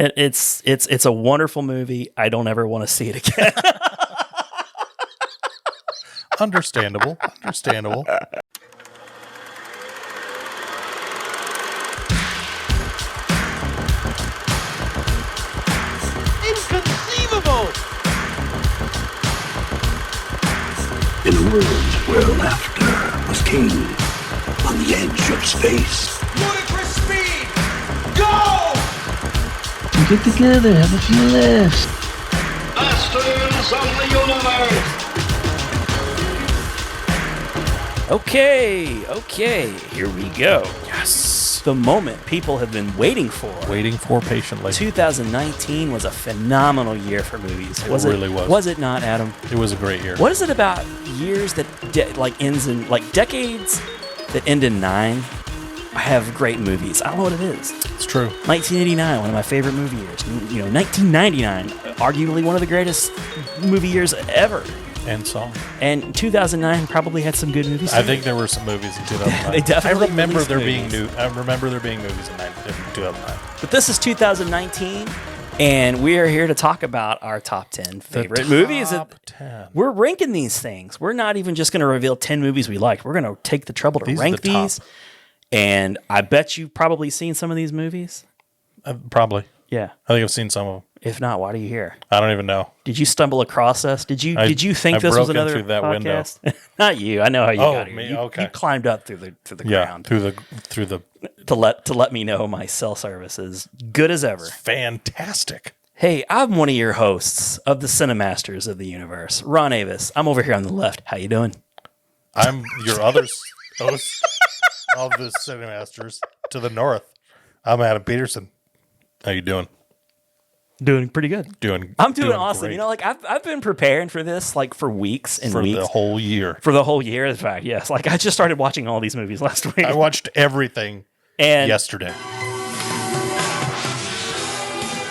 It's a wonderful movie. I don't ever want to see it again. Understandable. Inconceivable! In a world where laughter was king, on the edge of space, Ludicrous speed! Go! Get together, have a few laughs. masters of the universe. Okay, here we go. Yes. The moment people have been waiting for. Waiting for patiently. 2019 was a phenomenal year for movies. It really was. Was it not, Adam? It was a great year. What is it about years that ends in decades that end in 9 have great movies? I don't know what it is. It's true. 1989, one of my favorite movie years. 1999, arguably one of the greatest movie years ever. And song. And 2009 probably had some good movies. I think there were some movies in 2009. They definitely I remember there released being movies. I remember there being movies in 2009. But this is 2019, and we are here to talk about our top 10 favorite movies. Top 10. We're ranking these things. We're not even just going to reveal 10 movies we like. We're going to take the trouble to These are rank the top. these. And I bet you've probably seen some of these movies. Probably. Yeah. I think I've seen some of them. If not, why are you here? I don't even know. Did you stumble across us? Did you think I this was broke in another through that podcast? Not you. I know how you got here. me, You, okay. you climbed up through the Yeah, ground through the to let me know my cell service is good as ever. fantastic. Hey, I'm one of your hosts of the Cinemasters of the universe, Ron Avis. I'm over here on the left. How you doing? I'm your other host of the Cinemasters to the north. I'm Adam Peterson. How you doing? Doing pretty good. I'm doing awesome. Great. I've been preparing for this for weeks and for weeks. the whole year. For the whole year, in fact, yes. I just started watching all these movies last week. I watched everything and yesterday.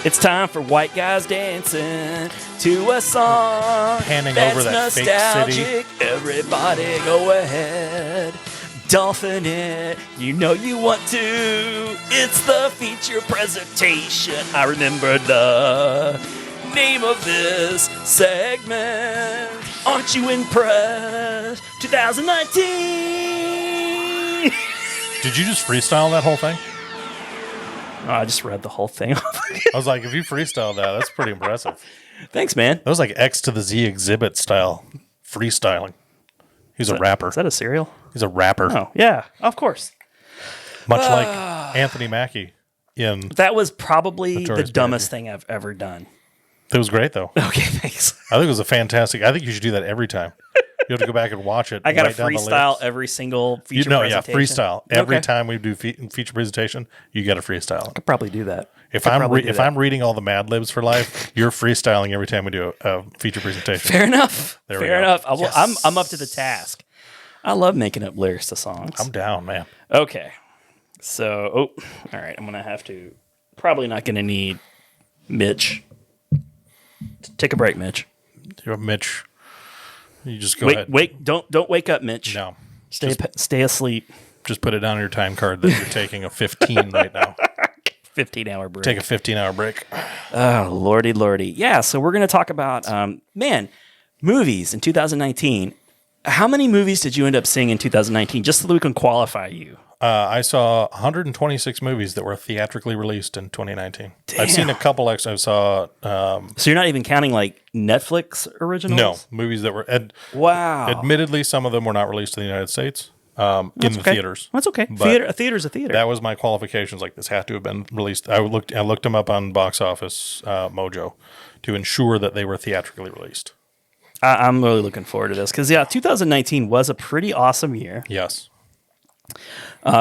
It's time for white guys dancing to a song Panning that's over that fake nostalgic. city. Everybody go ahead. Dolphin it. You know you want to. It's the feature presentation. I remember the name of this segment. Aren't you impressed? 2019. Did you just freestyle that whole thing? Oh, I just read the whole thing. I was like, if you freestyle that, that's pretty impressive. Thanks, man. That was like X to the Z exhibit style freestyling. He's a rapper. Is that a cereal? He's a rapper. Oh, yeah, of course. Much like Anthony Mackie in... That was probably Notorious the dumbest thing I've ever done. It was great, though. Okay, thanks. I think it was a fantastic... I think you should do that every time. You have to go back and watch it. I got to write down the freestyle lyrics. every single feature presentation. freestyle. Every Okay. time we do feature presentation, you got to freestyle. Could probably do that. If Could probably do that. I'm reading all the Mad Libs for life, you're freestyling every time we do a feature presentation. Fair enough. There we Fair go. enough. Yes. I'm up to the task. I love making up lyrics to songs. I'm down, man. Okay. So, all right. I'm going to have to, probably not going to need Mitch. Take a break, Mitch. You're Mitch. You just go ahead. Wait, don't wake up, Mitch. No. Stay asleep. Just put it down on your time card that you're taking a 15 right now. 15-hour break. Take a 15-hour break. Oh, lordy. Yeah, so we're going to talk about, movies in 2019. How many movies did you end up seeing in 2019, just so that we can qualify you? I saw 126 movies that were theatrically released in 2019. I've seen a couple. I saw... So you're not even counting, Netflix originals? no, movies that were... Wow. Admittedly, some of them were not released in the United States in the theaters. That's okay. But A theater's a theater. That was my qualifications. This had to have been released. I looked them up on Box Office Mojo to ensure that they were theatrically released. I'm really looking forward to this because, 2019 was a pretty awesome year. Yes.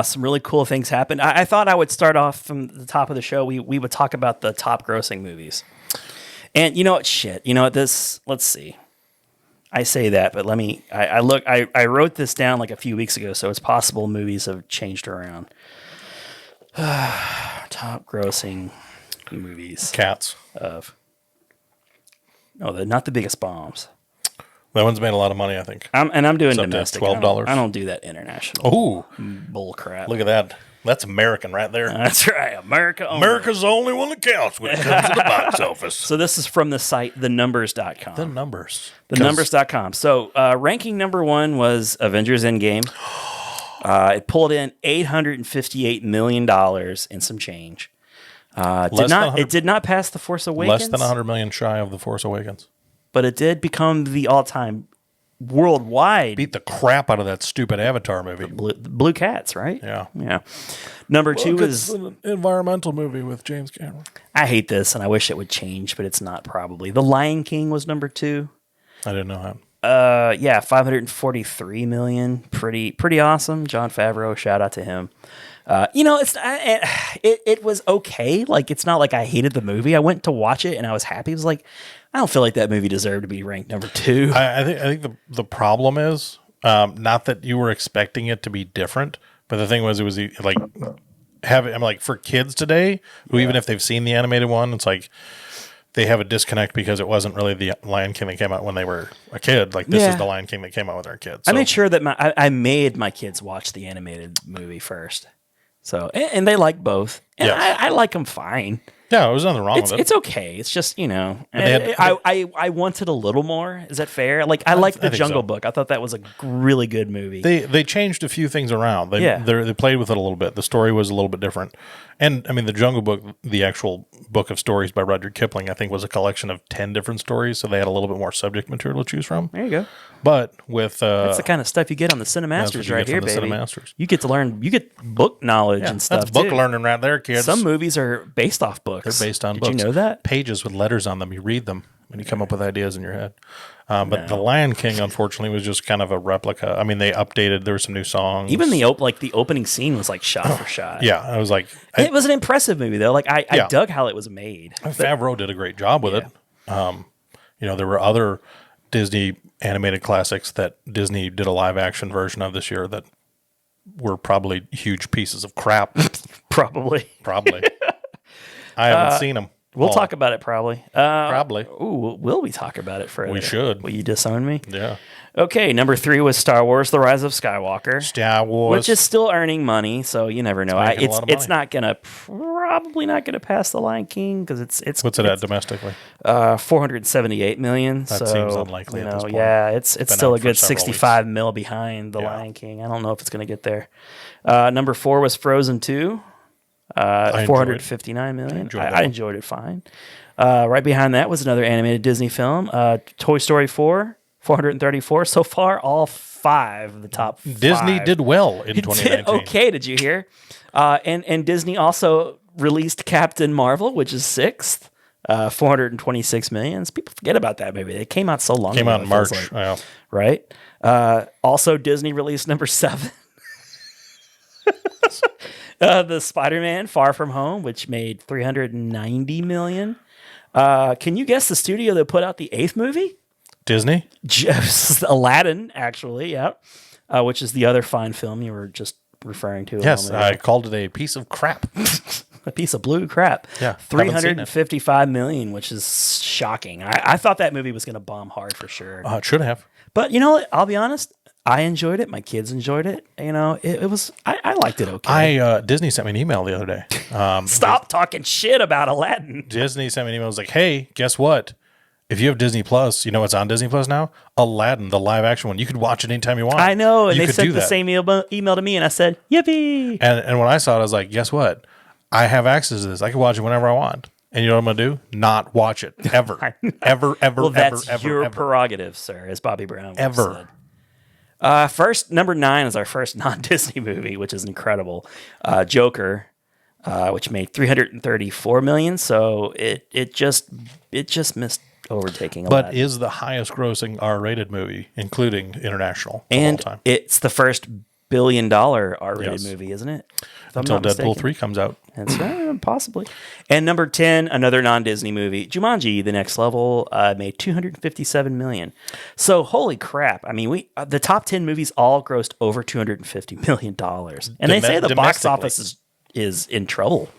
Some really cool things happened. I thought I would start off from the top of the show. We would talk about the top grossing movies. And you know what? Shit. You know what? Let's see. I say that, but I wrote this down a few weeks ago, so it's possible movies have changed around. Top grossing movies. Cats. No, they're not the biggest bombs. That one's made a lot of money, I think. I'm doing It's up to domestic. $12. I don't do that international Oh, bull crap. look at that. That's American right there. That's right, America only. America's the only one that counts when it comes to the box office. So this is from the site thenumbers.com. The numbers. Thenumbers.com. So ranking number 1 was Avengers Endgame. It pulled in $858 million and some change. It did not pass The Force Awakens. Less than 100 million shy of The Force Awakens. But it did become the all-time worldwide. Beat the crap out of that stupid Avatar movie. Blue Cats, right? Yeah. Yeah. Number 2 is... an environmental movie with James Cameron. I hate this, and I wish it would change, but it's not probably. The Lion King was number 2. I didn't know how. 543 million. Pretty awesome. Jon Favreau, shout out to him. It was okay. Like, it's not like I hated the movie. I went to watch it and I was happy. It was like, I don't feel like that movie deserved to be ranked number 2. I think the problem is not that you were expecting it to be different, but the thing was, it was like for kids today who, even if they've seen the animated one, it's like they have a disconnect because it wasn't really the Lion King that came out when they were a kid. Like, this is the Lion King that came out with our kids. So. I made sure that I made my kids watch the animated movie first. So, and they like both. And I like them fine. Yeah, there was nothing wrong with it. It's okay. It's just, I wanted a little more. Is that fair? Like, I liked The Jungle Book. I thought that was a really good movie. They changed a few things around. They played with it a little bit. The story was a little bit different. And, I mean, The Jungle Book, the actual book of stories by Rudyard Kipling, I think was a collection of 10 different stories, so they had a little bit more subject material to choose from. There you go. But with... that's the kind of stuff you get on the Cinemasters right here, baby. Cinemasters. You get to learn, you get book knowledge and stuff, that's book learning right there, kids. Some movies are based off books. They're based on books. Did you know that? Pages with letters on them. You read them and you come up with ideas in your head. But The Lion King, unfortunately, was just kind of a replica. I mean, they updated. There were some new songs. Even the opening scene was like shot for shot. Yeah, I was like... it was an impressive movie, though. Like, I dug how it was made. Favreau did a great job with it. There were other Disney animated classics that Disney did a live-action version of this year that were probably huge pieces of crap. Probably. I haven't seen them. We'll talk about it probably. Probably. Ooh, will we talk about it further? We should. Will you disown me? Yeah. Okay, number 3 was Star Wars: The Rise of Skywalker. Star Wars. Which is still earning money, so you never know. It's not probably not gonna pass The Lion King because it's what's it at domestically? 478 million. That seems unlikely at this point. Yeah, it's still a good 65 weeks. mil behind The Lion King. I don't know if it's gonna get there. Number 4 was Frozen 2. 459 million. I enjoyed it fine. Right behind that was another animated Disney film, Toy Story 4, 434. So far, all 5 of the top 5. Disney did well in 2019. Did okay, did you hear? And Disney also released Captain Marvel, which is 6th, 426 million. People forget about that movie. It came out so long ago. Came out in March. Like, right? Also, Disney released number 7. The Spider-Man Far From Home, which made 390 million. Can you guess the studio that put out the 8th movie? Disney? Aladdin, actually, yeah. Which is the other fine film you were just referring to. Yes, I called it a piece of crap. A piece of blue crap. Yeah, 355 million, which is shocking. I thought that movie was going to bomb hard for sure. It should have. But you know what? I'll be honest. I enjoyed it. My kids enjoyed it. It was. I liked it. Okay. Disney sent me an email the other day. Stop talking shit about Aladdin. Disney sent me an email. It was like, hey, guess what? If you have Disney Plus, you know what's on Disney Plus now? Aladdin, the live action one. You could watch it anytime you want. I know, and they sent the same email to me, and I said, yippee. And when I saw it, I was like, guess what? I have access to this. I can watch it whenever I want. And you know what I'm going to do? Not watch it. Ever. ever, well, that's your prerogative, sir, as Bobby Brown said. Number 9 is our first non-Disney movie, which is incredible. Joker, which made 334 million. So it just missed overtaking. But is the highest grossing R-rated movie, including international, and of all time. It's the first $1 billion R-rated movie, isn't it? Until Deadpool 3 comes out. That's possibly. And number 10, another non-Disney movie, Jumanji: The Next Level, made 257 million. So holy crap! I mean, the top 10 movies all grossed over $250 million, and they say the box office is in trouble.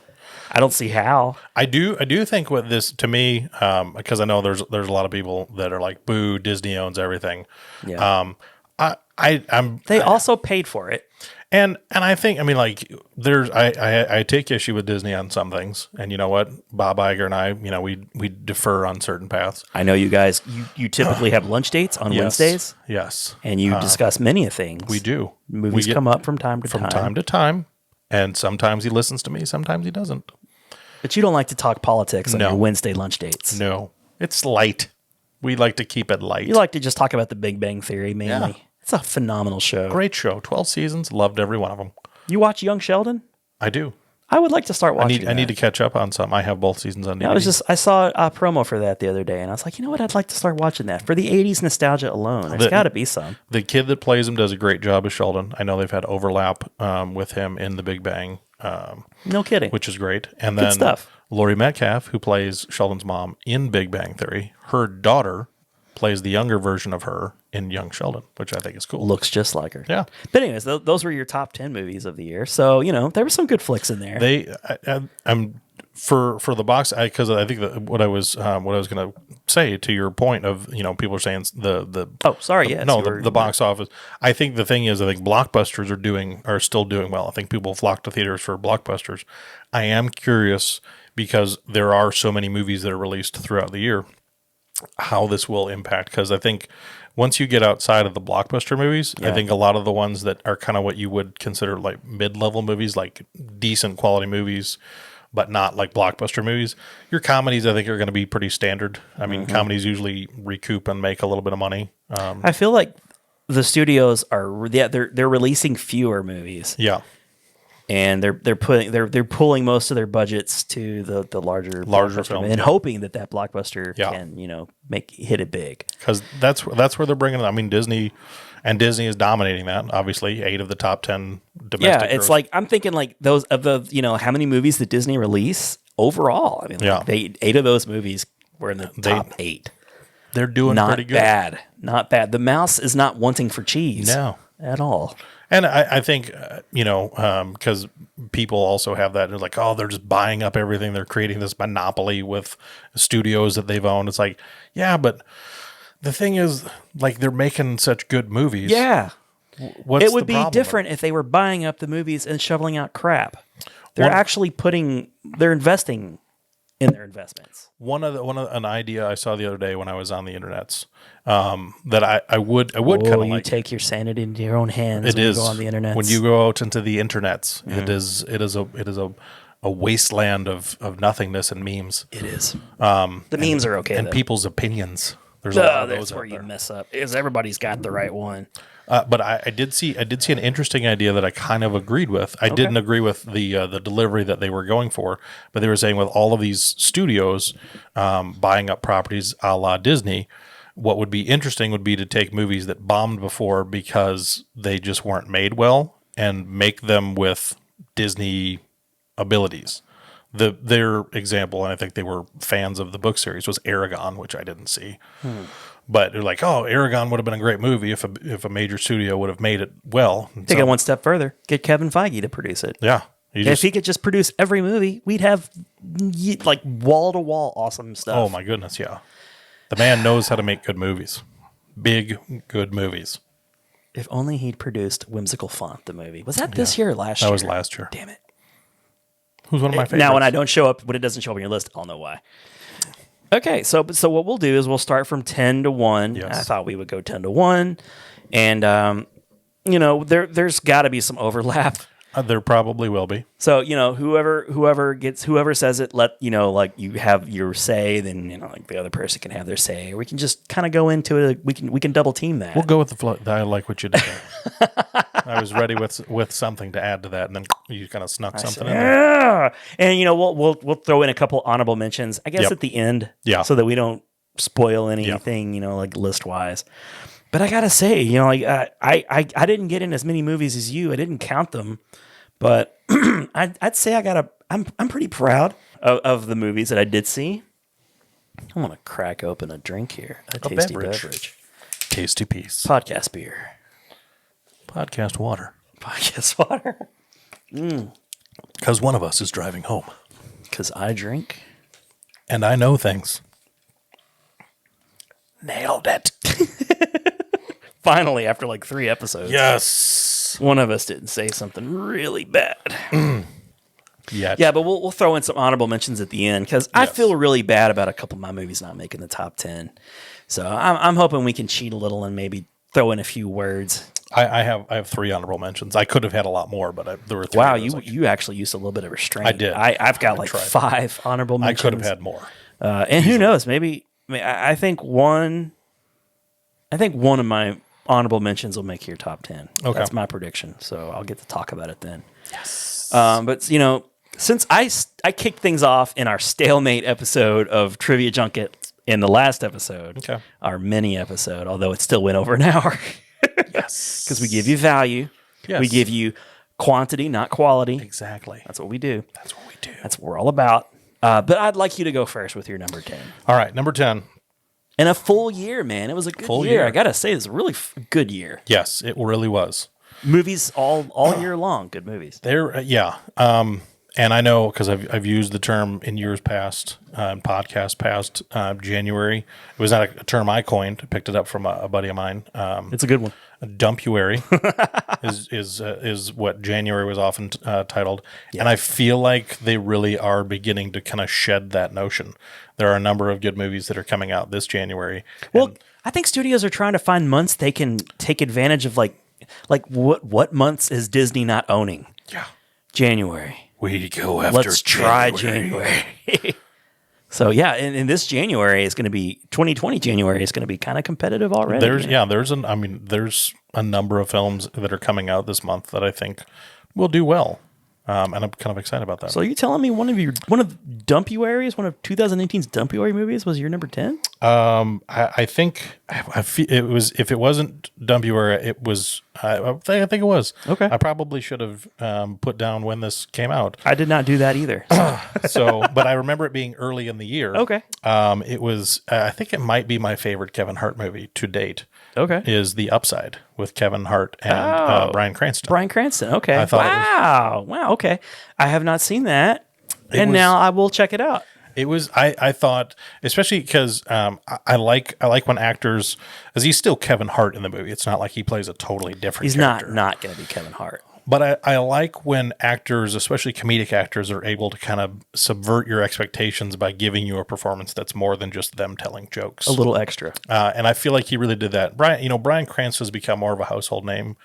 I don't see how. I do think with this, to me, because I know there's a lot of people that are like, boo, Disney owns everything. Yeah. They also paid for it. And I think, I mean, like, I take issue with Disney on some things, and you know what, Bob Iger and I, you know, we defer on certain paths. I know you guys. You typically have lunch dates on Wednesdays. Yes, and you discuss many of things. we do. Movies come up from time to time, and sometimes he listens to me, sometimes he doesn't. But you don't like to talk politics on No. your Wednesday lunch dates. No, it's light. We like to keep it light. You like to just talk about the Big Bang Theory mainly. Yeah. It's a phenomenal show. Great show. 12 seasons. Loved every one of them. You watch Young Sheldon? I do. I would like to start watching. I need to catch up on some. I have both seasons on DVD. I saw a promo for that the other day, and I was like, you know what? I'd like to start watching that for the '80s nostalgia alone. There's got to be some. The kid that plays him does a great job as Sheldon. I know they've had overlap with him in The Big Bang. No kidding. Which is great. And then stuff. Laurie Metcalf, who plays Sheldon's mom in Big Bang Theory, her daughter plays the younger version of her in Young Sheldon, which I think is cool. Looks just like her. Yeah. But anyways, those were your top 10 movies of the year. So, you know, there were some good flicks in there. I'm for the box, because I think that what I was going to say to your point of, you know, people are saying the box office. I think the thing is, I think blockbusters are still doing well. I think people flock to theaters for blockbusters. I am curious, because there are so many movies that are released throughout the year, how this will impact. Because I think once you get outside of the blockbuster movies, I think a lot of the ones that are kind of what you would consider like mid-level movies, like decent quality movies, but not like blockbuster movies. Your comedies, I think, are going to be pretty standard. I mean, comedies usually recoup and make a little bit of money. I feel like the studios are they're releasing fewer movies. Yeah. And they're pulling most of their budgets to the larger films, and hoping that blockbuster can, you know, hit it big, because that's where they're bringing it. I mean, Disney is dominating that. Obviously, 8 of the top 10 domestic. Yeah, it's like I'm thinking like those of the, you know, how many movies did Disney release overall? I mean, like 8 of those movies were in the top 8. They're doing pretty good. Not bad. The mouse is not wanting for cheese. No, at all. And I think, you know, because people also have that. It's like, oh, they're just buying up everything. They're creating this monopoly with studios that they've owned. It's like, yeah, but the thing is, like, they're making such good movies. Yeah. What's it would the be problem different if they were buying up the movies and shoveling out crap. They're investing in their investments. An idea I saw the other day when I was on the internets, that I would kind of like. You take your sanity into your own hands. It is you go on the internet. When you go out into the internets, it is a wasteland of nothingness and memes. It is. The memes are okay, and though. people's opinions. There's a lot of those that's where out you there. mess up. Is everybody's got the right one. But I did see an interesting idea that I kind of agreed with. I didn't agree with the delivery that they were going for, but they were saying with all of these studios buying up properties a la Disney, what would be interesting would be to take movies that bombed before because they just weren't made well and make them with Disney abilities. Their example, and I think they were fans of the book series, was Aragon, which I didn't see. But they're like, oh, Aragon would have been a great movie if a major studio would have made it well. Take it one step further. Get Kevin Feige to produce it. Yeah. If he could just produce every movie, we'd have like wall-to-wall awesome stuff. Oh, my goodness, yeah. The man knows how to make good movies. Big, good movies. If only he'd produced Whimsical Font, the movie. Was that this year or last year? That was last year. Damn it. Who's one of my favorites? Now, when it doesn't show up on your list, I'll know why. Okay, so what we'll do is we'll start from 10 to 1. Yes. I thought we would go 10 to 1. And, you know, there's got to be some overlap. There probably will be. So, you know, whoever says it, let, you know, like you have your say, then, you know, like the other person can have their say. Or we can just kind of go into it. We can double team that. We'll go with the flow. I like what you did there. I was ready with something to add to that, and then you kind of snuck something in there. Yeah. And, you know, we'll throw in a couple honorable mentions, I guess, at the end. Yeah. So that we don't spoil anything, you know, like list-wise. But I got to say, you know, like I didn't get in as many movies as you. I didn't count them. But I'd say I'm pretty proud of the movies that I did see. I want to crack open a drink here. A tasty beverage. Tasty piece. Podcast beer. Podcast water. Podcast water. Because one of us is driving home. Because I drink. And I know things. Nailed it. Finally, after like 3 episodes. Yes. One of us didn't say something really bad. Yet. Yeah, but we'll throw in some honorable mentions at the end because I feel really bad about a couple of my movies not making the top 10. So I'm hoping we can cheat a little and maybe throw in a few words. I have 3 honorable mentions. I could have had a lot more, but there were 3. Wow, you actually used a little bit of restraint. I did. I've got like tried. 5 honorable mentions. I could have had more. And who knows? Maybe I think one of my honorable mentions will make your top 10. Okay. That's my prediction. So I'll get to talk about it then. Yes. But you know, since I kicked things off in our stalemate episode of Trivia Junket in the last episode, Okay. our mini episode, although it still went over an hour. Yes. Because we give you value. Yes. We give you quantity, not quality. Exactly. That's what we do. That's what we do. That's what we're all about. But I'd like you to go first with your number 10. All right, number 10. And a full year, man. It was a good Full year. year. I got to say, it was a really good year. Yes, it really was. Movies all year long. Good movies. And I know because I've used the term in years past, podcast past, January. It was not a term I coined. I picked it up from a buddy of mine. It's a good one. Dumpuary is what January was often titled. Yeah. And I feel like they really are beginning to kind of shed that notion. There are a number of good movies that are coming out this January. Well, I think studios are trying to find months they can take advantage of, like what months is Disney not owning? Yeah. January. We go after Let's try January. So yeah, and this January is going to be 2020. January is going to be kind of competitive already. There's a number of films that are coming out this month that I think will do well, and I'm kind of excited about that. So are you telling me one of 2018's Dumpuary movies was your number 10? I think it was. If it wasn't Dumpuary, it was. I think it was. Okay. I probably should have put down when this came out. I did not do that either. But I remember it being early in the year. Okay. It was. I think it might be my favorite Kevin Hart movie to date. Okay. Is The Upside with Kevin Hart and Bryan Cranston. Bryan Cranston. Okay. I thought wow. Okay. I have not seen that, now I will check it out. It was. I thought, especially because I like when actors, as he's still Kevin Hart in the movie. It's not like he plays a totally different. He's character. not going to be Kevin Hart. But I like when actors, especially comedic actors, are able to kind of subvert your expectations by giving you a performance that's more than just them telling jokes. A little extra. And I feel like he really did that. Bryan Cranston has become more of a household name.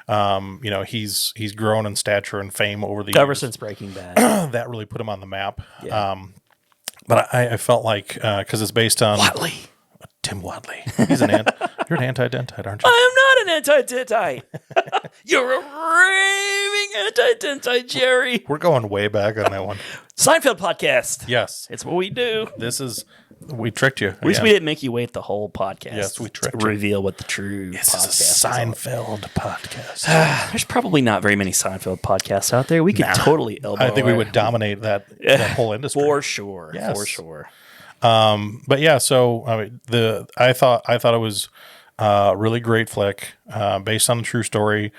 He's grown in stature and fame over the years. Ever since Breaking Bad. That really put him on the map. Yeah. But I felt like, because it's based on... Wadley. Tim Wadley. You're an anti-dentite, aren't you? I am not an anti-dentite. You're a raving anti-dentite, Jerry. We're going way back on that one. Seinfeld podcast. Yes. It's what we do. We tricked you. At least we didn't make you wait the whole podcast. Yes, we tricked to you. reveal what the true This podcast is a Seinfeld podcast. There's probably not very many Seinfeld podcasts out there. We could totally elbow. I think we would dominate that whole industry. For sure. Yes. For sure. But yeah, so I thought it was a really great flick, based on a true story.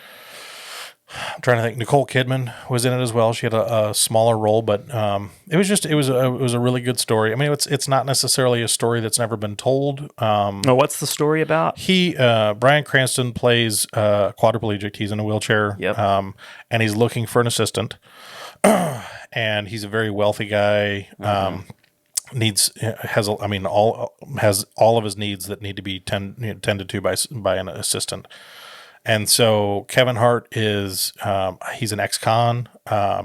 I'm trying to think. Nicole Kidman was in it as well. She had a smaller role, but it was a really good story. I mean, it's not necessarily a story that's never been told. What's the story about? Bryan Cranston plays quadriplegic. He's in a wheelchair. Yep. And he's looking for an assistant. And he's a very wealthy guy. Has all of his needs that need to be tended to by an assistant. And so Kevin Hart is he's an ex-con.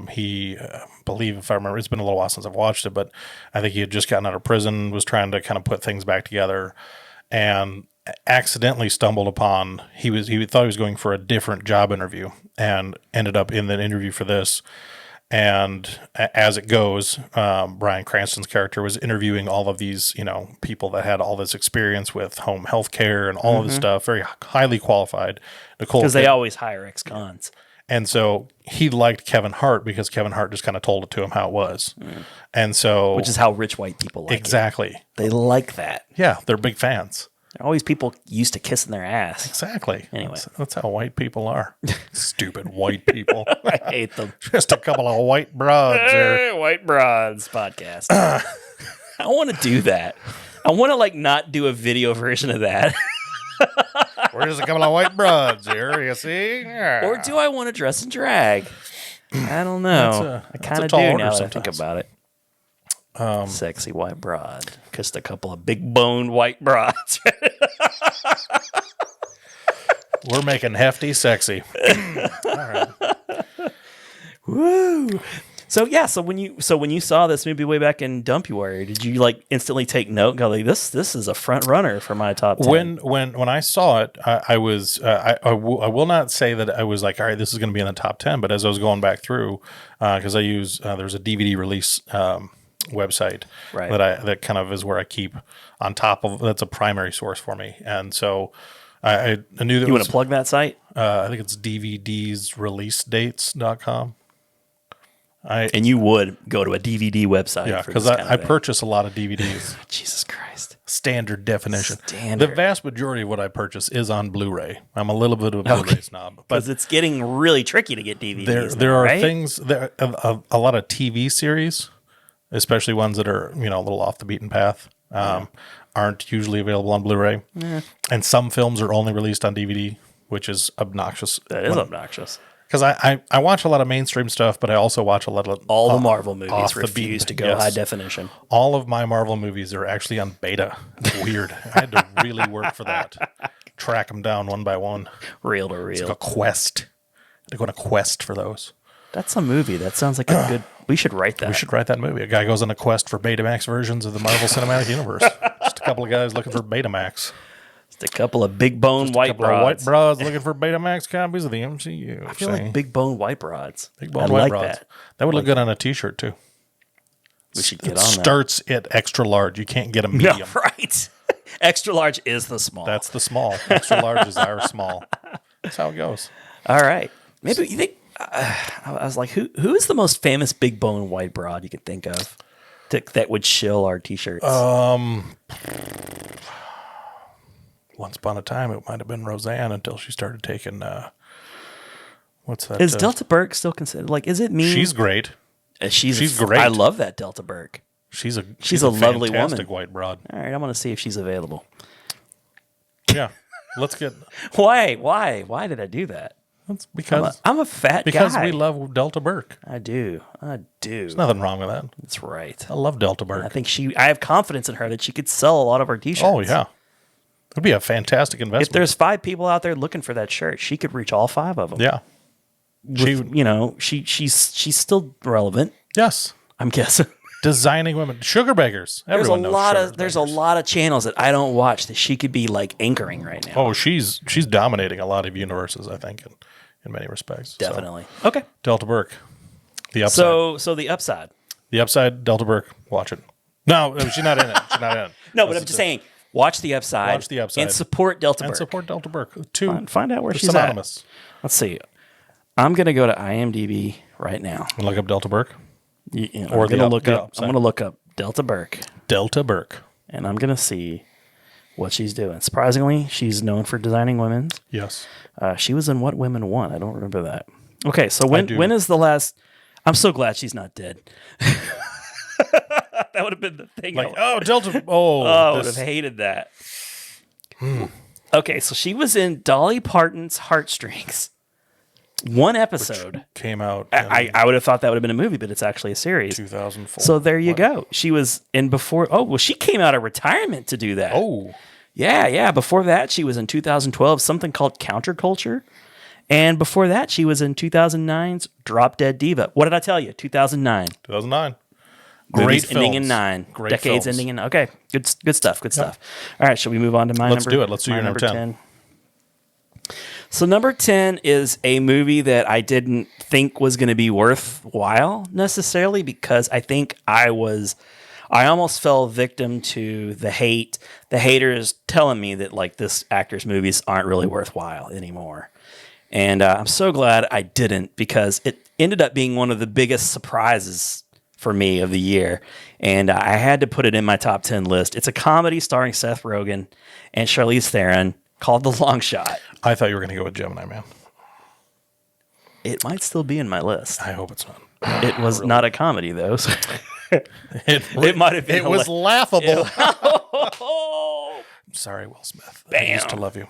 He believe, if I remember, it's been a little while since I've watched it, but I think he had just gotten out of prison, was trying to kind of put things back together, and accidentally stumbled upon he thought he was going for a different job interview and ended up in the interview for this. And as it goes, Bryan Cranston's character was interviewing all of these, people that had all this experience with home health care and all of this stuff, very highly qualified. Because they always hire ex-cons. And so he liked Kevin Hart because Kevin Hart just kind of told it to him how it was. And so... Which is how rich white people like exactly. it. They like that. Yeah, they're big fans. Always people used to kissing their ass. Exactly. Anyway. That's how white people are. Stupid white people. I hate them. Just a couple of white broads there. White Broads podcast. I want to do that. I want to not do a video version of that. We're just a couple of white broads here, you see? Yeah. Or do I want to dress in drag? I don't know. I kind of do now that I think about it. Sexy white broad. Just a couple of big boned white broads. We're making hefty sexy. All right. Woo! So when you saw this movie way back in Dumpuary, did you like instantly take note and go like this is a front runner for my top 10? When I saw it, I was I will not say that I was like, all right, this is going to be in the top 10. But as I was going back through, because I use there's a DVD release website that kind of is where I keep on top of. That's a primary source for me, and so I knew that. You want to plug that site? I think it's DVDsReleaseDates.com. And you would go to a DVD website. Yeah, because I purchase a lot of DVDs. Jesus Christ. Standard definition. The vast majority of what I purchase is on Blu-ray. I'm a little bit of a Blu-ray snob. Because it's getting really tricky to get DVDs. There are right? things, a lot of TV series, especially ones that are a little off the beaten path, aren't usually available on Blu-ray. And some films are only released on DVD, which is obnoxious. That is obnoxious. Because I watch a lot of mainstream stuff, but I also watch a lot of all the Marvel movies refuse to go high definition. All of my Marvel movies are actually on beta. It's weird. I had to really work for that. Track them down one by one. Reel to reel. It's like a quest. I had to go on a quest for those. That's a movie. That sounds like a good. We should write that. We should write that movie. A guy goes on a quest for Betamax versions of the Marvel Cinematic Universe. Just a couple of guys looking for Betamax. Just a couple of big bone white broads. White broads looking for Betamax copies of the MCU. I feel like big bone white broads. Big bone white broads. That would look good on a T-shirt too. We should get on that. Starts at extra large. You can't get a medium. No, right. Extra large is the small. That's the small. Extra large is our small. That's how it goes. All right. Maybe you think. I was like, who is the most famous big bone white broad you could think of that would shill our T-shirts? Once upon a time, it might have been Roseanne until she started taking. What's that? Is Delta Burke still considered? Like, is it me? She's great. She's great. I love that Delta Burke. She's a lovely woman. Fantastic white broad. All right, I'm going to see if she's available. Yeah, let's get. Why did I do that? That's because I'm a fat guy. Because we love Delta Burke. I do. There's nothing wrong with that. That's right. I love Delta Burke. I think I have confidence in her that she could sell a lot of our T-shirts. Oh yeah. It'd be a fantastic investment. If there's 5 people out there looking for that shirt, she could reach all 5 of them. Yeah. She's still relevant. Yes. I'm guessing. Designing women. Sugar beggers. Everyone knows there's a lot of channels that I don't watch that she could be like anchoring right now. Oh, she's dominating a lot of universes, I think, in many respects. Definitely. So, okay. Delta Burke. The upside. So the upside. The upside, Delta Burke. Watch it. No, she's not in it. She's not in it. No, but I'm just saying. Watch the upside. Watch the upside. And support Delta Burke. And support Delta Burke. Find out where she's synonymous. At. Let's see. I'm going to go to IMDb right now. And look up Delta Burke? I'm going to look up Delta Burke. Delta Burke. And I'm going to see what she's doing. Surprisingly, she's known for designing women. Yes. She was in What Women Want. I don't remember that. Okay, so when is the last... I'm so glad she's not dead. That would have been the thing. Like, Delta... Oh, I would have hated that. Okay, so she was in Dolly Parton's Heartstrings. One episode. Which came out. I would have thought that would have been a movie, but it's actually a series. 2004. So there you go. She was in before. Oh, well, she came out of retirement to do that. Oh. Yeah. Before that, she was in 2012, something called Counterculture. And before that, she was in 2009's Drop Dead Diva. What did I tell you? 2009. 2009. Great Films. Ending in 9. Great Decades films. ending in... Okay, good stuff. All right, shall we move on to my Let's number? do it. Let's do your number 10. So number 10 is a movie that I didn't think was going to be worthwhile necessarily because I think I almost fell victim to the haters telling me that like this actor's movies aren't really worthwhile anymore. And I'm so glad I didn't because it ended up being one of the biggest surprises for me of the year. And I had to put it in my top 10 list. It's a comedy starring Seth Rogen and Charlize Theron called The Long Shot. I thought you were going to go with Gemini Man. It might still be in my list. I hope it's not. It was not a comedy, though. So it might have been. It was laughable. I'm Sorry, Will Smith. Bam. I used to love you.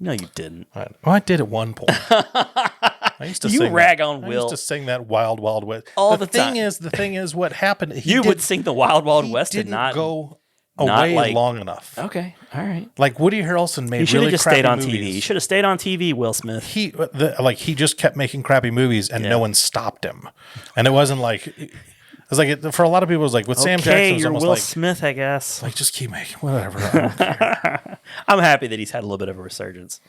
No, you didn't. I did at one point. I used to You sing rag that. on I Will. used to sing that Wild Wild West. All the the thing time. is, the thing is, what happened? You would sing the Wild Wild he West and didn't not go not away like- long enough. Okay, all right. Like Woody Harrelson made You should have really just crappy stayed on movies. TV. You should have stayed on TV, Will Smith. He just kept making crappy movies and Yeah. no one stopped him. And it wasn't like it was like for a lot of people it was like with Sam Jackson it was you're almost Will like Smith, I guess. like just keep making whatever. I don't care. I'm happy that he's had a little bit of a resurgence.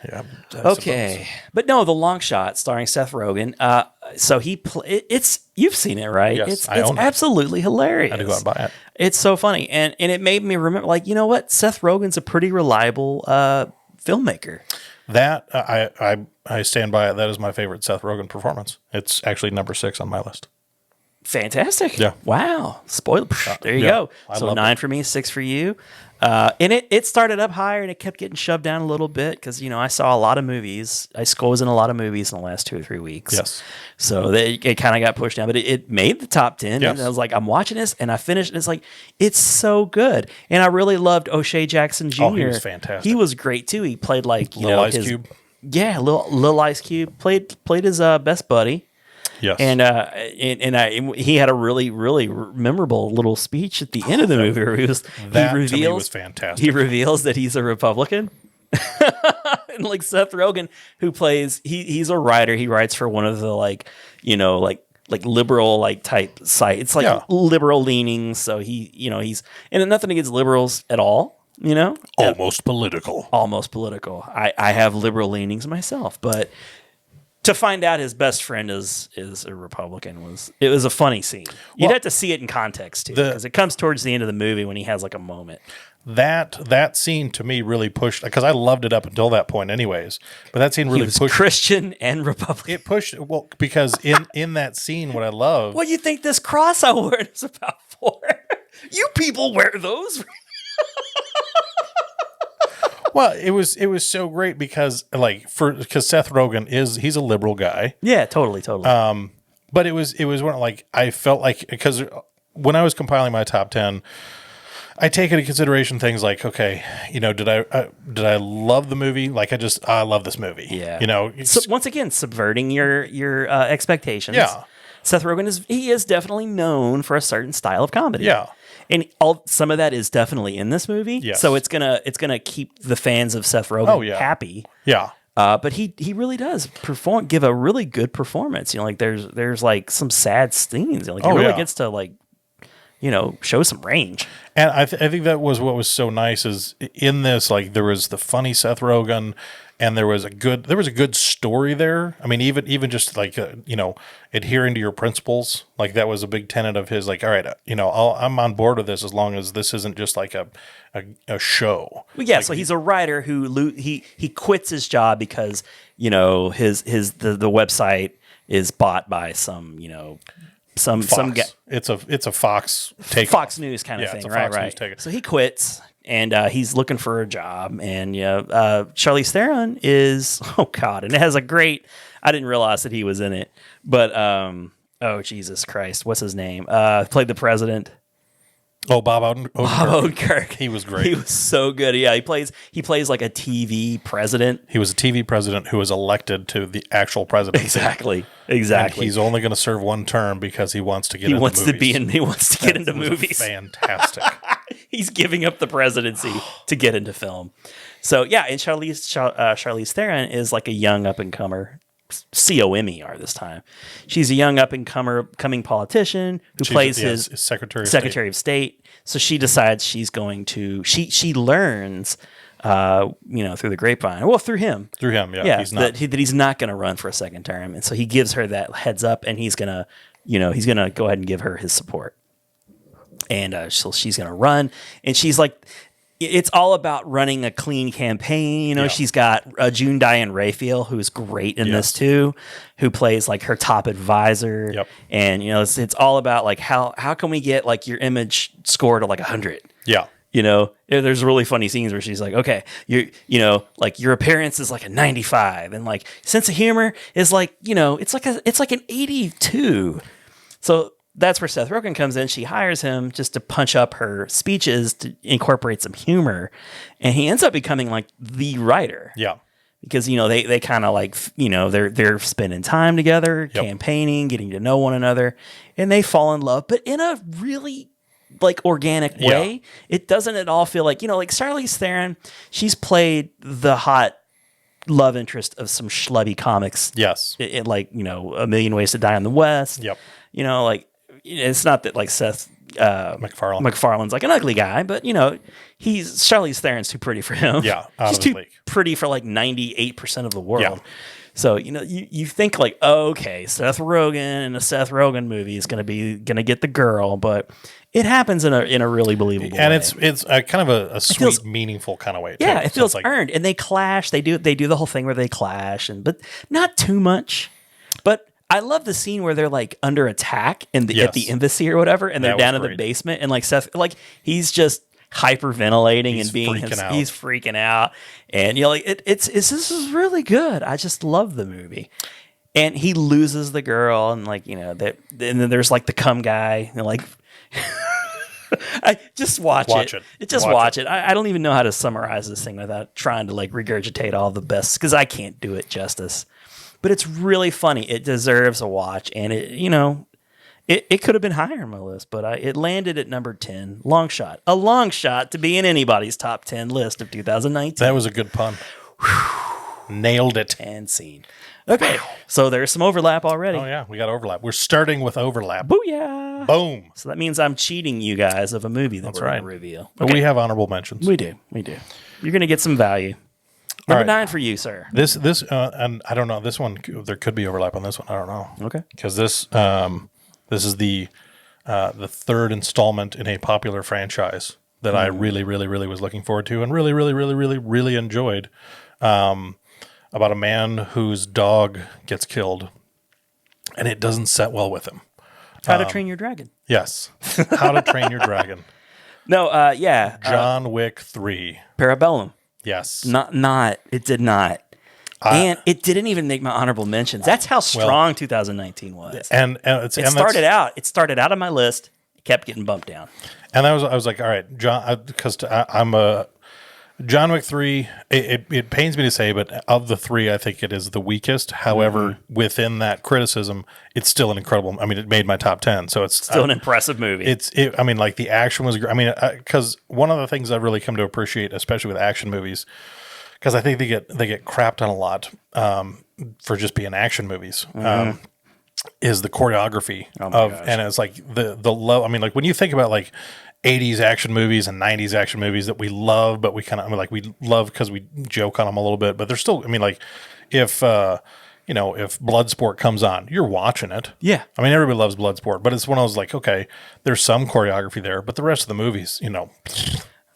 Yeah. I Okay, but no, the Long Shot starring Seth Rogen. So it's you've seen it, right? Yes, I it's own it. absolutely hilarious. I had to go out and buy it. It's so funny, and it made me remember, like, you know what? Seth Rogen's a pretty reliable filmmaker. That I stand by it. That is my favorite Seth Rogen performance. It's actually number 6 on my list. Fantastic. Yeah. Wow. Spoiler. There you yeah, go. I So loved 9 it. for me, 6 for you. And it started up higher and it kept getting shoved down a little bit because, I saw a lot of movies. I was in a lot of movies in the last 2 or 3 weeks. Yes. So it kind of got pushed down, but it made the top 10. Yes. And I was like, I'm watching this and I finished and it's like, it's so good. And I really loved O'Shea Jackson Jr. Oh, he was fantastic. He was great too. He played like, Little Ice Cube. Yeah, Lil Ice Cube played his best buddy. Yes. And he had a really, really memorable little speech at the end of the movie where that to me was fantastic. He reveals that he's a Republican. And like Seth Rogen, who plays, he's a writer. He writes for one of the like liberal like type site. It's like Yeah. liberal leanings. So he's and nothing against liberals at all. Almost political. Almost political. I have liberal leanings myself, but to find out his best friend is a Republican was a funny scene. You'd Well, have to see it in context too, because it comes towards the end of the movie when he has like a moment. That scene to me really pushed because I loved it up until that point, anyways. But that scene He really was pushed. Christian and Republican. It pushed because in that scene, what I love. What do you think this cross I wear is about for? You people wear those. Well, it was so great because Seth Rogen he's a liberal guy. Yeah, totally. But it was one like I felt like because when I was compiling my top 10, I take into consideration things like, okay, did I love the movie? Like I love this movie. Yeah. So once again, subverting your expectations. Yeah. Seth Rogen is definitely known for a certain style of comedy. Yeah. And some of that is definitely in this movie. Yes. So it's gonna keep the fans of Seth Rogen happy. Yeah. But he really does give a really good performance. Like there's like some sad scenes. Like he really gets to like show some range. And I think that was what was so nice is in this, like there was the funny Seth Rogen, and there was a good story there. I mean, even just like adhering to your principles, like that was a big tenet of his. Like, all right, I'm on board with this as long as this isn't just like a show. Well, yeah, so he's a writer who he quits his job because the website is bought by some some guy. It's a Fox take. Fox News kind of Yeah, thing, it's a right? Fox News takeoff. So he quits, and he's looking for a job. And Charlize Theron is and it has a great. I didn't realize that he was in it, but oh Jesus Christ, what's his name? Played the president. Oh, Bob Odenkirk. Bob Odenkirk. He was great. He was so good. Yeah, he plays like a TV president. He was a TV president who was elected to the actual presidency. Exactly. And he's only going to serve one term because he wants to get. He wants to get into movies. Fantastic. He's giving up the presidency to get into film. So yeah, and Charlize Theron is like a young up and comer. COMER this time. She's a young up and coming politician who plays his Secretary of State. So she decides she's going to she learns through the grapevine. Well, through him. Yeah. That he's not going to run for a second term. And so he gives her that heads up, and he's going to go ahead and give her his support. And so she's going to run, and she's like, it's all about running a clean campaign. She's got June Diane Raphael, who's great in this too, who plays like her top advisor. Yep. And it's all about like how can we get like your image score to like 100? Yeah. There's really funny scenes where she's like, okay, like your appearance is like a 95, and like sense of humor is like, it's like an 82. So that's where Seth Rogen comes in. She hires him just to punch up her speeches to incorporate some humor. And he ends up becoming like the writer. Yeah. Because, they kind of like, they're spending time together, Yep. campaigning, getting to know one another, and they fall in love, but in a really like organic way. Yeah. It doesn't at all feel like, like Charlize Theron, she's played the hot love interest of some schlubby comics. Yes. It like, A Million Ways to Die in the West. Yep. Like, it's not that like Seth MacFarlane's like an ugly guy, but he's Charlize Theron's too pretty for him. Yeah, out she's of his too league. pretty for like 98% of the world. Yeah. So you think like, okay, Seth Rogen in a Seth Rogen movie is gonna get the girl, but it happens in a really believable way. And it's a kind of a sweet, feels- meaningful kind of way. Yeah, too. it So feels it's like, earned, and they clash. They do the whole thing where they clash, but not too much. But I love the scene where they're like under attack at the Yes. embassy or whatever, and they're That was down in the great. basement, and like Seth, like he's just hyperventilating He's and being freaking out. he's freaking out, and like it's this is really good. I just love the movie. And he loses the girl, and like and then there's like the cum guy, and like I just watch it. Just watch it. I don't even know how to summarize this thing without trying to like regurgitate all the best, because I can't do it justice. But it's really funny. It deserves a watch, and it could have been higher on my list, but it landed at number 10. Long shot, a long shot to be in anybody's top 10 list of 2019. that was a good pun. Nailed it. And scene. Okay, so there's some overlap already. Oh yeah, we got overlap. We're starting with overlap. Booyah! Boom. So that means I'm cheating you guys of a movie That's we're right. going to reveal. But we have honorable mentions. We do. You're going to get some value. Number right. 9 for you, sir. This and I don't know, this one, there could be overlap on this one. I don't know. Okay. Because this is the third installment in a popular franchise that I really, really, really was looking forward to and really, really, really, really, really enjoyed. About a man whose dog gets killed, and it doesn't set well with him. How to Train Your Dragon. Yes. How to Train Your Dragon. No, yeah. John Wick 3. Parabellum. Yes. It did not. And it didn't even make my honorable mentions. That's how strong 2019 was. And It started out on my list. It kept getting bumped down. And I was like, all right, John, because I'm a John Wick 3. It pains me to say, but of the three, I think it is the weakest. However, within that criticism, it's still an incredible. I mean, it made my top 10, so it's Still an impressive movie. I mean, like the action was. I mean, because one of the things I've really come to appreciate, especially with action movies, because I think they get crapped on a lot for just being action movies. Is the choreography and it's like the low. I mean, like when you think about like 80s action movies and 90s action movies that we love, but we kind of we love because we joke on them a little bit, but they're still. I mean, like if if Bloodsport comes on, you're watching it. Yeah. I mean, everybody loves Bloodsport, but it's one of those like, okay, there's some choreography there, but the rest of the movies,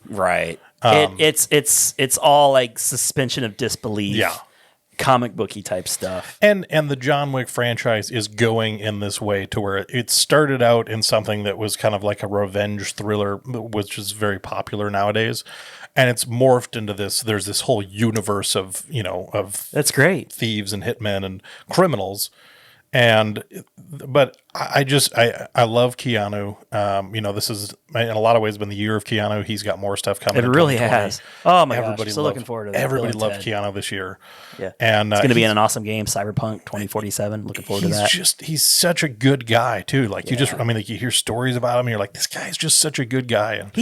right. It's all like suspension of disbelief. Yeah. Comic booky type stuff. And the John Wick franchise is going in this way to where it started out in something that was kind of like a revenge thriller, which is very popular nowadays. And it's morphed into this. There's this whole universe of That's great. thieves and hitmen and criminals. But I love Keanu. This is in a lot of ways been the year of Keanu. He's got more stuff coming. It in really 2020. has. Oh my gosh! So looking forward to that. Everybody Bill and loved Ted. Keanu this year. Yeah, and it's going to be in an awesome game, Cyberpunk 2047. Looking forward to that. He's such a good guy too. Like you hear stories about him, and you're like, this guy's just such a good guy. And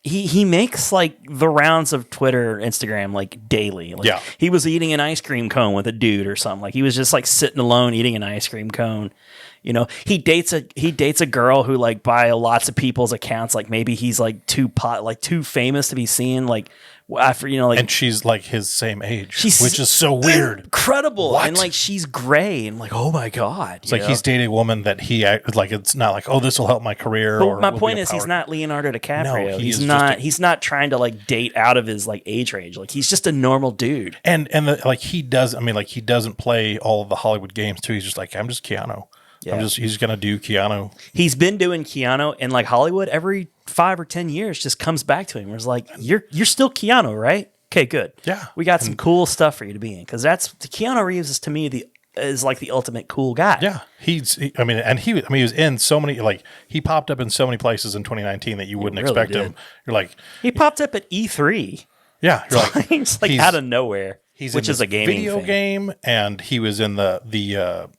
He makes like the rounds of Twitter, Instagram like daily. Like, Yeah. He was eating an ice cream cone with a dude or something. Like he was just like sitting alone eating an ice cream cone. He dates a girl who like by lots of people's accounts, like maybe he's like too famous to be seen. Like after and she's like his same age, which is so weird. Incredible. What? And like she's gray and like, oh my God. It's like he's dating a woman that it's not like, oh, this will help my career. But or my we'll point be is, he's empowered. not Leonardo DiCaprio. No, he's not trying to like date out of his like age range. Like he's just a normal dude. And he doesn't play all of the Hollywood games too. He's just like, I'm just Keanu. Yeah. He's gonna do Keanu. He's been doing Keanu, and like Hollywood every 5 or 10 years just comes back to him. Where it's like, you're still Keanu, right? Okay, good. Yeah. We got some cool stuff for you to be in, because Keanu Reeves is to me the is like the ultimate cool guy. Yeah, he was in so many, like, he popped up in so many places in 2019 that you wouldn't really expect did. him. You're like, He popped up at E3. yeah, you're like, It's like he's- out of nowhere. he's which in is this a gaming video thing. game, and he was in the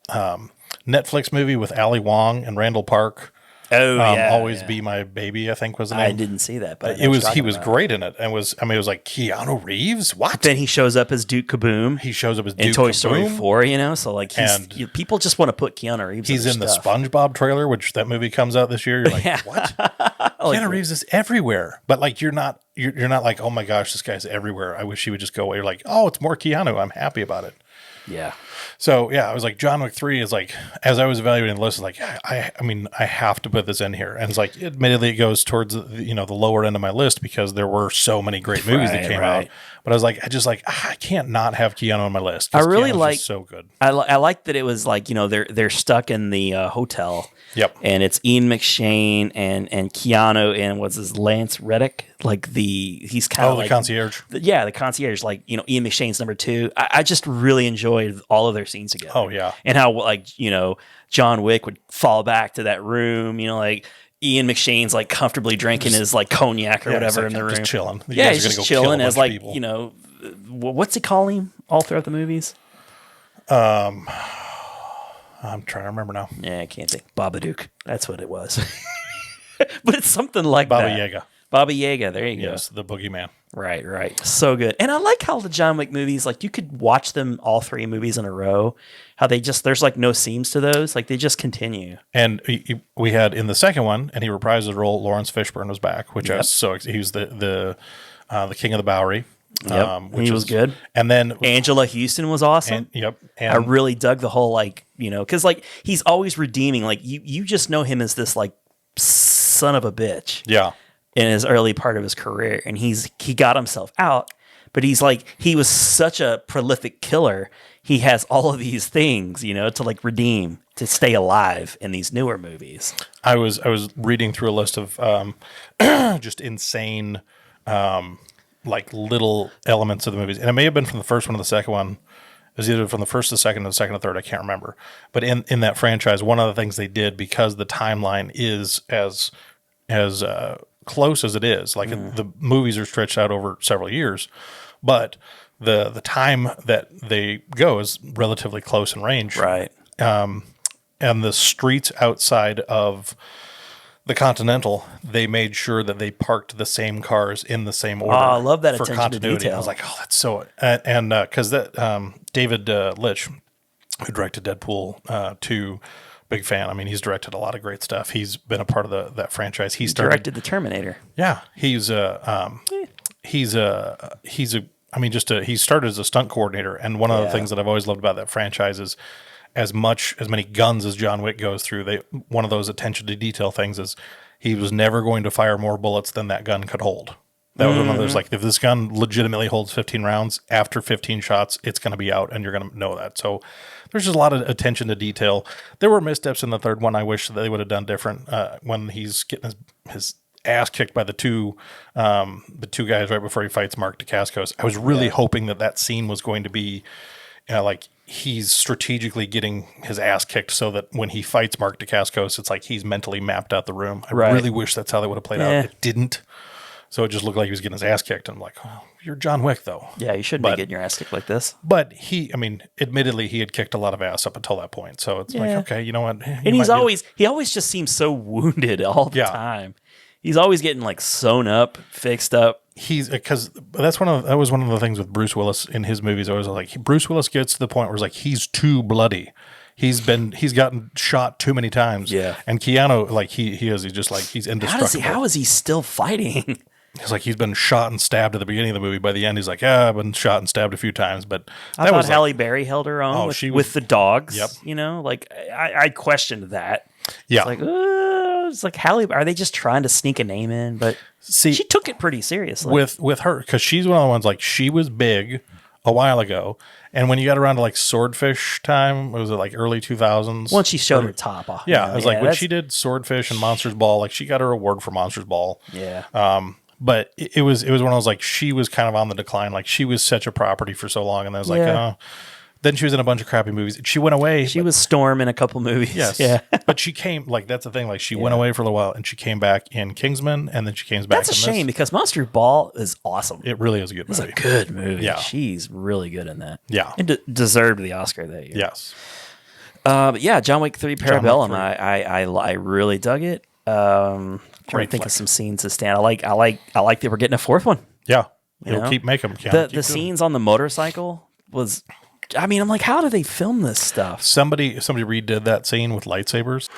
Netflix movie with Ali Wong and Randall Park. Oh, yeah. Always yeah. Be My Baby, I think was the I name. didn't see that, but I know It what was you're he talking was about. great in it, and it was like Keanu Reeves. What? Then he shows up as Duke Kaboom He shows up as in Duke Toy Story Kaboom. 4, you know? So, like, And people just want to put Keanu Reeves He's their in the stuff. SpongeBob trailer, which that movie comes out this year. You're like, what? Keanu Reeves is everywhere, but like you're not like, oh my gosh, this guy's everywhere. I wish he would just go away. You're like, oh, it's more Keanu. I'm happy about it. Yeah. So yeah, I was like, John Wick 3 is like, as I was evaluating the list, like, I mean, I have to put this in here, and it's like, admittedly, it goes towards the lower end of my list because there were so many great movies that came out. But I was like, I can't not have Keanu on my list. I really Keanu's like just so good. I like that it was like, they're stuck in the hotel. Yep. And it's Ian McShane and Keanu and what's his Lance Reddick, like he's kind of the like concierge. The concierge, like Ian McShane's number 2. I just really enjoyed all of their scenes together. Oh, yeah. And how like John Wick would fall back to that room, like Ian McShane's like comfortably drinking his like cognac or whatever in the room, just chilling. You Yeah, guys he's are gonna just go kill a chilling bunch as of like people. What's he call him all throughout the movies? I'm trying to remember now. Yeah, I can't think. Babadook. That's what it was. But it's something like Baba that. Yaga. Baba Yaga. There you go. Yes, the boogeyman. Right. So good. And I like how the John Wick movies, like you could watch them all 3 movies in a row. How they just, there's like no seams to those. Like they just continue. And we had in the second one, and he reprised his role. Lawrence Fishburne was back, which I was he was the King of the Bowery. Yep. Which He was good. And then Angela Houston was awesome. And I really dug the whole because like he's always redeeming. Like you just know him as this like son of a bitch. Yeah. In his early part of his career, and he got himself out, but he was such a prolific killer. He has all of these things, to like redeem, to stay alive in these newer movies. I was reading through a list of just insane like little elements of the movies, and it may have been from the first one or the second one. It was either from the first to the second or the second to third. I can't remember. But in that franchise, one of the things they did, because the timeline is as close as it is, like the movies are stretched out over several years, but the time that they go is relatively close in range. Right. And the streets outside of the Continental, they made sure that they parked the same cars in the same order. I love that for attention to continuity. detail. I was like, oh, that's so, and because that David Litch, who directed Deadpool 2, big fan. I mean, he's directed a lot of great stuff. He's been a part of that franchise. He Directed the Terminator. Yeah, he started as a stunt coordinator, and one of the things that I've always loved about that franchise is as many guns as John Wick goes through, one of those attention to detail things is he was never going to fire more bullets than that gun could hold. That was one of those, like, if this gun legitimately holds 15 rounds, after 15 shots, it's going to be out, and you're going to know that. So there's just a lot of attention to detail. There were missteps in the third one. I wish that they would have done different when he's getting his ass kicked by the two guys right before he fights Mark Dacascos. I was really hoping that scene was going to be like he's strategically getting his ass kicked so that when he fights Mark Dacascos, it's like he's mentally mapped out the room. I really wish that's how they would have played out. It didn't. So it just looked like he was getting his ass kicked. And I'm like, oh, you're John Wick, though. Yeah, you shouldn't be getting your ass kicked like this. But admittedly, he had kicked a lot of ass up until that point. So it's like, okay, you know what? And he always just seems so wounded all the time. He's always getting like sewn up, fixed up. Because that was one of the things with Bruce Willis in his movies. I was like, Bruce Willis gets to the point where it's like he's too bloody. He's gotten shot too many times. Yeah. And Keanu, like he's just like he's indestructible. How is he still fighting? It's like he's been shot and stabbed at the beginning of the movie. By the end, he's like, I've been shot and stabbed a few times. But I thought Halle Berry held her own with the dogs. Yep. Like I questioned that. Yeah. It's like Halle. Are they just trying to sneak a name in? But she took it pretty seriously with her, because she's one of the ones, like, she was big a while ago, and when you got around to like Swordfish time, was it like early 2000s? Once she showed her top off. Yeah, it was like when she did Swordfish and Monsters Ball, like she got her award for Monsters Ball. Yeah. But it was one of those, like, she was kind of on the decline. Like, she was such a property for so long, and I was like, Then she was in a bunch of crappy movies. She went away. She was Storm in a couple movies. Yes. Yeah. But she came, like, that's the thing. Like, she went away for a little while, and she came back in Kingsman, and then she came back That's a in shame this. because Monster Ball is awesome. It really is a good It's movie. a good movie. Yeah. She's really good in that. Yeah. And deserved the Oscar that year. Yes. But yeah, John Wick 3 John Wick Parabellum. 3. I really dug it. Trying Great to think flick. of some scenes to stand. I like that we're getting a fourth one. Yeah. You You'll know? keep making them. The scenes on the motorcycle was, I mean, I'm like, how do they film this stuff? Somebody redid that scene with lightsabers.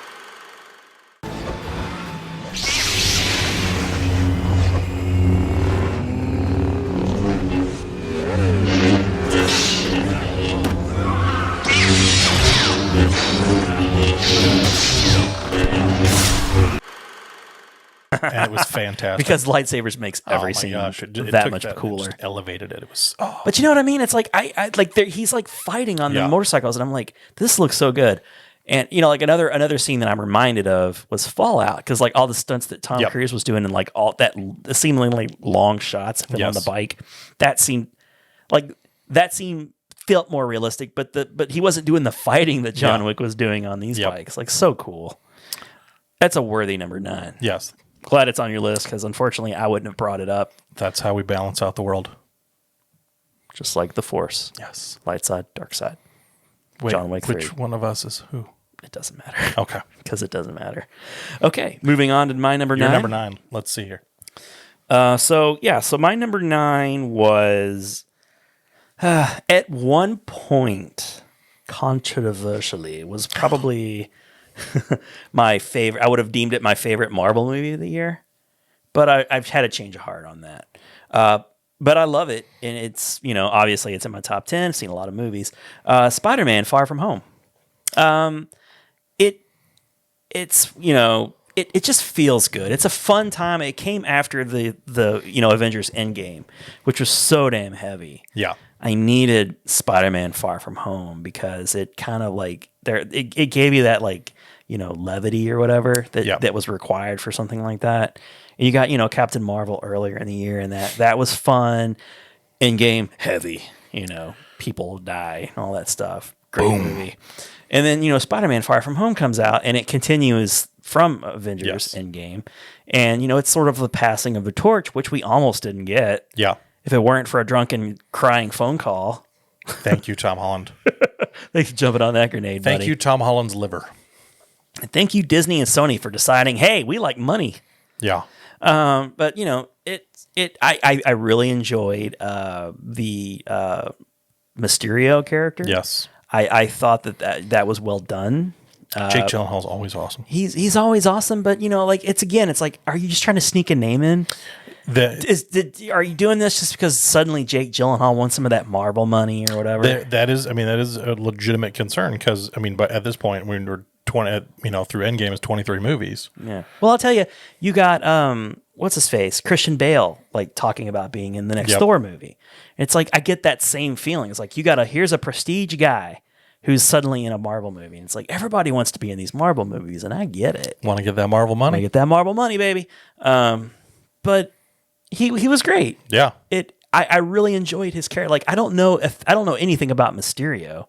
And it was fantastic. Because lightsabers makes every oh my scene gosh, it that took much and cooler. just elevated it. It was But you know what I mean? It's like I like he's like fighting on the Yeah. motorcycles, and I'm like, this looks so good. And you know, like another scene that I'm reminded of was Fallout, because like all the stunts that Tom Yep. Cruise was doing, and like all that seemingly long shots of him on Yes. the bike, that scene felt more realistic. But he wasn't doing the fighting that John Yeah. Wick was doing on these Yep. bikes. Like so cool. That's a worthy number 9. yes. Glad it's on your list because unfortunately I wouldn't have brought it up. That's how we balance out the world. Just like the Force, Yes. light side, dark side. Wait, John Wick 3. which one of us is who? It doesn't matter. Okay. Because it doesn't matter. Okay, moving on to my number You're 9. number 9. Let's see here. So my number 9 was at one point, controversially, was probably my favorite. I would have deemed it my favorite Marvel movie of the year, but I've had a change of heart on that. But I love it, and it's, you know, obviously it's in my top 10. I've seen a lot of movies. Spider-Man: Far From Home. It's you know, it just feels good. It's a fun time. It came after the Avengers Endgame, which was so damn heavy. Yeah. I needed Spider-Man: Far From Home because it kind of like it gave you that, like, you know, levity or whatever that was required for something like that. And you got, you know, Captain Marvel earlier in the year, and that was fun. Endgame heavy, you know, people die and all that stuff. Great movie. And then, you know, Spider-Man: Far From Home comes out, and it continues from Avengers Endgame. And, you know, it's sort of the passing of the torch, which we almost didn't get. Yeah. If it weren't for a drunken crying phone call. Thank you, Tom Holland. Thanks for jumping on that grenade, buddy. Thank you, Tom Holland's liver. And thank you, Disney and Sony, for deciding, hey, we like money. Yeah. But, you know, I really enjoyed the Mysterio character. Yes. I thought that was well done. Jake Gyllenhaal's always awesome. He's always awesome, but, you know, like, it's like, are you just trying to sneak a name in? Are you doing this just because suddenly Jake Gyllenhaal wants some of that Marvel money or whatever? That is a legitimate concern because, I mean, but at this point, we're 20, you know, through Endgame is 23 movies. Yeah. Well, I'll tell you, you got, what's his face? Christian Bale, like, talking about being in the next Thor movie. It's like, I get that same feeling. It's like, here's a prestige guy who's suddenly in a Marvel movie. And it's like, everybody wants to be in these Marvel movies, and I get it. Want to get that Marvel money? I get that Marvel money, baby. But he was great. Yeah. I really enjoyed his character. Like, I don't know anything about Mysterio.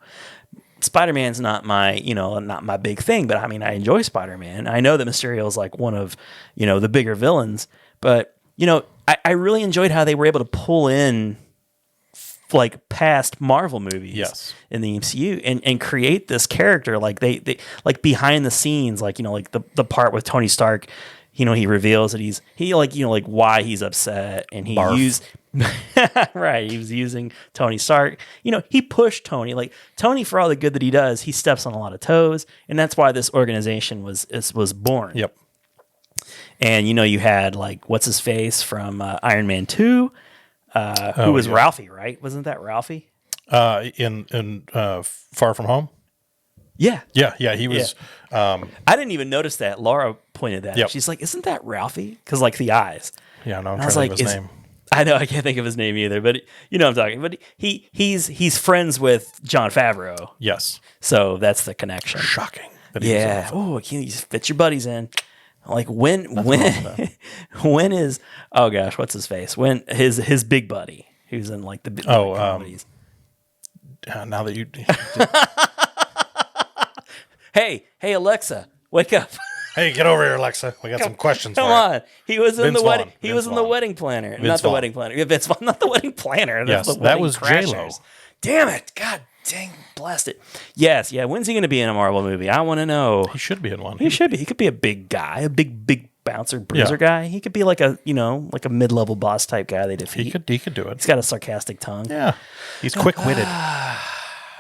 Spider-Man's not my big thing, but I mean, I enjoy Spider-Man. I know that Mysterio is like one of, you know, the bigger villains, but, you know, I really enjoyed how they were able to pull in like past Marvel movies in the MCU and create this character. Like they like behind the scenes, like, you know, like the part with Tony Stark, you know, he reveals that he like, you know, like why he's upset, and he used right. He was using Tony Stark. You know, he pushed Tony. Like, Tony, for all the good that he does, he steps on a lot of toes, and that's why this organization was born. Yep. And, you know, you had, like, what's his face from Iron Man 2, who was Ralphie, right? Wasn't that Ralphie? In Far From Home? Yeah. Yeah, he was. I didn't even notice that. Laura pointed that out. She's like, isn't that Ralphie? Because, like, the eyes. Yeah, no, I'm and trying to think of his name. I know, I can't think of his name either, but you know what I'm talking. But he's friends with Jon Favreau. Yes. So that's the connection. Shocking. Yeah. Oh, you fit your buddies in. Like when is, oh gosh, what's his face? When his big buddy who's in like the comedies. now that you, Hey, Alexa, wake up. hey, get over here, Alexa. We got some questions. Come for you. on. He was in Vince the wedding. Vaughn. He Vince was in the Vaughn. wedding planner. Vince Not the Vaughn. wedding planner. Yeah, Vince Vaughn, not the wedding planner. That's Yes, the that wedding was J-Lo. crashers. Damn it. God dang, blast it. Yes, yeah. When's he going to be in a Marvel movie? I want to know. He should be in one. He should be. He could be a big guy, a big bouncer, bruiser Yeah. guy. He could be like a mid-level boss type guy they defeat. He could do it. He's got a sarcastic tongue. Yeah, he's quick-witted.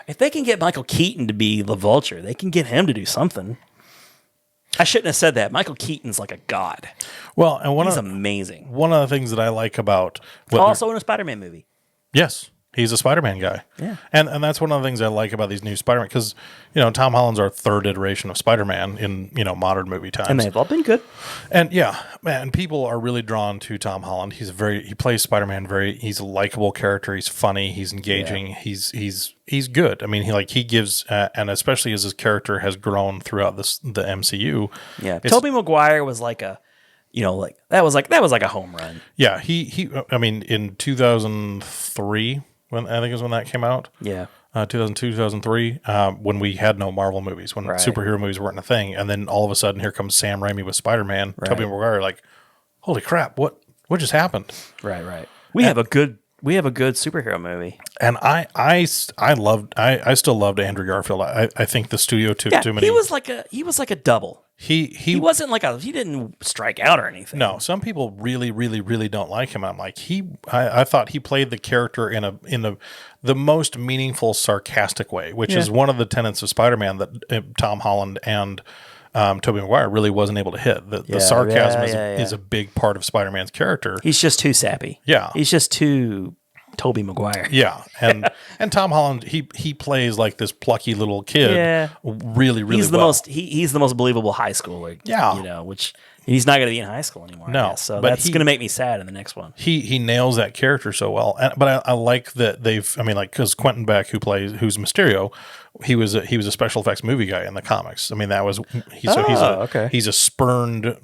If they can get Michael Keaton to be the Vulture, they can get him to do something. I shouldn't have said that. Michael Keaton's like a god. Well, and He's amazing. one of the things that I like about what Also in a Spider-Man movie. yes, he's a Spider-Man guy. Yeah. And that's one of the things I like about these new Spider-Man because Tom Holland's our third iteration of Spider-Man in modern movie times. And they've all been good. And yeah, man, people are really drawn to Tom Holland. He plays Spider-Man he's a likable character. He's funny. He's engaging. Yeah. He's good. I mean, he gives, and especially as his character has grown throughout the MCU. Yeah. Tobey Maguire was like that was like a home run. Yeah. I mean, in 2003, I think is when that came out. Yeah. 2002, 2003, when we had no Marvel movies, when superhero movies weren't a thing. And then all of a sudden, here comes Sam Raimi with Spider-Man. Right. Tobey Maguire, like, holy crap, what just happened? Right. We have a good superhero movie. And I still loved Andrew Garfield. I think the studio took too many. He was like a double. He wasn't he didn't strike out or anything. No, some people really, really, really don't like him. I'm like, I thought he played the character in the most meaningful, sarcastic way, which is one of the tenets of Spider-Man that Tom Holland and Tobey Maguire really wasn't able to hit. The sarcasm is a big part of Spider-Man's character. He's just too sappy. Yeah. He's just too Tobey Maguire. Yeah. And Tom Holland, he plays like this plucky little kid. Yeah. Really, really he's the most believable high schooler. Yeah. Which he's not going to be in high school anymore. No. So that's going to make me sad in the next one. He nails that character so well. But I like that because Quentin Beck, who's Mysterio, he was a special effects movie guy in the comics. I mean, he's a spurned.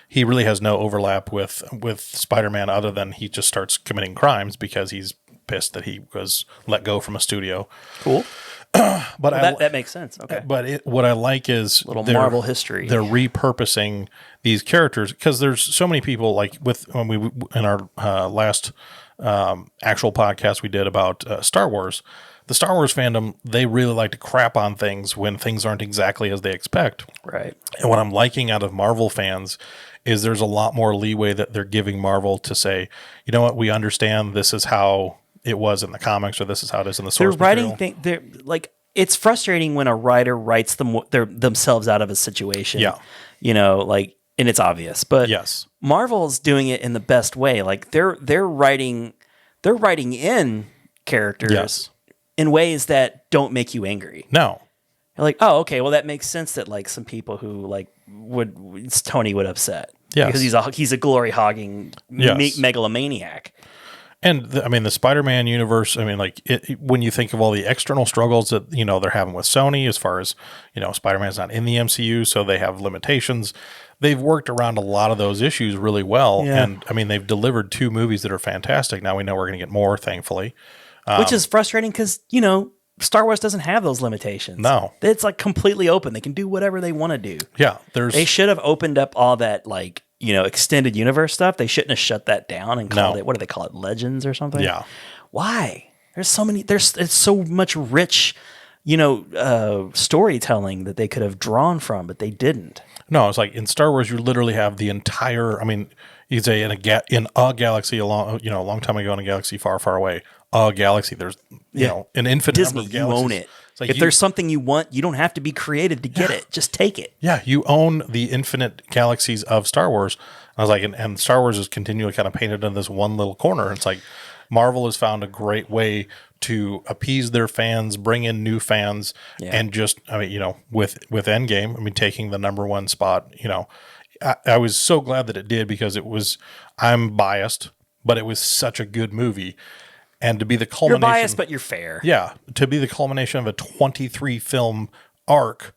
He really has no overlap with Spider-Man other than he just starts committing crimes because he's pissed that he was let go from a studio. Cool. But that makes sense. Okay. But what I like is Marvel history. They're repurposing these characters because there's so many people in our last actual podcast we did about Star Wars. The Star Wars fandom, they really like to crap on things when things aren't exactly as they expect. Right. And what I'm liking out of Marvel fans is there's a lot more leeway that they're giving Marvel to say, you know what, we understand this is how it was in the comics, or this is how it is in the source material. They're like, it's frustrating when a writer writes themselves out of a situation. Yeah. And it's obvious. But yes, Marvel's doing it in the best way. Like they're writing in characters in ways that don't make you angry. No. You're like, oh, okay, well that makes sense that like some people who Tony would upset. Yes. Because he's a glory hogging megalomaniac. And the Spider-Man universe, when you think of all the external struggles that, they're having with Sony, as far as, Spider-Man's not in the MCU, so they have limitations. They've worked around a lot of those issues really well. Yeah. And, they've delivered 2 movies that are fantastic. Now we know we're going to get more, thankfully. Which is frustrating because, Star Wars doesn't have those limitations. No. It's like completely open. They can do whatever they want to do. Yeah. They should have opened up all that, extended universe stuff. They shouldn't have shut that down and called it, what do they call it? Legends or something? Yeah. Why? It's so much rich, storytelling that they could have drawn from, but they didn't. No, it's like in Star Wars, you literally have the entire, you'd say in a galaxy a long time ago in a galaxy far, far away, a galaxy, there's, an infinite Disney, number of galaxies. You own it. Like if there's something you want, you don't have to be creative to get it. Just take it. Yeah, you own the infinite galaxies of Star Wars. I was like, and Star Wars is continually kind of painted in this one little corner. It's like Marvel has found a great way to appease their fans, bring in new fans, and just, with Endgame, taking the number 1 spot, I was so glad that it did because I'm biased, but it was such a good movie. And to be the culmination... You're biased, but you're fair. Yeah. To be the culmination of a 23 film arc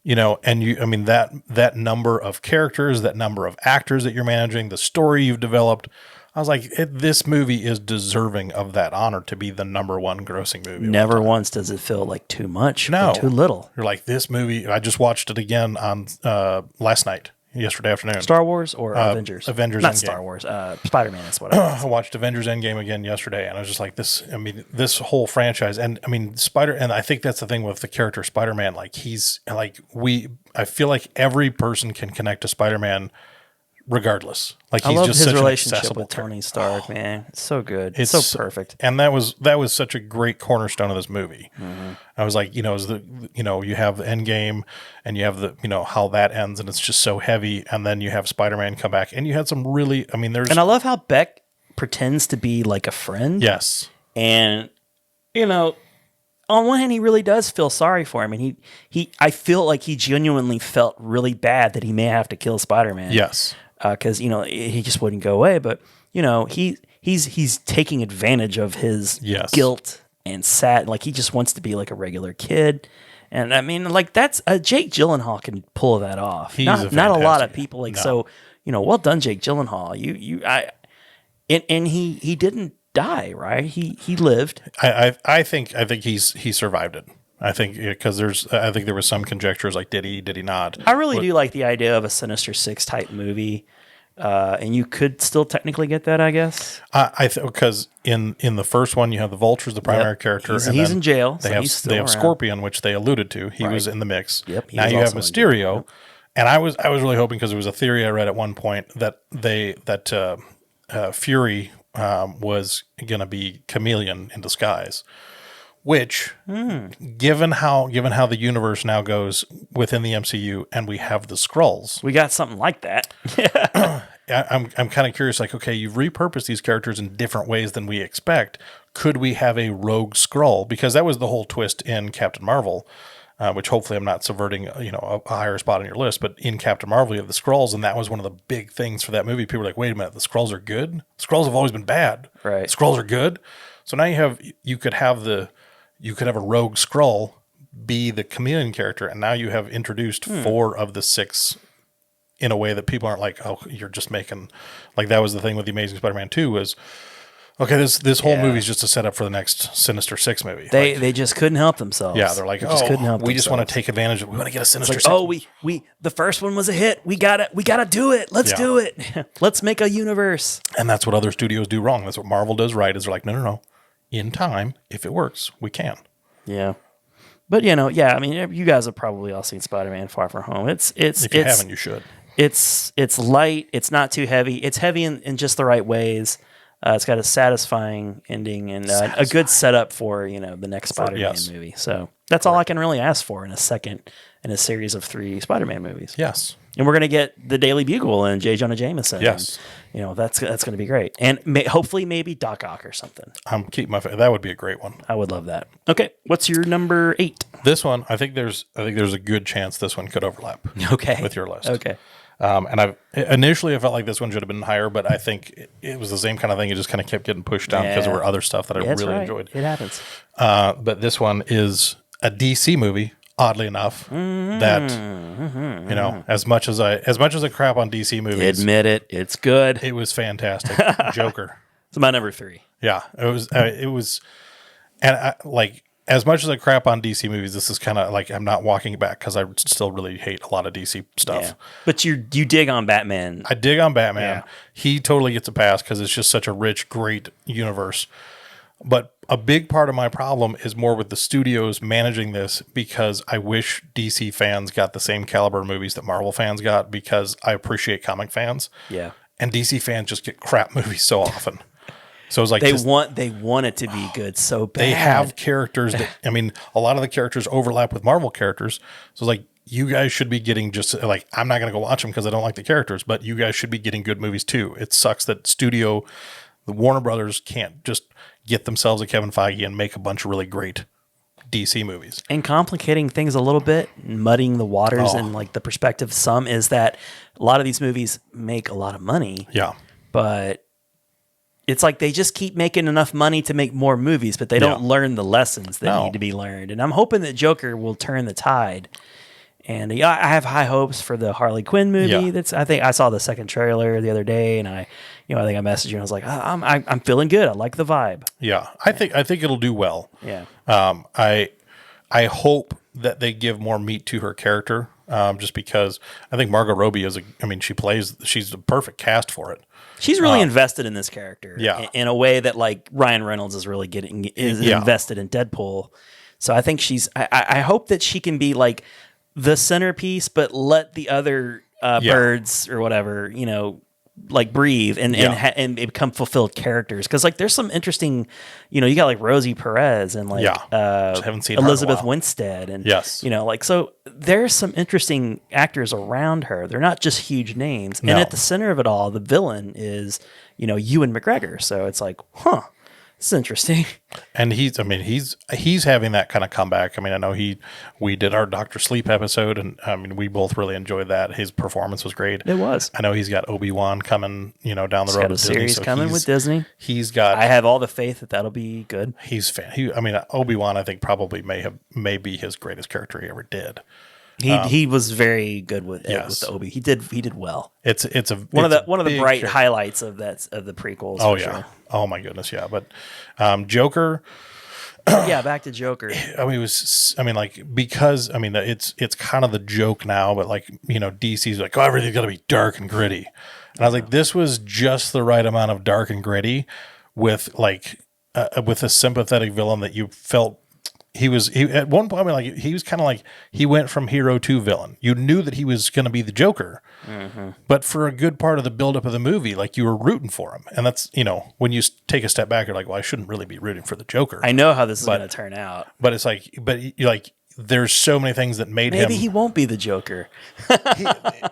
and I mean, that number of characters, that number of actors that you're managing, the story you've developed, I was like, this movie is deserving of that honor to be the number one grossing movie. Never once does it feel like too much No. or too little. You're like, this movie, I just watched it again on yesterday afternoon. Star Wars or Avengers? Avengers Not Endgame. Star Wars. Spider-Man is what I I watched Avengers Endgame again yesterday, and I was just like, this whole franchise, and I mean, and I think that's the thing with the character Spider-Man, like, I feel like every person can connect to Spider-Man regardless. Like, I he's love just his such relationship an accessible with Tony Stark, man. It's so good. It's so perfect. And that was such a great cornerstone of this movie. Mm-hmm. I was like, you have the Endgame, and you have the, how that ends, and it's just so heavy. And then you have Spider-Man come back, and you had some really, I mean, and I love how Beck pretends to be like a friend. Yes. And, on one hand, he really does feel sorry for him. And I feel like he genuinely felt really bad that he may have to kill Spider-Man. Yes. Because he just wouldn't go away, but he's taking advantage of his guilt and sad. Like, he just wants to be like a regular kid, and I mean, like, that's Jake Gyllenhaal can pull that off. Not a lot of people like. No. So well done, Jake Gyllenhaal. And he didn't die, right? He lived. I think he survived it. I think because there was some conjectures like did he not? I really do like the idea of a Sinister Six type movie, and you could still technically get that, I guess. Because in the first one you have the Vulture's the primary character. He's in jail. They have Scorpion, which they alluded to. He was in the mix. Yep. Now you have Mysterio, and I was really hoping, because it was a theory I read at one point that Fury was going to be Chameleon in disguise. Which, given how the universe now goes within the MCU, and we have the Skrulls, we got something like that. I'm kind of curious. Like, okay, you've repurposed these characters in different ways than we expect. Could we have a rogue Skrull? Because that was the whole twist in Captain Marvel, which hopefully I'm not subverting, a higher spot on your list. But in Captain Marvel, you have the Skrulls, and that was one of the big things for that movie. People were like, "Wait a minute, the Skrulls are good. Skrulls have always been bad. Right? Skrulls are good." So now you could have a rogue Skrull be the Chameleon character, and now you have introduced 4 of the 6 in a way that people aren't like, oh, you're just making, like, that was the thing with the Amazing Spider-Man 2 was, okay, this whole movie is just a setup for the next Sinister Six movie. They just couldn't help themselves. Yeah, they're like, we just want to take advantage of it. We want to get a Sinister Six. Oh, we the first one was a hit. We gotta do it. Let's do it. Let's make a universe. And that's what other studios do wrong. That's what Marvel does right, is they're like, no. In time, if it works, we can. Yeah. But I mean, you guys have probably all seen Spider-Man: Far From Home. If you haven't, you should. It's light. It's not too heavy. It's heavy in just the right ways. It's got a satisfying ending and a good setup for the next Spider-Man movie. So that's all I can really ask for in a series of 3 Spider-Man movies. Yes. And we're going to get the Daily Bugle and J. Jonah Jameson. Yes. And, that's going to be great. And hopefully maybe Doc Ock or something. That would be a great one. I would love that. Okay. What's your number 8? This one, I think there's a good chance this one could overlap. Okay. With your list. Okay. And I felt like this one should have been higher, but I think it was the same kind of thing. It just kind of kept getting pushed down because there were other stuff that I really enjoyed. It happens. But this one is a DC movie. Oddly enough, that as much as I crap on DC movies, admit it, it's good. It was fantastic. Joker. It's my number 3. Yeah, it was, and as much as I crap on DC movies, this is kind of like I'm not walking back because I still really hate a lot of DC stuff. Yeah. But you dig on Batman. I dig on Batman. Yeah. He totally gets a pass because it's just such a rich, great universe. But a big part of my problem is more with the studios managing this, because I wish DC fans got the same caliber of movies that Marvel fans got, because I appreciate comic fans. Yeah. And DC fans just get crap movies so often. So it's like they want it to be good so bad. They have characters that, I mean, a lot of the characters overlap with Marvel characters. So it's like, you guys should be getting just like, I'm not going to go watch them because I don't like the characters, but you guys should be getting good movies too. It sucks that the Warner Brothers can't just get themselves a Kevin Feige and make a bunch of really great DC movies. And complicating things a little bit, muddying the waters and like the perspective of some is that a lot of these movies make a lot of money. Yeah. But it's like they just keep making enough money to make more movies, but they don't learn the lessons that need to be learned. And I'm hoping that Joker will turn the tide And yeah, I have high hopes for the Harley Quinn movie. Yeah. I think I saw the second trailer the other day, and I think I messaged you and I was like, I'm feeling good. I like the vibe. Yeah, I think it'll do well. Yeah. I hope that they give more meat to her character, just because I think Margot Robbie she's a perfect cast for it. She's really invested in this character, Yeah. in a way that like Ryan Reynolds is really invested in Deadpool. So I think I hope that she can be like the centerpiece, but let the other birds or whatever, like breathe and become fulfilled characters. Because like there's some interesting, you got like Rosie Perez and like haven't seen her in a Elizabeth while. Winstead and Yes. like so there's some interesting actors around her. They're not just huge names. No. And at the center of it all, the villain is Ewan McGregor. So it's like, this is interesting. And he's having that kind of comeback. I mean, I know we did our Dr. Sleep episode, and I mean, we both really enjoyed that. His performance was great. It was. I know he's got Obi-Wan coming, down the road. He's got a with Disney, series so coming with Disney. He's got. I have all the faith that that'll be good. He's fan. Obi-Wan, I think probably may be his greatest character he ever did. He was very good with Yes. with the Obi. He did well. It's One of the big bright character. highlights of the prequels. Oh for yeah. sure. Oh my goodness, yeah. But Joker. Yeah, back to Joker. It's kind of the joke now, but like, DC's like, oh, everything's got to be dark and gritty. And I was like, this was just the right amount of dark and gritty with with a sympathetic villain that you felt he at one point, he was kind of like, he went from hero to villain. You knew that he was going to be the Joker, but for a good part of the buildup of the movie, like you were rooting for him. And that's, when you take a step back, you're like, well, I shouldn't really be rooting for the Joker. I know how this is going to turn out. But it's like, you're like, there's so many things that made Maybe him. he won't be the Joker.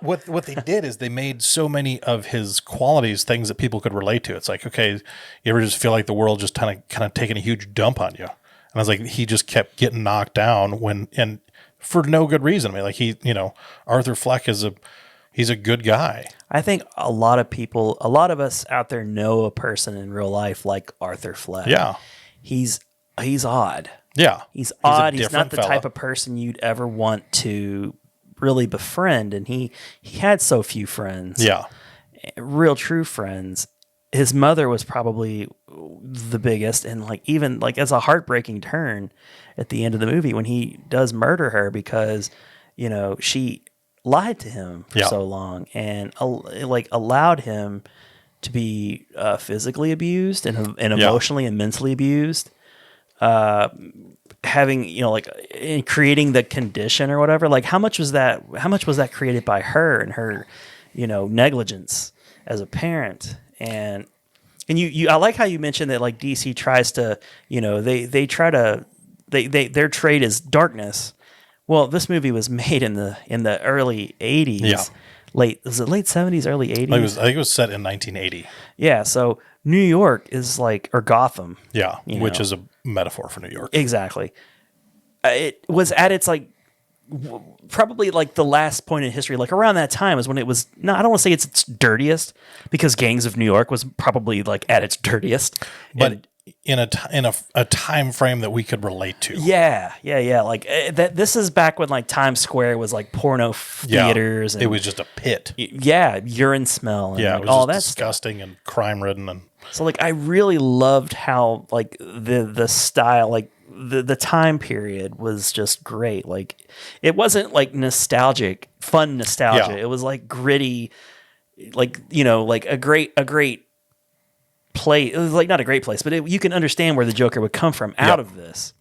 What they did is they made so many of his qualities things that people could relate to. It's like, okay, you ever just feel like the world just kind of taking a huge dump on you? And I was like, he just kept getting knocked down and for no good reason. I mean, Arthur Fleck he's a good guy. I think a lot of us out there know a person in real life like Arthur Fleck. Yeah. He's odd. Yeah. He's a odd. He's different not the fella. type of person you'd ever want to really befriend. And he had so few friends. Yeah. Real true friends. His mother was probably the biggest, and even as a heartbreaking turn at the end of the movie when he does murder her because she lied to him for so long and allowed him to be physically abused and emotionally and mentally abused, having in creating the condition or whatever. Like how much was that created by her and her negligence as a parent. And you I like how you mentioned that like DC tries to, their trade is darkness. Well, this movie was made in the early 80s. Yeah. Late 70s, early 80s? I think it was set in 1980. Yeah, so New York is or Gotham. Yeah, which is a metaphor for New York. Exactly. It was at its probably the last point in history, around that time is when it was I don't want to say it's its dirtiest because Gangs of New York was probably at its dirtiest, But in a time frame that we could relate to. Yeah. This is back when Times Square was porno theaters. Yeah, and it was just a pit. Urine smell. And Yeah, it was all just that disgusting and crime ridden and. So I really loved how the style the time period was just great. It wasn't nostalgic, fun nostalgia. Yeah. It was gritty, a great place. It was not a great place, but you can understand where the Joker would come from out of this.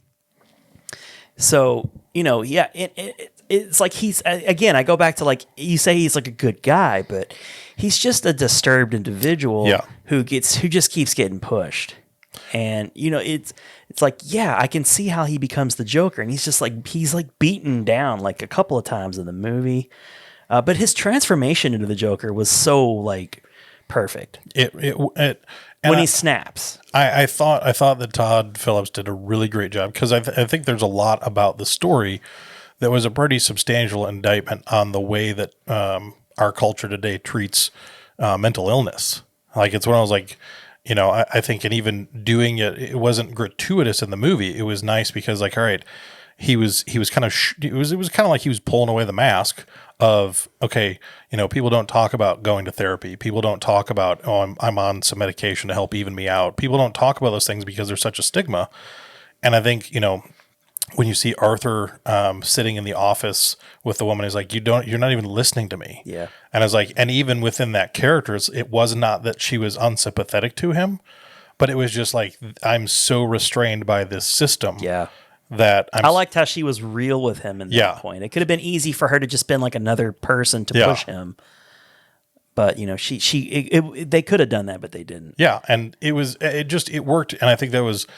So, it's he's, again, I go back to you say he's a good guy, but he's just a disturbed individual who just keeps getting pushed. And, it's I can see how he becomes the Joker, and he's just he's beaten down a couple of times in the movie. But his transformation into the Joker was so perfect. When he snaps. I thought that Todd Phillips did a really great job because I think there's a lot about the story that was a pretty substantial indictment on the way that our culture today treats mental illness. It's when I was I think, and even doing it wasn't gratuitous in the movie. It was nice because all right, he was kind of it was kind of like he was pulling away the mask of, okay, people don't talk about going to therapy. People don't talk about, I'm on some medication to help even me out. People don't talk about those things because there's such a stigma. And I think, when you see Arthur sitting in the office with the woman, he's like, you're not even listening to me. Yeah. And I was like, and even within that character, it was not that she was unsympathetic to him, but it was just like, I'm so restrained by this system. Yeah. That I liked how she was real with him in that point. It could have been easy for her to just been like another person to push him. But, they could have done that, but they didn't. Yeah. And it worked. And I think that was,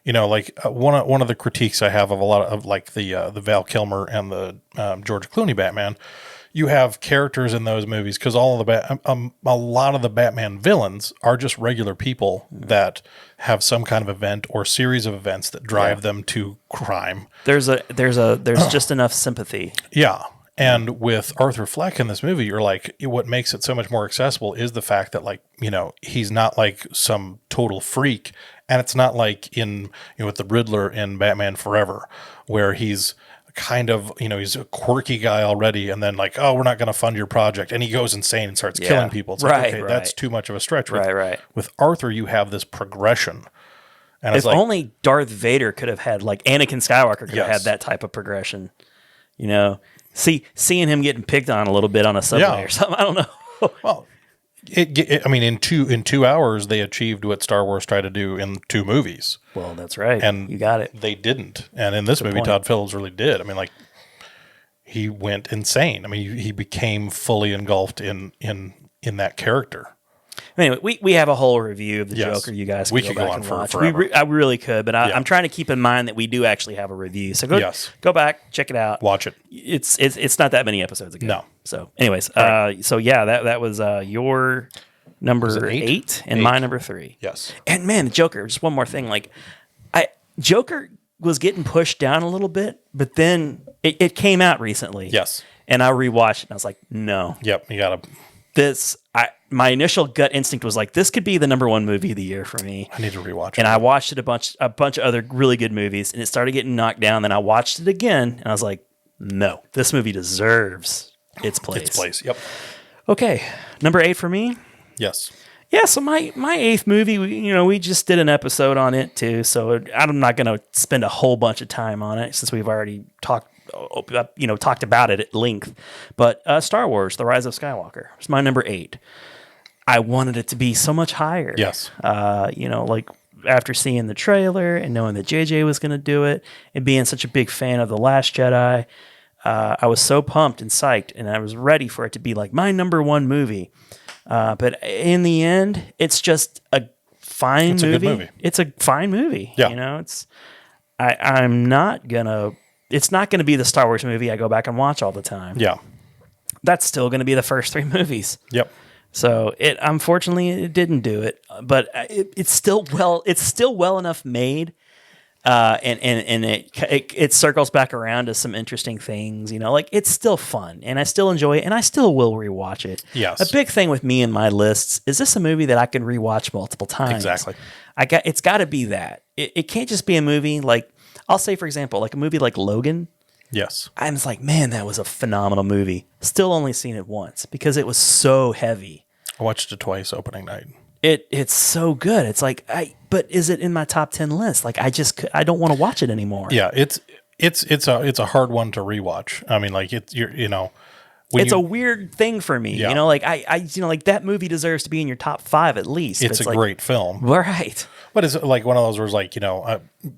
one of the critiques I have of a lot of like the Val Kilmer and the George Clooney Batman. You have characters in those movies because all of a lot of the Batman villains are just regular people that have some kind of event or series of events that drive them to crime. There's just enough sympathy. Yeah. And with Arthur Fleck in this movie, you're like, what makes it so much more accessible is the fact that, like, he's not like some total freak. And it's not like in, with the Riddler in Batman Forever, where he's kind of, he's a quirky guy already. And then like, oh, we're not going to fund your project. And he goes insane and starts killing people. It's like, okay, that's too much of a stretch. With Arthur, you have this progression. And if only Darth Vader could have had, like Anakin Skywalker could have had that type of progression, seeing him getting picked on a little bit on a subway or something. I don't know. Well, in 2 hours they achieved what Star Wars tried to do in 2 movies. Well, that's right. And you got it. They didn't. And in this movie, Todd Phillips really did. I mean, like, he went insane. I mean, he became fully engulfed in that character. Anyway, we have a whole review of the Joker. You guys can go back and watch. I really could, but I'm trying to keep in mind that we do actually have a review. So go back, check it out, watch it. It's not that many episodes ago. No. So, anyways, that was your number 8 and my number 3. Yes. And man, the Joker. Just one more thing, Joker was getting pushed down a little bit, but then it came out recently. Yes. And I rewatched it, and I was like, no. Yep. You gotta. My initial gut instinct was like, this could be the number 1 movie of the year for me. I need to rewatch it. And I watched it a bunch of other really good movies, and it started getting knocked down. Then I watched it again, and I was like, no, this movie deserves its place. Yep. Okay, number 8 for me. Yes. Yeah, so my 8th movie, we just did an episode on it too, so I'm not going to spend a whole bunch of time on it since we've already talked about it at length. But Star Wars: The Rise of Skywalker is my number 8. I wanted it to be so much higher. Yes. Like after seeing the trailer and knowing that JJ was going to do it and being such a big fan of The Last Jedi, I was so pumped and psyched, and I was ready for it to be like my number 1 movie. But in the end, it's just a fine movie. It's a good movie. It's a fine movie. Yeah. It's not going to be the Star Wars movie I go back and watch all the time. Yeah. That's still going to be the first 3 movies. Yep. So unfortunately it didn't do it, but it's still well enough made. And it circles back around to some interesting things, it's still fun and I still enjoy it and I still will rewatch it. Yes. A big thing with me and my lists is this a movie that I can rewatch multiple times? Exactly. It's got to be that. It can't just be a movie like, I'll say for example, like a movie like Logan. Yes. I was like, man, that was a phenomenal movie. Still only seen it once because it was so heavy. I watched it twice opening night. It's so good. It's like, but is it in my top 10 list? Like, I don't want to watch it anymore. Yeah, it's a hard one to rewatch. I mean, like it's a weird thing for me. Yeah. Like like that movie deserves to be in your top 5 at least. It's a great film, right? But it's like one of those where it's like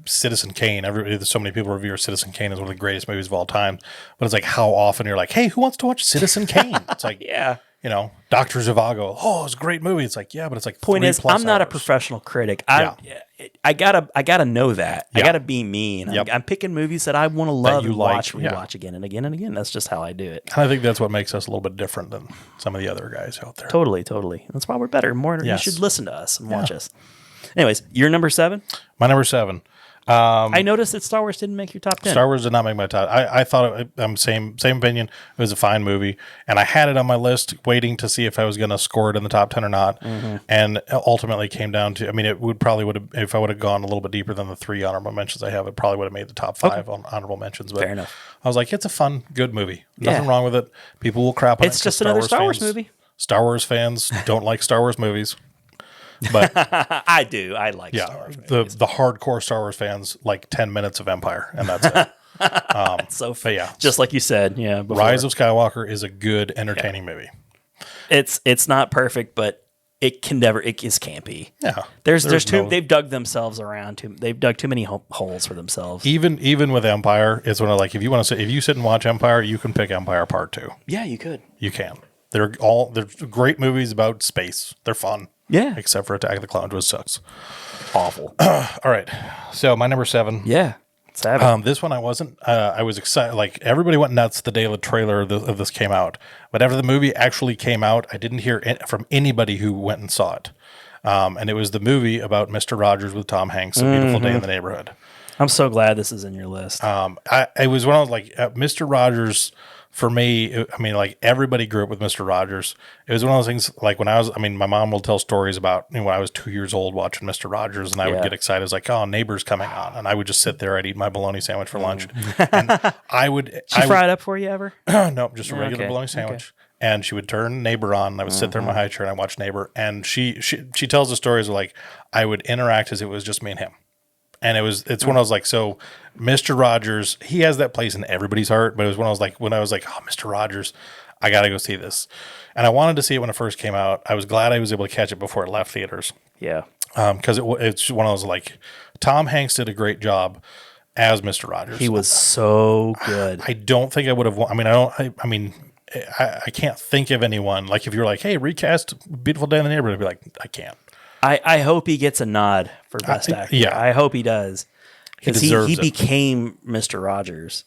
Citizen Kane. There's so many people review Citizen Kane as one of the greatest movies of all time. But it's like how often you're like, hey, who wants to watch Citizen Kane? It's like yeah. Dr. Zhivago. Oh, it's a great movie. It's like, yeah, but it's like point is, I'm not a hours. professional critic. I gotta know that. Yeah. I gotta be me. And I'm picking movies that I want to love and rewatch again and again and again. That's just how I do it. And I think that's what makes us a little bit different than some of the other guys out there. Totally. That's why we're better. You should listen to us and watch us. Anyways, your number 7? My number 7. I noticed that Star Wars didn't make your top 10. Star Wars did not make my top. I thought same opinion. It was a fine movie, and I had it on my list, waiting to see if I was going to score it in the top 10 or not. And ultimately came down to. I mean, it would have if I would have gone a little bit deeper than the 3 honorable mentions I have. It probably would have made the top 5 on honorable mentions. But Fair enough. I was like, it's a fun, good movie. Nothing wrong with it. People will crap on it. It's just another Star Wars movie. Star Wars fans don't like Star Wars movies. But I do. I like Star Wars movies. the hardcore Star Wars fans like 10 minutes of Empire, and that's it. So but yeah, just like you said, yeah. Before. Rise of Skywalker is a good, entertaining movie. It's not perfect, but it is campy. Yeah, there's they've dug themselves around they've dug too many holes for themselves. Even with Empire, it's one of like if you sit and watch Empire, you can pick Empire Part 2. Yeah, you could. You can. They're great movies about space. They're fun. Yeah. Except for Attack of the Clones, which sucks. Awful. All right. So my number 7. Yeah. This one I wasn't. I was excited. Like everybody went nuts the day the trailer of this came out. But after the movie actually came out, I didn't hear from anybody who went and saw it. And it was the movie about Mr. Rogers with Tom Hanks, A Beautiful Day in the Neighborhood. I'm so glad this is in your list. It was when I was like Mr. Rogers. For me, I mean, like everybody grew up with Mr. Rogers. It was one of those things. Like when my mom will tell stories about when I was 2 years old watching Mr. Rogers, and I would get excited. It was like, oh, Neighbors coming on, and I would just sit there. I'd eat my bologna sandwich for lunch, and I would. She fry it up for you ever? No, just a regular bologna sandwich. Okay. And she would turn Neighbor on, and I would sit there in my high chair and I watch Neighbor. And she tells the stories of like I would interact as it was just me and him. And it's when I was like, so Mr. Rogers, he has that place in everybody's heart. But it was when I was like, oh, Mr. Rogers, I got to go see this. And I wanted to see it when it first came out. I was glad I was able to catch it before it left theaters. Yeah. Because it's one of those like, Tom Hanks did a great job as Mr. Rogers. He was so good. I don't think I would have, I can't think of anyone. Like if you're like, hey, recast Beautiful Day in the Neighborhood, I'd be like, I can't. I hope he gets a nod for Best Actor. Yeah. I hope he does. Because he it. became Mr. Rogers.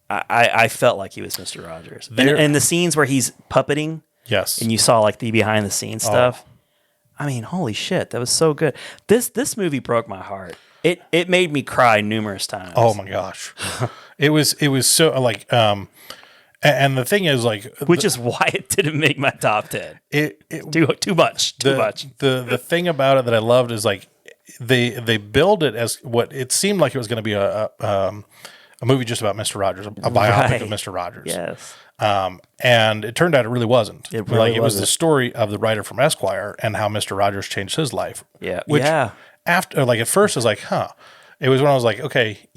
I felt like he was Mr. Rogers. And the scenes where he's puppeting. Yes. And you saw like the behind the scenes stuff. I mean, holy shit, that was so good. This movie broke my heart. It made me cry numerous times. Oh my gosh. it was so like and the thing is, like, which is why it didn't make my top 10. Too much. The thing about it that I loved is like they build it as what it seemed like it was going to be a movie just about Mr. Rogers, a biopic of Mr. Rogers. Yes. And it turned out it really wasn't. It really it was the story of the writer from Esquire and how Mr. Rogers changed his life. Yeah. Which after, like, at first I was like, huh. It was when I was like, okay,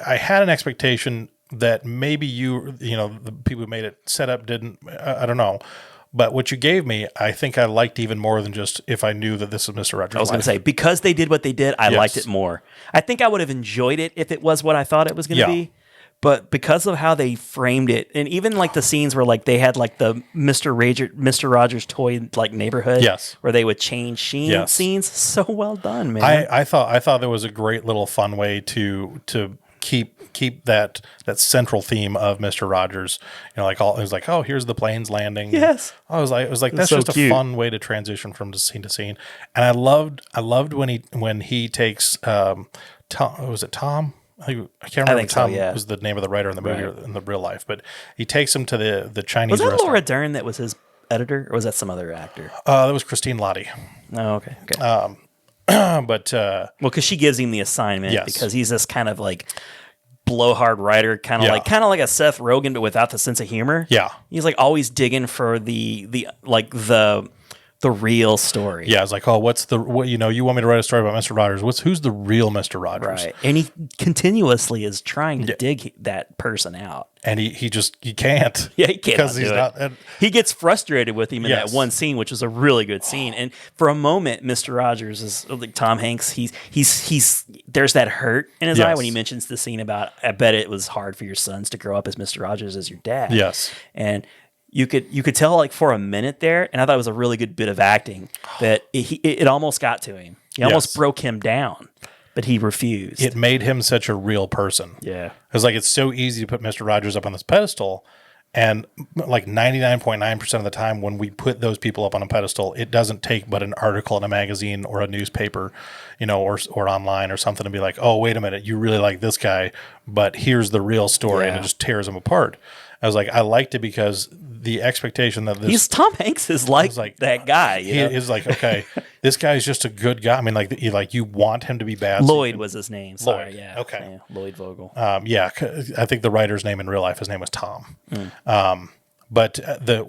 I had an expectation that maybe the people who made it set up didn't, I don't know. But what you gave me, I think I liked even more than just if I knew that this was Mr. Rogers' I was going to say, because they did what they did, I liked it more. I think I would have enjoyed it if it was what I thought it was going to be. But because of how they framed it, and even like the scenes where like they had like the Mr. Rogers toy like neighborhood, where they would change scenes, so well done, man. I thought there was a great little fun way to keep that central theme of Mr. Rogers. You know, like it was like, oh, here's the planes landing. Yes, I was like that's so just cute. A fun way to transition from scene to scene. And I loved when he takes Tom. Was it Tom? I can't remember if Tom was the name of the writer in the movie or in the real life, but he takes him to the Chinese restaurant. Was that Laura restaurant. Dern that was his editor, or was that some other actor? That was Christine Lottie. Oh, okay. But because she gives him the assignment because he's this kind of like blowhard writer, kind of like a Seth Rogen, but without the sense of humor. Yeah, he's like always digging for the real story. Yeah, it's like, oh, you want me to write a story about Mr. Rogers? Who's the real Mr. Rogers? Right, and he continuously is trying to dig that person out, and he can't. Yeah, he can't because he's not. He gets frustrated with him in that one scene, which was a really good scene. And for a moment, Mr. Rogers is like Tom Hanks. He's there's that hurt in his eye when he mentions the scene about, I bet it was hard for your sons to grow up as Mr. Rogers as your dad. Yes, and you could tell like for a minute there, and I thought it was a really good bit of acting that it almost got to him. He almost broke him down, but he refused. It made him such a real person. Yeah, it's like it's so easy to put Mr. Rogers up on this pedestal, And like 99.9% of the time when we put those people up on a pedestal, it doesn't take but an article in a magazine or a newspaper, or online or something to be like, oh, wait a minute, you really like this guy, but here's the real story, and it just tears him apart. I was like, I liked it because the expectation that this... Tom Hanks is like that guy. He is like, okay, this guy's just a good guy. I mean, you want him to be bad. Lloyd was his name. Sorry, Lloyd. yeah. Okay. Yeah, Lloyd Vogel. I think the writer's name in real life, his name was Tom. But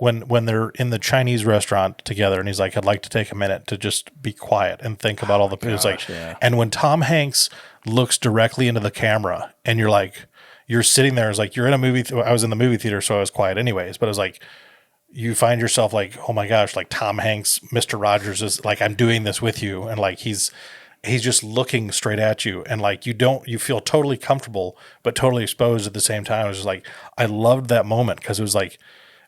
when they're in the Chinese restaurant together, and he's like, I'd like to take a minute to just be quiet and think about all the... It's like, and when Tom Hanks looks directly into the camera, and you're like... You're sitting there, it's like you're in a movie. I was in the movie theater, so I was quiet anyways. But it was like, you find yourself like, oh my gosh, like Tom Hanks, Mr. Rogers is like, I'm doing this with you. And like, he's just looking straight at you. And like, you feel totally comfortable, but totally exposed at the same time. It was just like, I loved that moment because it was like,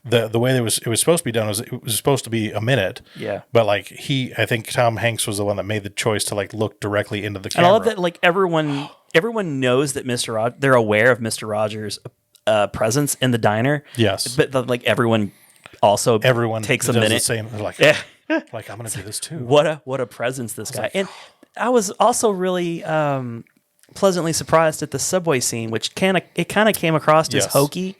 the way it was supposed to be done was it was supposed to be a minute. Yeah. But like I think Tom Hanks was the one that made the choice to like look directly into the camera. And I love that like everyone knows that they're aware of Mr. Rogers' presence in the diner. Yes. But like everyone takes a minute. The same. They're like, like I'm going to do this too. What a presence this guy. And I was also really pleasantly surprised at the subway scene, which kind of came across as hokey.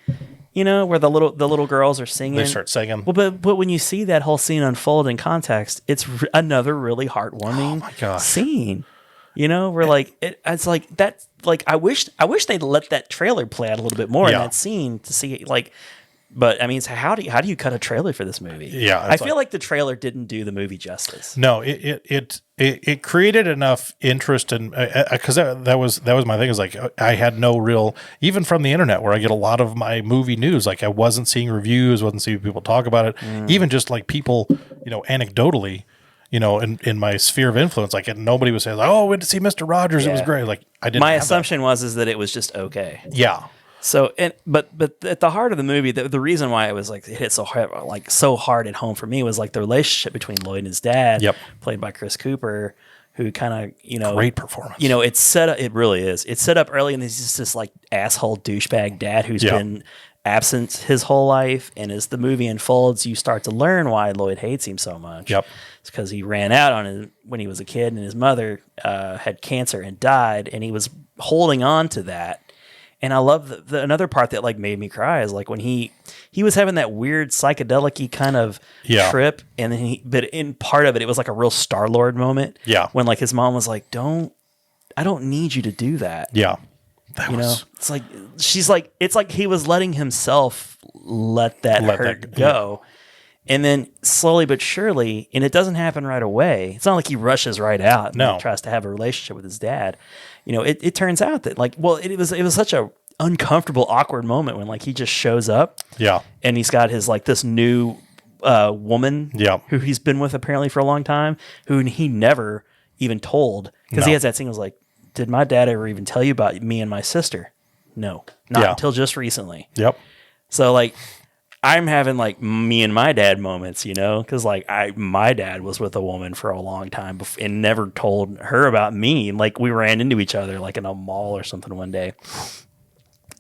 Where the little girls are singing. They start singing. Well, but when you see that whole scene unfold in context, it's another really heartwarming scene. Where like it's like that. Like I wish they'd let that trailer play out a little bit more in that scene to see like. But I mean, so how do you cut a trailer for this movie? Yeah, I feel like the trailer didn't do the movie justice. No, it created enough interest, and because that was my thing. Is like I had no real, even from the internet where I get a lot of my movie news. Like I wasn't seeing reviews, wasn't seeing people talk about it. Even just like people, anecdotally, in my sphere of influence, like nobody was saying like, "Oh, we went to see Mr. Rogers. It was great." Like I didn't. My assumption was that it was just okay. Yeah. So, but at the heart of the movie, the reason why it was like it hit so hard at home for me was like the relationship between Lloyd and his dad, played by Chris Cooper, who kind of great performance. It's set up. It really is. It's set up early, and he's just this like asshole douchebag dad who's been absent his whole life. And as the movie unfolds, you start to learn why Lloyd hates him so much. Yep, it's because he ran out on him when he was a kid, and his mother had cancer and died, and he was holding on to that. And I love the another part that like made me cry is like when he was having that weird psychedelic-y kind of trip, and then but in part of it was like a real Star-Lord moment. Yeah. When like his mom was like, I don't need you to do that. Yeah. It's like she's like it's like he was letting himself let that hurt go. And then slowly but surely, and it doesn't happen right away. It's not like he rushes right out and tries to have a relationship with his dad. It turns out that like, well, it was such a uncomfortable, awkward moment when like he just shows up. Yeah. And he's got his like this new woman who he's been with apparently for a long time, who he never even told. Because he has that scene was like, did my dad ever even tell you about me and my sister? No. Not until just recently. Yep. So like I'm having like me and my dad moments, because like my dad was with a woman for a long time and never told her about me. Like we ran into each other like in a mall or something one day,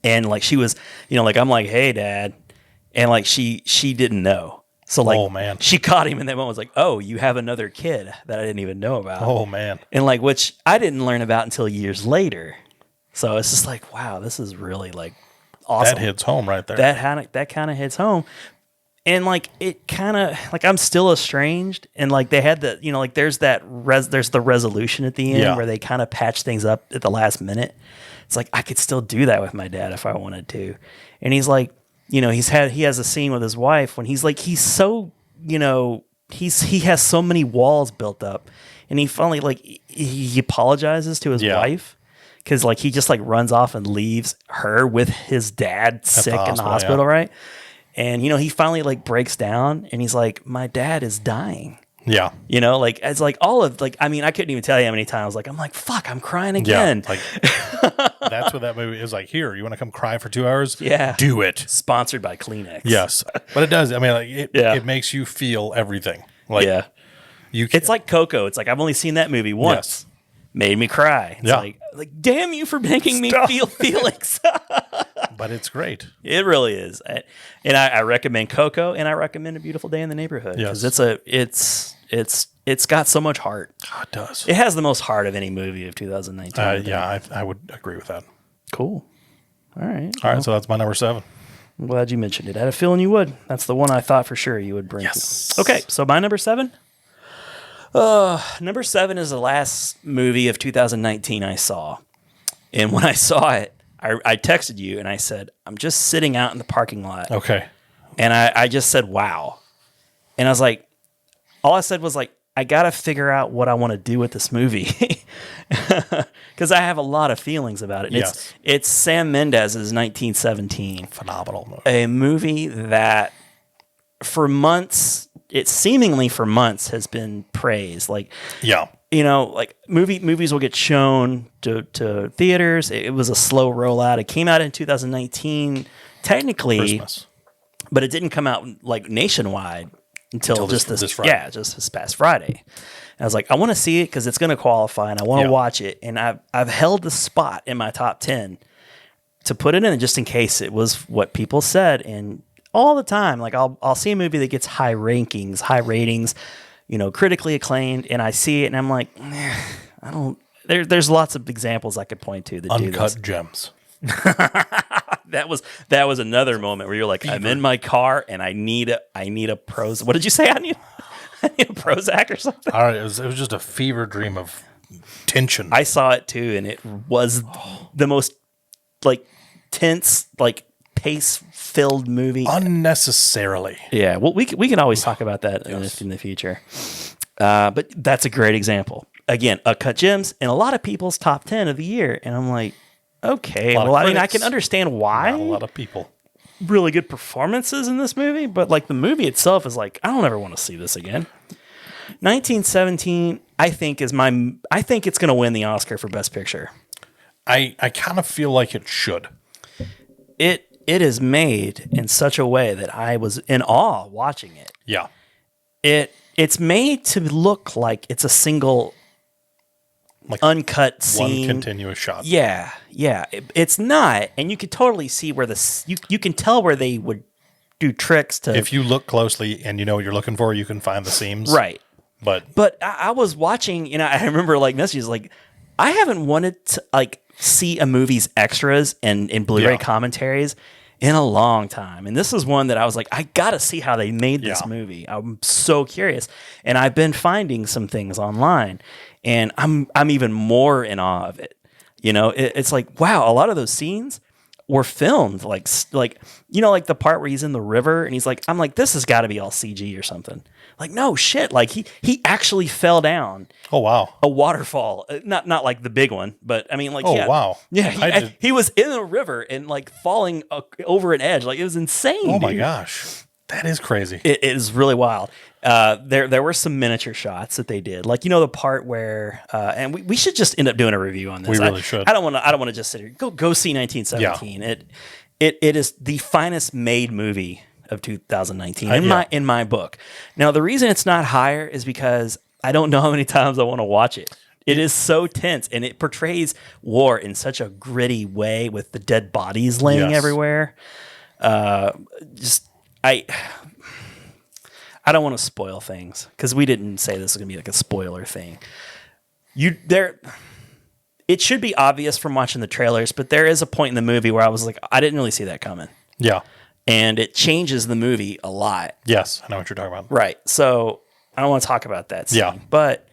and like she was, like I'm like, hey dad, and like she didn't know. So like, she caught him in that moment. Was like, oh, you have another kid that I didn't even know about. Oh man, and like which I didn't learn about until years later. So it's just like, wow, this is really like. Awesome. That hits home right there. That kind of hits home, and like it kind of like I'm still estranged, and like they had the like there's the resolution at the end where they kind of patch things up at the last minute. It's like I could still do that with my dad if I wanted to, and he's like he has a scene with his wife when he's like he's so he has so many walls built up, and he finally like he apologizes to his wife. Because like he just like runs off and leaves her with his dad sick in the hospital, right? And he finally like breaks down and he's like, my dad is dying. Yeah. Like it's like all of like I mean, I couldn't even tell you how many times I'm like, fuck, I'm crying again. Yeah, like that's what that movie is like. Here, you want to come cry for 2 hours? Yeah. Do it. Sponsored by Kleenex. Yes. But it does. I mean, like it makes you feel everything. Like it's like Coco. It's like I've only seen that movie once. Yes. Made me cry. It's like damn you for making me feel feelings. but it's great. It really is. And I recommend Coco, and I recommend A Beautiful Day in the Neighborhood because it's got so much heart. Oh, it does. It has the most heart of any movie of 2019. Yeah, I would agree with that. Cool. All right. All right, so that's my number 7. I'm glad you mentioned it. I had a feeling you would. That's the one I thought for sure you would bring. Yes. Okay, so my number 7. Number 7 is the last movie of 2019 I saw. And when I saw it, I texted you and I said, I'm just sitting out in the parking lot. Okay. And I just said, wow. And I was like, all I said was like, I got to figure out what I want to do with this movie. Because I have a lot of feelings about it. Yes. It's Sam Mendes's 1917. Phenomenal movie. A movie that for months, it seemingly for months has been praised. Like, Yeah. you know, like movies will get shown to theaters. It was a slow rollout. It came out in 2019, technically, Christmas. but it didn't come out like nationwide until just this Friday. Yeah, just this past Friday. And I was like, I want to see it because it's going to qualify, and I want to watch it. And I've held the spot in my top 10 to put it in just in case it was what people said. And all the time, like I'll see a movie that gets high ratings, you know, critically acclaimed, and I see it and I'm like, I don't. There's lots of examples I could point to that do this. Uncut gems. That was another moment where you're like, I'm in my car and I need a Prozac. What did you say? I need a Prozac or something. All right, it was just a fever dream of tension. I saw it too, and it was the most like tense, like pace-filled movie Unnecessarily. Yeah, well, we can always talk about that in the future. But that's a great example. Again, Uncut Gems in a lot of people's top 10 of the year, and I'm like, okay, well, I mean, I can understand why. Not a lot of people. Really good performances in this movie, but like the movie itself is like, I don't ever want to see this again. 1917, I think it's going to win the Oscar for Best Picture. I kind of feel like it should. It is made in such a way that I was in awe watching it. Yeah. It's made to look like it's a single Like uncut scene. one continuous shot. Yeah. It's not, and you could totally see where you can tell where they would do tricks to. If you look closely and you know what you're looking for, you can find the seams. Right. But I was watching, you know, I remember like messages like, I haven't wanted to like see a movie's extras and Blu-ray commentaries in a long time. And this is one that I was like, I got to see how they made this movie. I'm so curious. And I've been finding some things online, and I'm even more in awe of it. You know, it's like, wow, a lot of those scenes were filmed like you know, like the part where he's in the river and he's like, I'm like, this has got to be all CG or something. Like, no shit. Like he actually fell down. oh wow. A waterfall, not like the big one, but I mean, like, Oh, wow. Yeah, he was in a river and like falling over an edge. Like, it was insane. Oh my dude. gosh. That is crazy. It is really wild. There were some miniature shots that they did, like, you know, the part where and we should just end up doing a review on this. We really should. I don't want to just sit here. Go see 1917. Yeah. It is the finest made movie of 2019 in my book. Now, the reason it's not higher is because I don't know how many times I want to watch it. It is so tense, and it portrays war in such a gritty way with the dead bodies laying everywhere. I don't want to spoil things because we didn't say this is going to be like a spoiler thing. It should be obvious from watching the trailers, but there is a point in the movie where I was like, I didn't really see that coming. Yeah. And it changes the movie a lot. Yes, I know what you're talking about. Right. So I don't want to talk about that scene. Yeah. But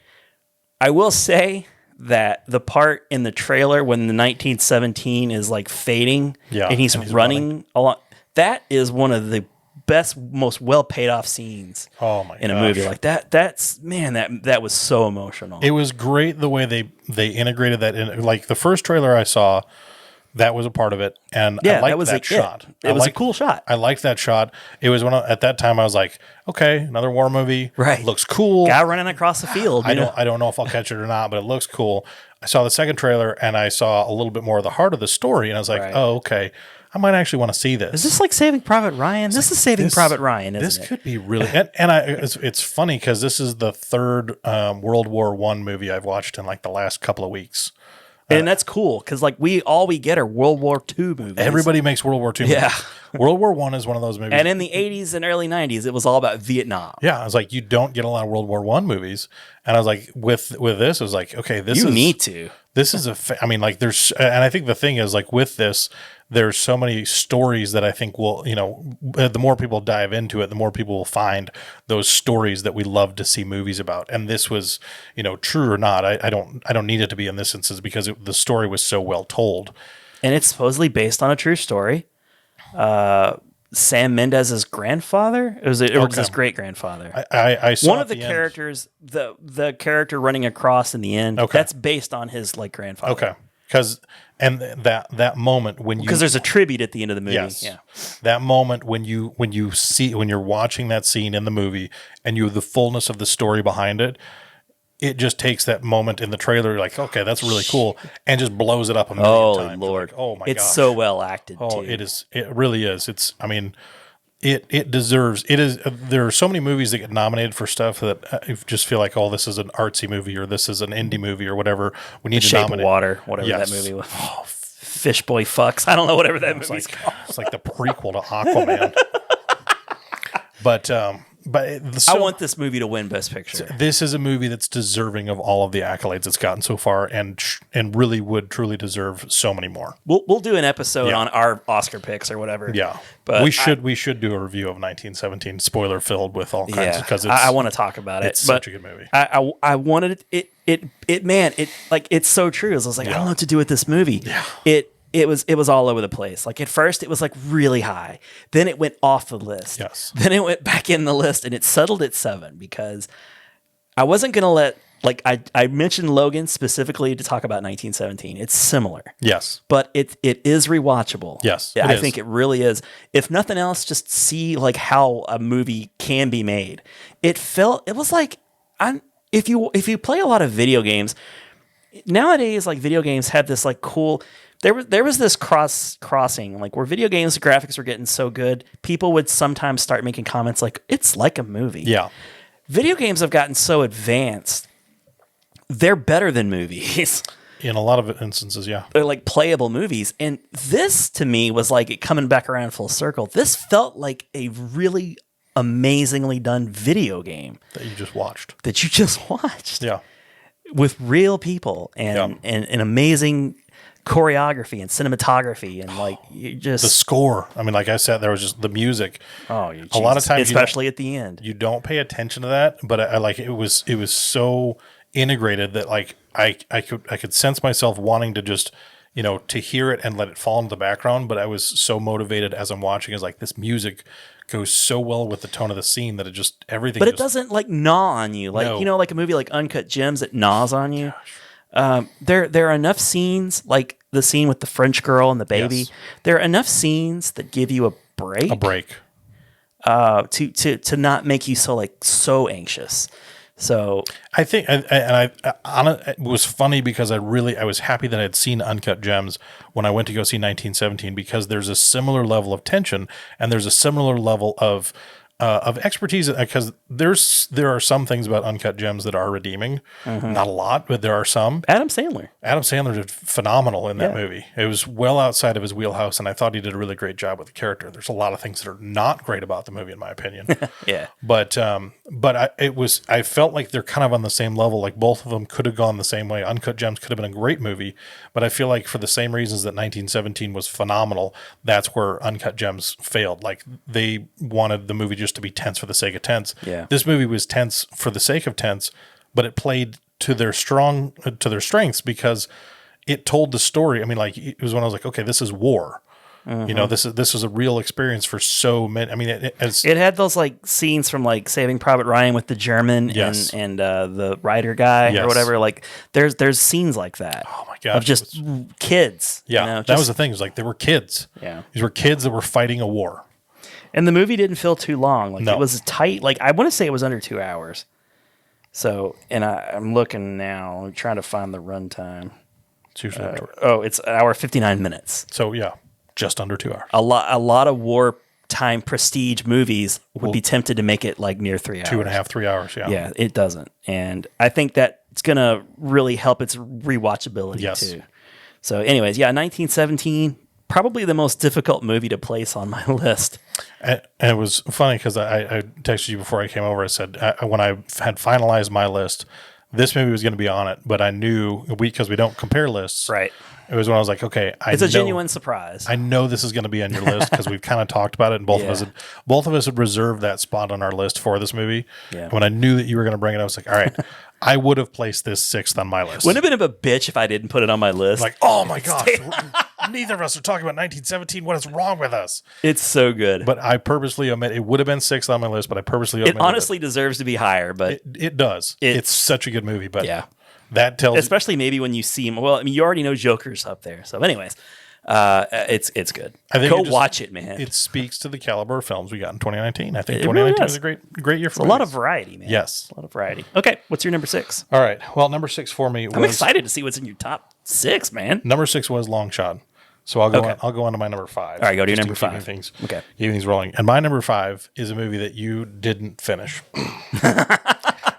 I will say that the part in the trailer when the 1917 is like fading and he's running along, that is one of the best, most well paid off scenes in a movie like that. That was so emotional. It was great the way they integrated that in. Like the first trailer I saw, that was a part of it, and I liked that shot. It was a cool shot. I liked that shot. It was at that time I was like, okay, another war movie. Right, looks cool. Guy running across the field. I don't know if I'll catch it or not, but it looks cool. I saw the second trailer and I saw a little bit more of the heart of the story, and I was like, oh, okay, I might actually want to see this. Is this like Saving Private Ryan? This is Saving Private Ryan, isn't it? This could be really... And it's funny because this is the third World War I movie I've watched in like the last couple of weeks. And that's cool because like we get are World War II movies. Everybody makes World War II movies. Yeah. World War I is one of those movies. And in the 80s and early 90s, it was all about Vietnam. Yeah, I was like, you don't get a lot of World War I movies, and I was like, with this, I was like, okay, You need to. This is I mean, like, there's, and I think the thing is, like, with this, there's so many stories that I think will, the more people dive into it, the more people will find those stories that we love to see movies about. And this was, true or not, I don't need it to be in this instance because the story was so well told. And it's supposedly based on a true story. Sam Mendes's grandfather. It was his great grandfather. I saw one of the characters, the character running across in the end. Okay. That's based on his like grandfather. Okay, because that moment when you, because there's a tribute at the end of the movie. Yes. Yeah. That moment when you're watching that scene in the movie and you have the fullness of the story behind it, it just takes that moment in the trailer. You're like, okay, that's really cool, and just blows it up a million times. Lord! Like, oh my god, it's so well acted. Oh, too. it is. It really is. It's. I mean, it deserves. It is. There are so many movies that get nominated for stuff that I just feel like, oh, this is an artsy movie or this is an indie movie or whatever. We need to Shape nominate. of Water, whatever that movie was. Fish Boy Fucks. I don't know whatever that movie's called. It's like the prequel to Aquaman. But I want this movie to win Best Picture. This is a movie that's deserving of all of the accolades it's gotten so far, and really would truly deserve so many more. We'll do an episode on our Oscar picks or whatever. Yeah, but we should do a review of 1917, spoiler filled with all kinds. Because I want to talk about it. It's such a good movie. I wanted it's so true. I was like, I don't know what to do with this movie. Yeah. It was all over the place. Like at first it was like really high. Then it went off the list. Yes. Then it went back in the list and it settled at 7 because I wasn't going to let, like I mentioned Logan specifically to talk about 1917. It's similar. Yes. But it is rewatchable. Yes. I think it really is. If nothing else, just see like how a movie can be made. It was like, if you play a lot of video games, nowadays like video games have this like cool, there was this crossing, like where video games graphics were getting so good, people would sometimes start making comments like, it's like a movie. Yeah. Video games have gotten so advanced, they're better than movies. In a lot of instances, yeah. They're like playable movies. And this to me was like it coming back around full circle. This felt like a really amazingly done video game. That you just watched. Yeah. Yeah. With real people and amazing choreography and cinematography and like you just the score. I mean, like I said, there was just the music. Oh, a lot of times, especially at the end, you don't pay attention to that. But I like it was so integrated that like I could sense myself wanting to just to hear it and let it fall into the background. But I was so motivated as I'm watching, is like this music goes so well with the tone of the scene that it just everything. But it doesn't like gnaw on you, like like a movie like Uncut Gems, it gnaws on you. There are enough scenes, like the scene with the French girl and the baby. Yes. There are enough scenes that give you a break. To not make you so anxious. So I think, it was funny because I was happy that I had seen Uncut Gems when I went to go see 1917, because there's a similar level of tension and there's a similar level of expertise, because there are some things about Uncut Gems that are redeeming. Mm-hmm. Not a lot, but there are some. Adam Sandler did phenomenal in that movie. It was well outside of his wheelhouse, and I thought he did a really great job with the character. There's a lot of things that are not great about the movie, in my opinion. Yeah, but I felt like they're kind of on the same level. Like both of them could have gone the same way. Uncut Gems could have been a great movie, but I feel like for the same reasons that 1917 was phenomenal, that's where Uncut Gems failed. Like they wanted the movie just to be tense for the sake of tense. Yeah. This movie was tense for the sake of tense, but it played to their strengths because it told the story. I mean, like it was when I was like, okay, this is war. Mm-hmm. This is a real experience for so many. I mean, it had those like scenes from like Saving Private Ryan with the German and the writer guy or whatever. Like there's scenes like that. Oh my god, of just kids. Yeah, that was the thing. It was like they were kids. Yeah, these were kids that were fighting a war. And the movie didn't feel too long. Like it was tight. Like I want to say it was under 2 hours. So, and I'm looking now. I'm trying to find the runtime. It's usually it's an hour 59 minutes. So yeah, just under 2 hours. A lot of wartime prestige movies would be tempted to make it like near 3 hours. 2.5, 3 hours. Yeah. Yeah, it doesn't. And I think that it's gonna really help its rewatchability too. So, anyways, yeah, 1917, probably the most difficult movie to place on my list. And it was funny because I texted you before I came over. I said, when I had finalized my list, this movie was going to be on it, but I knew because we don't compare lists. Right. It was when I was like, okay, It's a genuine surprise. I know this is going to be on your list because we've kind of talked about it, and both of us had reserved that spot on our list for this movie. Yeah. When I knew that you were going to bring it, I was like, all right, I would have placed this 6th on my list. Wouldn't have been a bitch if I didn't put it on my list. Like, oh my gosh, neither of us are talking about 1917. What is wrong with us? It's so good. But I purposely omitted. It would have been 6th on my list, but I purposely omitted It honestly deserves to be higher, but it does. It's such a good movie, but yeah. That tells, especially maybe when you see him. Well, I mean, you already know Joker's up there. So, anyways, it's good. I think Go watch it, man. It speaks to the caliber of films we got in 2019. I think It 2019 really was does. a great year for a lot movies. of variety, man. Yes, a lot of variety. Okay, what's your number 6? All right. Well, number 6 for me. I'm excited to see what's in your top 6, man. Number 6 was Longshot. So I'll go. Okay. I'll go on to my number 5. All right, go to your just number keeping 5. Things, Okay, keeping things rolling. And my number 5 is a movie that you didn't finish.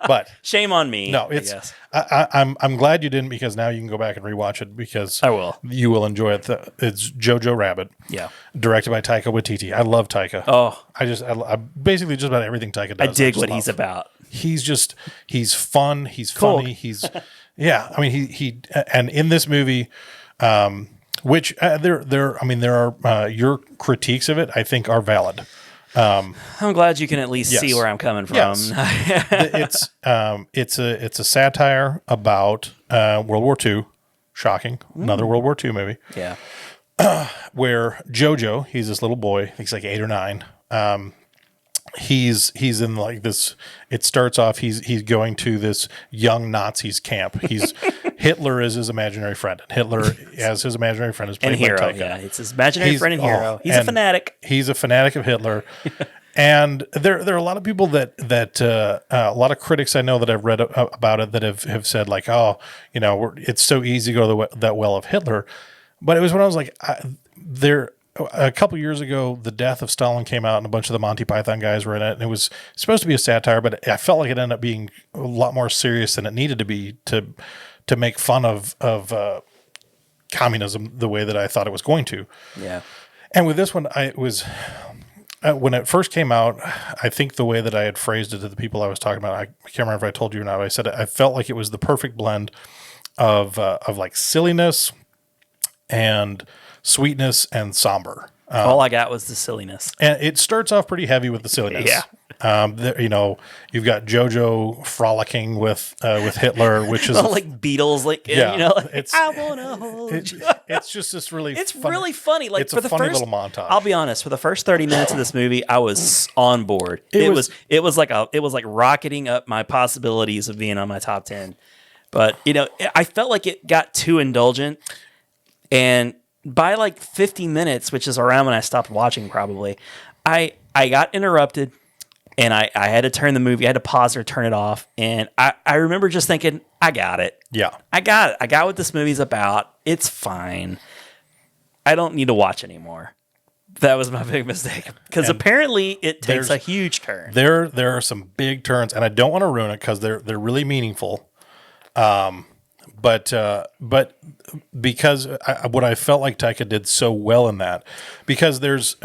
But shame on me. no, it's. I'm glad you didn't, because now you can go back and rewatch it, because I will. You will enjoy it. It's Jojo Rabbit. Yeah. Directed by Taika Waititi. I love Taika. Oh, I basically just about everything Taika does. I dig just what love. he's about. He's fun. He's Cool. funny. He's yeah. I mean, he and in this movie, which there are your critiques of it, I think, are valid. I'm glad you can at least see Yes. where I'm coming from. Yes. it's a satire about World War II. Shocking. Another World War II movie. Yeah. Where Jojo, he's this little boy, I think he's like 8 or 9. He's in like this. It starts off. He's going to this young Nazis camp. Hitler is his imaginary friend. And Hitler, as his imaginary friend, is played And hero. by Taika. Yeah, it's his imaginary friend and hero. He's a and fanatic. He's a fanatic of Hitler. And there are a lot of people that a lot of critics I know that I've read about it that have said like, oh, it's so easy to go to that well of Hitler. But it was when I was like, a couple years ago, The Death of Stalin came out, and a bunch of the Monty Python guys were in it. And it was supposed to be a satire, but I felt like it ended up being a lot more serious than it needed to be to make fun of communism the way that I thought it was going to. Yeah. And with this one, when it first came out, I think the way that I had phrased it to the people I was talking about, I can't remember if I told you or not. I said I felt like it was the perfect blend of like silliness and sweetness and somber. All I got was the silliness. And it starts off pretty heavy with the silliness. Yeah. You've got JoJo frolicking with Hitler, which is like Beatles, like it's I wanna hold you. it's just this really It's funny, really funny. Like it's for a the funny first little montage. I'll be honest. For the first 30 minutes of this movie, I was on board. It was like rocketing up my possibilities of being on my top 10. But I felt like it got too indulgent, and by like 50 minutes, which is around when I stopped watching, probably, I got interrupted, and I had to turn the movie. I had to pause or turn it off, and I remember just thinking, I got it. Yeah, I got it. I got what this movie's about. It's fine. I don't need to watch anymore. That was my big mistake, because apparently it takes a huge turn. There are some big turns, and I don't want to ruin it because they're really meaningful. But because what I felt like Taika did so well in that, because there's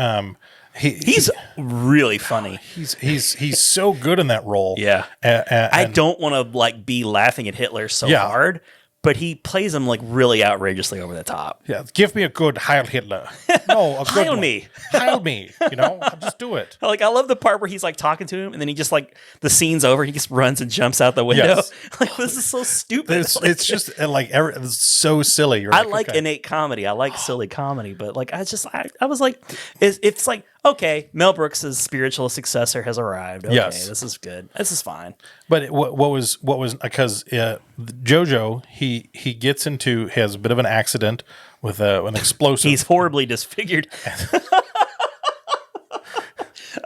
he's really funny. He's so good in that role. Yeah, and I don't want to like be laughing at Hitler so hard, but he plays him like really outrageously over the top. Yeah, give me a good Heil Hitler. No, a good Heil one. me. Heil me. I'll just do it. Like, I love the part where he's like talking to him, and then he just like the scene's over, he just runs and jumps out the window. Yes. Like, this is so stupid. It's just it's so silly. I like innate comedy. I like silly comedy, but like I was like, it's like, okay, Mel Brooks' spiritual successor has arrived. Okay, Yes. this is good. This is fine. But what was because JoJo he gets into has a bit of an accident with an explosive. He's horribly disfigured.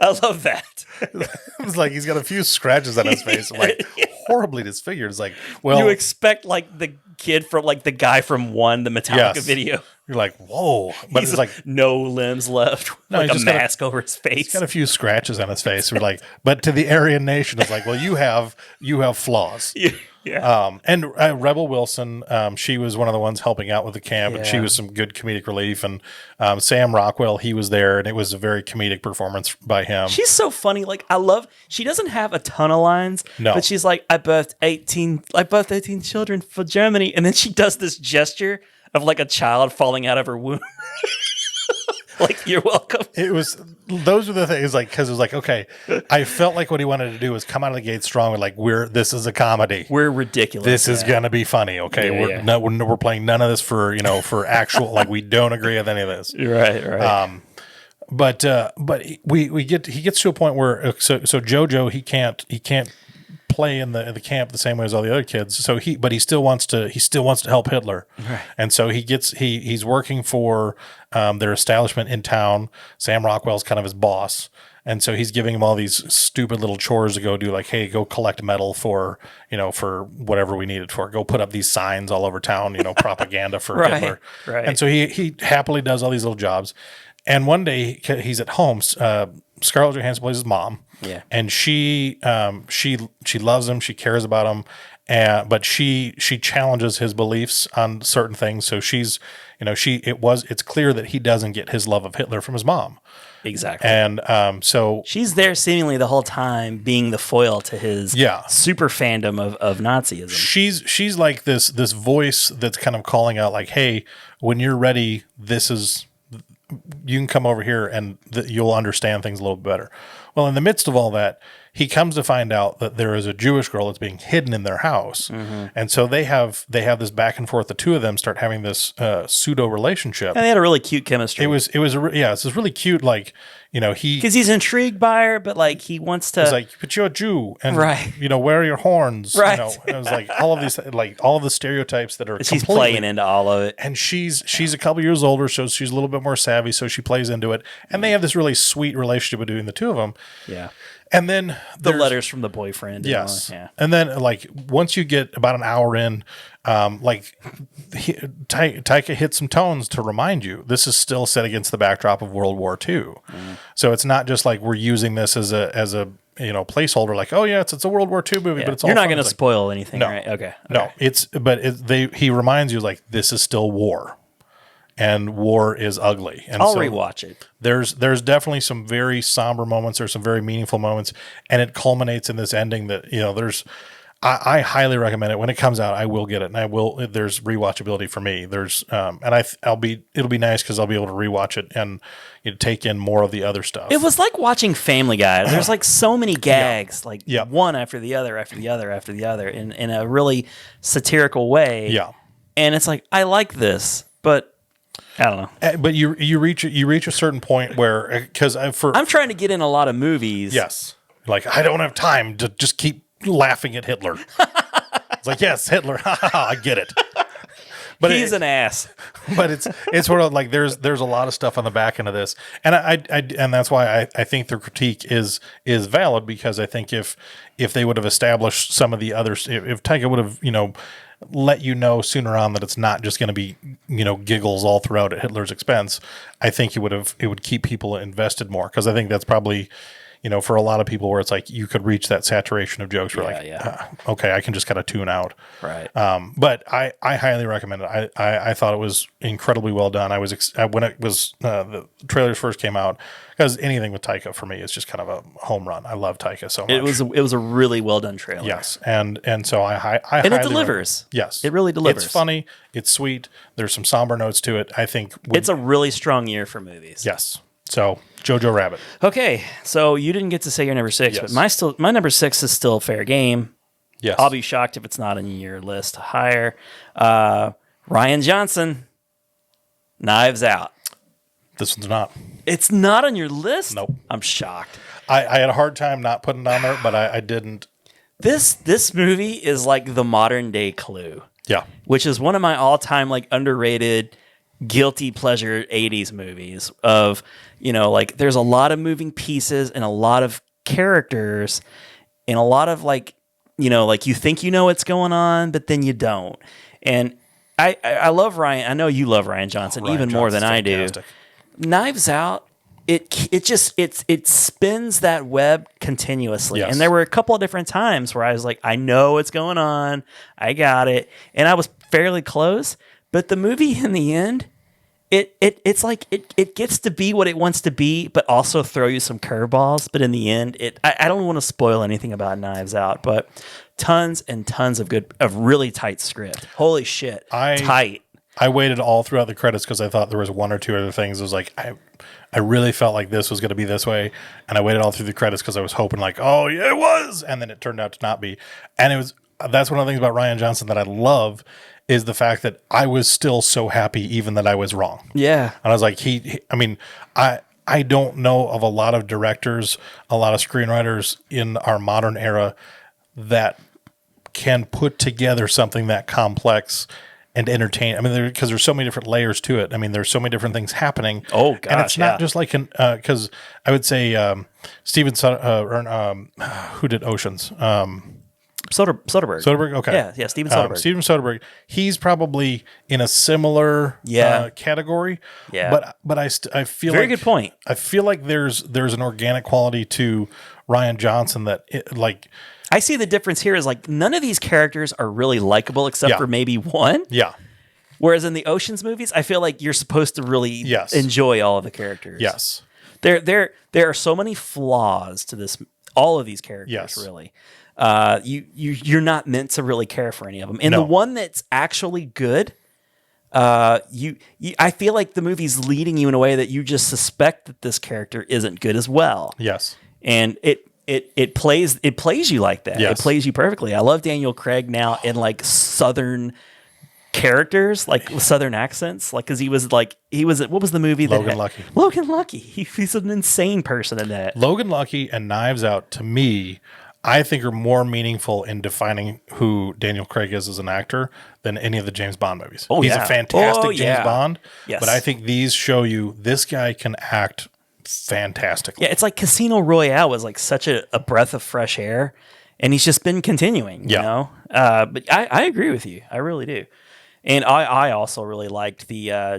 I love that. It's like he's got a few scratches on his face. I'm like, horribly disfigured. It's like, well, you expect like the kid from like the guy from the Metallica video. You're like, whoa, but He's it's like no limbs left, No, like he's a just got mask over his face. he's got a few scratches on his face. We're like, but to the Aryan nation, it's like, well, you have flaws. Yeah. And Rebel Wilson, she was one of the ones helping out with the camp, and she Yeah. was some good comedic relief. And Sam Rockwell, he was there, and it was a very comedic performance by him. She's so funny. Like, she doesn't have a ton of lines, No. but she's like, I birthed 18 children for Germany. And then she does this gesture of like a child falling out of her womb. Like, you're welcome. Those were the things, like, because it was like, okay, I felt like what he wanted to do was come out of the gate strong with, like, this is a comedy. We're ridiculous. This is going to be funny, okay? Yeah, we're playing none of this for actual, like, we don't agree with any of this. Right. But he gets to a point where so JoJo he can't play in the camp the same way as all the other kids. So he still wants to help Hitler. Right. And so he's working for their establishment in town. Sam Rockwell's kind of his boss. And so he's giving him all these stupid little chores to go do, like, hey, go collect metal for whatever we need it for. Go put up these signs all over town, propaganda for Hitler. Right. And so he happily does all these little jobs. And one day he's at home. Scarlett Johansson plays his mom. Yeah. And she loves him. She cares about him. But she challenges his beliefs on certain things. So it's clear that he doesn't get his love of Hitler from his mom. Exactly. And so she's there seemingly the whole time being the foil to his Yeah. super fandom of Nazism. she's like this voice that's kind of calling out, like, hey, when you're ready, you can come over here and you'll understand things a little bit better. Well, in the midst of all that, he comes to find out that there is a Jewish girl that's being hidden in their house. Mm-hmm. And so they have this back and forth. The two of them start having this pseudo relationship. And they had a really cute chemistry. It's this really cute, like, because he's intrigued by her, but like he wants to. It's like, but you're a Jew, and Right. Where are your horns? Right. And it was like all of these, like all of the stereotypes that are. She's playing into all of it. And she's a couple years older, so she's a little bit more savvy, so she plays into it. And they have this really sweet relationship between the two of them. Yeah. And then The letters from the boyfriend. And yes. all, yeah. And then, like, once you get about an hour in, Taika hits some tones to remind you this is still set against the backdrop of World War II. Mm. So it's not just like we're using this as a placeholder, like, oh yeah, it's a World War II movie, Yeah. but it's all You're not fun. going to It's like, spoil anything, no. right? Okay. No, he reminds you, like, this is still war. And war is ugly. And I'll so rewatch it. There's definitely some very somber moments. There's some very meaningful moments, and it culminates in this ending that I highly recommend it when it comes out. I will get it, and there's rewatchability for me. There's it'll be nice because I'll be able to rewatch it and take in more of the other stuff. It was like watching Family Guy. There's like so many gags, like Yeah. one after the other, after the other, after the other, in a really satirical way. Yeah. And it's like, I like this, but I don't know. But you reach a certain point where, because I'm trying to get in a lot of movies. yes, like, I don't have time to just keep laughing at Hitler. It's like, yes, Hitler, I get it. But He's an ass. But it's sort of like there's a lot of stuff on the back end of this, and and that's why I think the critique is valid, because I think if they would have established some of the others, if Taika would have let you know sooner on that it's not just going to be giggles all throughout at Hitler's expense, I think it would keep people invested more, because I think that's probably for a lot of people where it's like you could reach that saturation of jokes where okay, I can just kind of tune out. Right. But I highly recommend it. I thought it was incredibly well done. I was when it was the trailers first came out, because anything with Taika for me is just kind of a home run. I love Taika so much. It was a really well done trailer. Yes, and so I and highly it delivers. Yes, It really delivers. It's funny. It's sweet. There's some somber notes to it. I think It's a really strong year for movies. yes. So Jojo Rabbit. Okay, so you didn't get to say your number 6, Yes. but my number 6 is still fair game. Yes, I'll be shocked if it's not on your list higher. Ryan Johnson, Knives Out. This one's not. It's not on your list? Nope. I'm shocked. I had a hard time not putting it on there, but I didn't. This movie is like the modern day Clue, Yeah. which is one of my all-time like underrated guilty pleasure 80s movies of, like there's a lot of moving pieces and a lot of characters and a lot of like you think what's going on, but then you don't. And I love Ryan. I know you love Ryan Johnson Ryan even more than Johnson's I do. fantastic. Knives Out it spins that web continuously. Yes. And there were a couple of different times where I was like, I know what's going on, I got it, and I was fairly close. But the movie in the end, it's like it gets to be what it wants to be, but also throw you some curveballs. But in the end, I don't want to spoil anything about Knives Out, but tons and tons of really tight script. Holy shit, tight. I waited all throughout the credits because I thought there was one or two other things. It was like I really felt like this was going to be this way, and I waited all through the credits because I was hoping like, oh yeah, it was, and then it turned out to not be. And it was. That's one of the things about Rian Johnson that I love is the fact that I was still so happy even that I was wrong. Yeah, and I was like, I don't know of a lot of directors, a lot of screenwriters in our modern era that can put together something that complex and entertain. I mean, because there's so many different layers to it. I mean, there's so many different things happening. Oh, gosh, and it's not just like because I would say Steven who did Oceans. Soderbergh. Soderbergh, okay, yeah, Steven Soderbergh. Steven Soderbergh. He's probably in a similar category. Yeah, but I feel very like, good point. I feel like there's an organic quality to Rian Johnson that I see the difference here is like none of these characters are really likable except for maybe one. Yeah. Whereas in the Oceans movies, I feel like you're supposed to really enjoy all of the characters. Yes. There are so many flaws to all of these characters, really. You're not meant to really care for any of them. And the one that's actually good, I feel like the movie's leading you in a way that you just suspect that this character isn't good as well. Yes. And it plays you like that. Yes. It plays you perfectly. I love Daniel Craig now in like Southern characters, like with Southern accents, like because he was what was the movie Logan Lucky. Logan Lucky. He's an insane person in that. Logan Lucky and Knives Out to me, I think are more meaningful in defining who Daniel Craig is as an actor than any of the James Bond movies. He's a fantastic James Bond, but I think these show you this guy can act fantastically. Yeah, it's like Casino Royale was like such a breath of fresh air, and he's just been continuing, you know? But I agree with you. I really do. And I also really liked the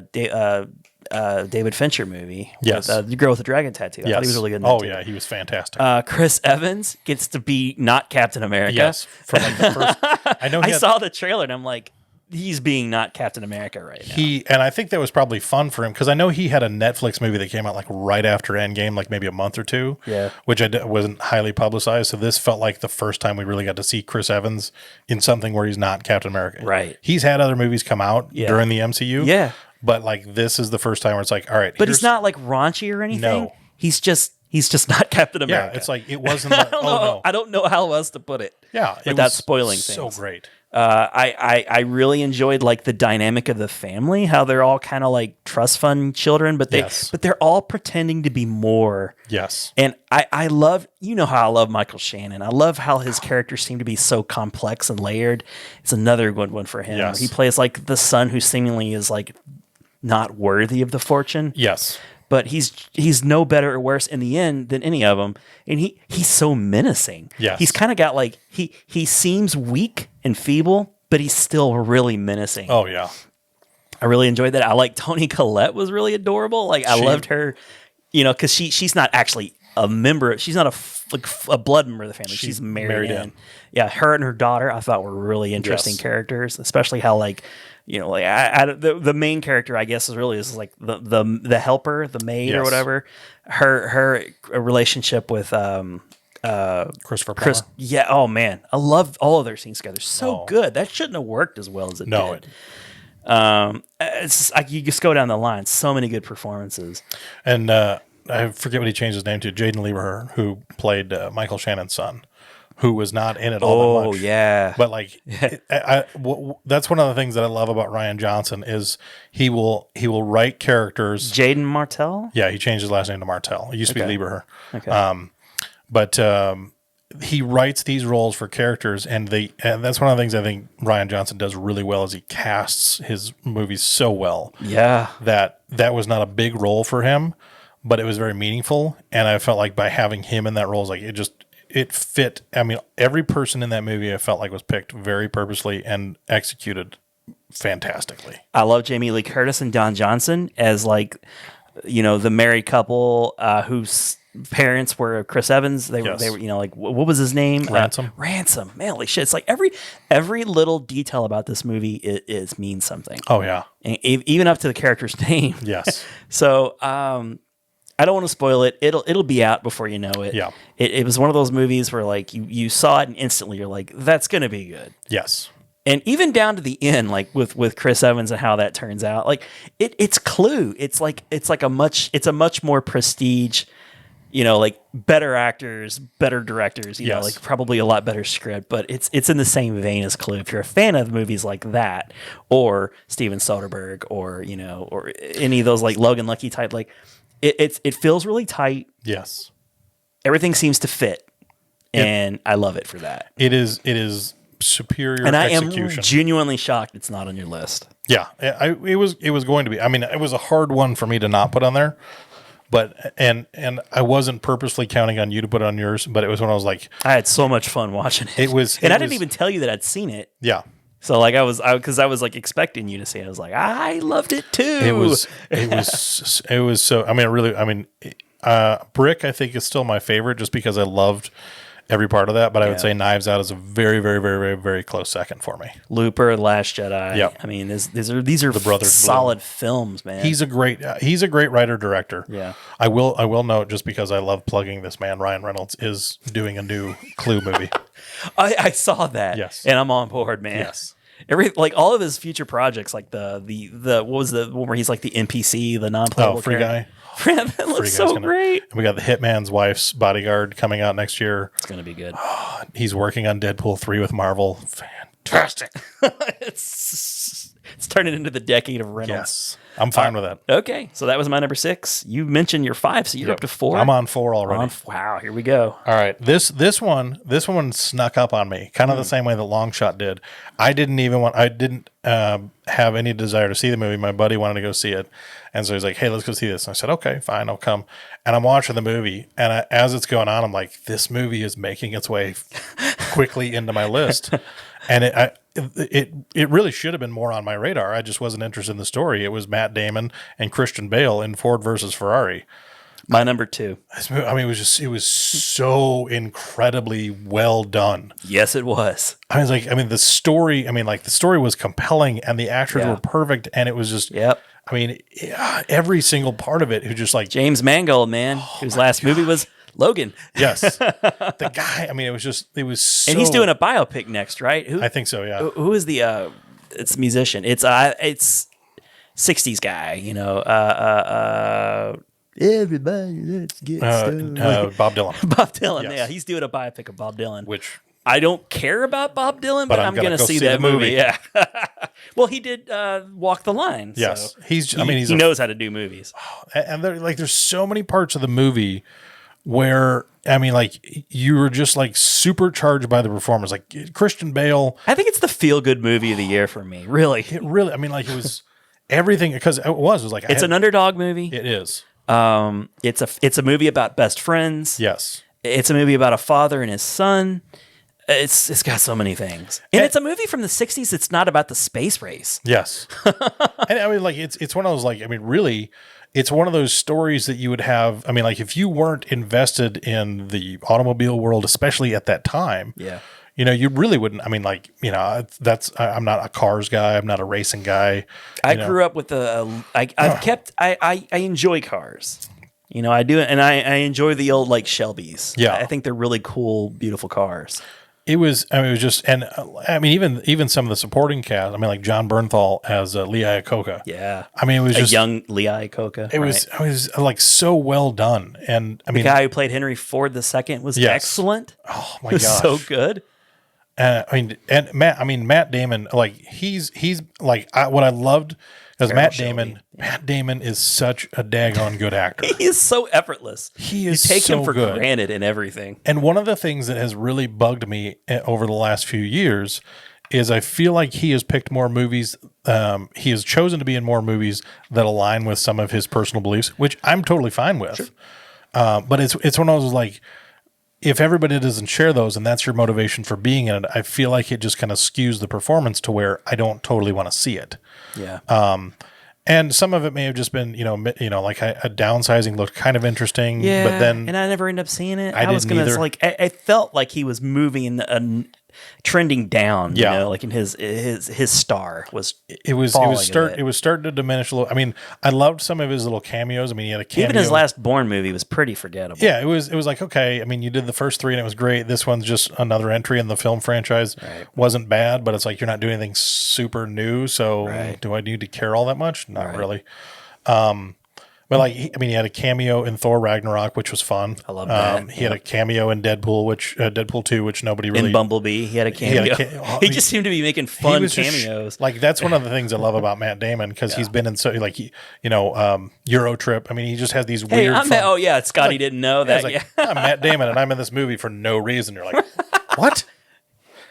David Fincher movie. Yes. With, the girl with the dragon tattoo. I thought he was really good in that too. Yeah, he was fantastic. Chris Evans gets to be not Captain America. Yes. From like the first, I saw the trailer and I'm like, he's being not Captain America right now. And I think that was probably fun for him because I know he had a Netflix movie that came out like right after Endgame, like maybe a month or two. Yeah. Which wasn't highly publicized. So this felt like the first time we really got to see Chris Evans in something where he's not Captain America. Right. He's had other movies come out during the MCU. Yeah. But like this is the first time where it's like, all right. But he's not like raunchy or anything. No. He's just not Captain America. Yeah, it's like it wasn't. Like, I don't know how else to put it. Yeah, without spoiling so things. So great. I really enjoyed like the dynamic of the family, how they're all kind of like trust fund children, but they're all pretending to be more. Yes. And I love, how I love Michael Shannon. I love how his characters seem to be so complex and layered. It's another good one for him. Yes. He plays like the son who seemingly is like not worthy of the fortune. Yes. But he's no better or worse in the end than any of them, and he's so menacing. Yes. He's kind of got like he seems weak and feeble, but he's still really menacing. Oh yeah, I really enjoyed that. I like Toni Collette was really adorable. Like I loved her, because she's not actually a member. She's not a blood member of the family. She's married in. Yeah, her and her daughter I thought were really interesting characters, especially how like. The main character, I guess, is like the helper, the maid or whatever. Her relationship with Christopher Plummer. Yeah. Oh man, I love all of their scenes together. So good. That shouldn't have worked as well as it did. It's like you just go down the line. So many good performances. And I forget what he changed his name to. Jaden Lieberher, who played Michael Shannon's son. Who was not in it all that much. Yeah. But like, that's one of the things that I love about Rian Johnson is he will write characters. Jaden Martell? Yeah, he changed his last name to Martell. It used to be Lieberher. Okay. But he writes these roles for characters, and that's one of the things I think Rian Johnson does really well is he casts his movies so well. Yeah. That was not a big role for him, but it was very meaningful, and I felt like by having him in that role, it's like it fit. I mean, every person in that movie I felt like was picked very purposely and executed fantastically. I love Jamie Lee Curtis and Don Johnson as like the married couple whose parents were Chris Evans. They Yes. were, like, what was his name? Ransom. Ransom. Man, holy shit! It's like every little detail about this movie is means something. Oh yeah. And even up to the character's name. Yes. So I don't want to spoil it. It'll be out before you know it. Yeah. It was one of those movies where like you saw it and instantly you're like, that's gonna be good. Yes. And even down to the end, like with Chris Evans and how that turns out, like it's Clue. It's a much more prestige, like better actors, better directors, Yes. like probably a lot better script, but it's in the same vein as Clue. If you're a fan of movies like that, or Steven Soderbergh, or or any of those like Logan Lucky type, like it feels really tight. Yes. Everything seems to fit, and I love it for that. It is superior And I execution. am genuinely shocked it's not on your list. Yeah, it was going to be. I mean, it was a hard one for me to not put on there, but and I wasn't purposely counting on you to put it on yours. But it was when I was like, I had so much fun watching it. and I didn't even tell you that I'd seen it. Yeah, So like I was like expecting you to see it. I was like, I loved it too. it was so. I mean, Brick I think is still my favorite just because I loved every part of that. But I would say Knives Out is a very, very, very, very, very close second for me. Looper, Last Jedi. Yep. I mean, these are The Brothers solid films, man. He's a great writer director. Yeah. I will note, just because I love plugging this man, Ryan Reynolds is doing a new Clue movie. I saw that. Yes. And I'm on board, man. Yes. All of his future projects, like the what was the one where he's like the NPC, the non-playable Free character? Guy. Man, that looks so great. And we got the Hitman's Wife's Bodyguard coming out next year. It's gonna be good. He's working on Deadpool 3 with Marvel. Fantastic. it's turning into the decade of Reynolds. Yes. I'm fine with that. Okay, so that was my number 6. You mentioned your 5, so you're up to 4. I'm on 4 already. Wow, here we go. All right. This one snuck up on me, kind of the same way that LONGSHOT did. I didn't have any desire to see the movie. My buddy wanted to go see it. And so he's like, hey, let's go see this. And I said, okay, fine, I'll come. And I'm watching the movie. And as it's going on, I'm like, this movie is making its way quickly into my list. And it really should have been more on my radar. I just wasn't interested in the story. It was Matt Damon and Christian Bale in Ford versus Ferrari. My number 2. I mean, it was so incredibly well done. Yes, it was. The story was compelling and the actors were perfect. And it was just, Yep. I mean, every single part of it, who just like, James Mangold, man, whose last movie was Logan. yes, the guy, I mean, it was so, And he's doing a biopic next, right? I think so. Yeah. Who is the, it's a musician. It's 60s guy, everybody, let's get started. Bob Dylan, Bob Dylan, Yes. yeah, he's doing a biopic of Bob Dylan. which I don't care about Bob Dylan, but I'm gonna gonna go see see that the movie. movie. Yeah. Well, he did Walk the Line. yes, so he knows how to do movies. and there's so many parts of the movie where, I mean, like, you were just like supercharged by the performance. Like Christian Bale, I think it's the feel good movie of the year for me. Really, it really, I mean, like, it was everything, because it was like, it's an underdog movie. it is. It's a movie about best friends. Yes. It's a movie about a father and his son. It's got so many things, and it's a movie from the 60s. It's not about the space race. Yes. And I mean, like, it's one of those, like, I mean, really, it's one of those stories that you would have. I mean, like, if you weren't invested in the automobile world, especially at that time, Yeah. You really wouldn't. I mean, like, I'm not a cars guy. I'm not a racing guy. I grew up with I enjoy cars. I do, and I enjoy the old like Shelbys. Yeah. I think they're really cool, beautiful cars. It was just, and I mean, even some of the supporting cast. I mean, like John Bernthal as Lee Iacocca. Yeah. I mean, it was a just young Lee Iacocca. It was like so well done, and I mean, the guy who played Henry Ford II was Yes. excellent. oh my It was gosh, so good. Matt Damon, like he's like what I loved is Matt Damon. Matt Damon is such a daggone good actor. He is so effortless. He is You take so him for good. granted in everything. And one of the things that has really bugged me over the last few years is I feel like he has picked more movies. He has chosen to be in more movies that align with some of his personal beliefs, which I'm totally fine with. Sure. But it's one of those, like, if everybody doesn't share those and that's your motivation for being in it, I feel like it just kind of skews the performance to where I don't totally want to see it. Yeah. And some of it may have just been, like a downsizing looked kind of interesting. Yeah, but then and I never ended up seeing it. I was didn't gonna either. like. I felt like he was moving in trending down. Yeah. You know, like in his star was. it was falling a bit. it was starting to diminish a little. I mean, I loved some of his little cameos. I mean, he had a cameo. Even his last Bourne movie was pretty forgettable. Yeah, it was like, okay, I mean, you did the first 3 and it was great. This one's just another entry in the film franchise. Right. Wasn't bad, but it's like you're not doing anything super new, so Right. do I need to care all that much? Not Right. really. But like, he had a cameo in Thor Ragnarok, which was fun. I love that. He had a cameo in Deadpool 2, which nobody really. In Bumblebee, he had a cameo. He just seemed to be making fun was just cameos. like, that's one of the things I love about Matt Damon, because he's been in so like Euro Trip. I mean, he just has these Hey, weird. oh yeah, Scotty didn't know that. It's like, I'm Matt Damon and I'm in this movie for no reason. You're like, what?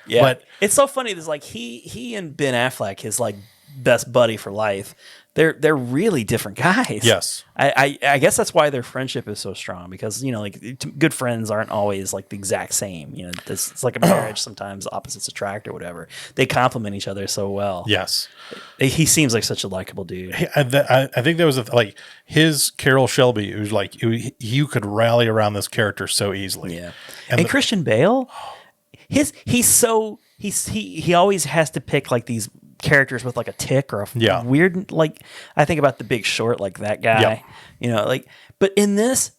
Yeah, But- it's so funny. There's like he and Ben Affleck, his like best buddy for life. They're really different guys. Yes. I guess that's why their friendship is so strong, because like good friends aren't always like the exact same. You know, it's like a marriage. Sometimes opposites attract or whatever. They complement each other so well. Yes. He seems like such a likable dude. I think there was like his Carol Shelby. It was like you could rally around this character so easily. Yeah, And and Christian Bale, he always has to pick like these characters with like a tick or a weird, like I think about The Big Short, like that guy. Yep. You know, like, but in this,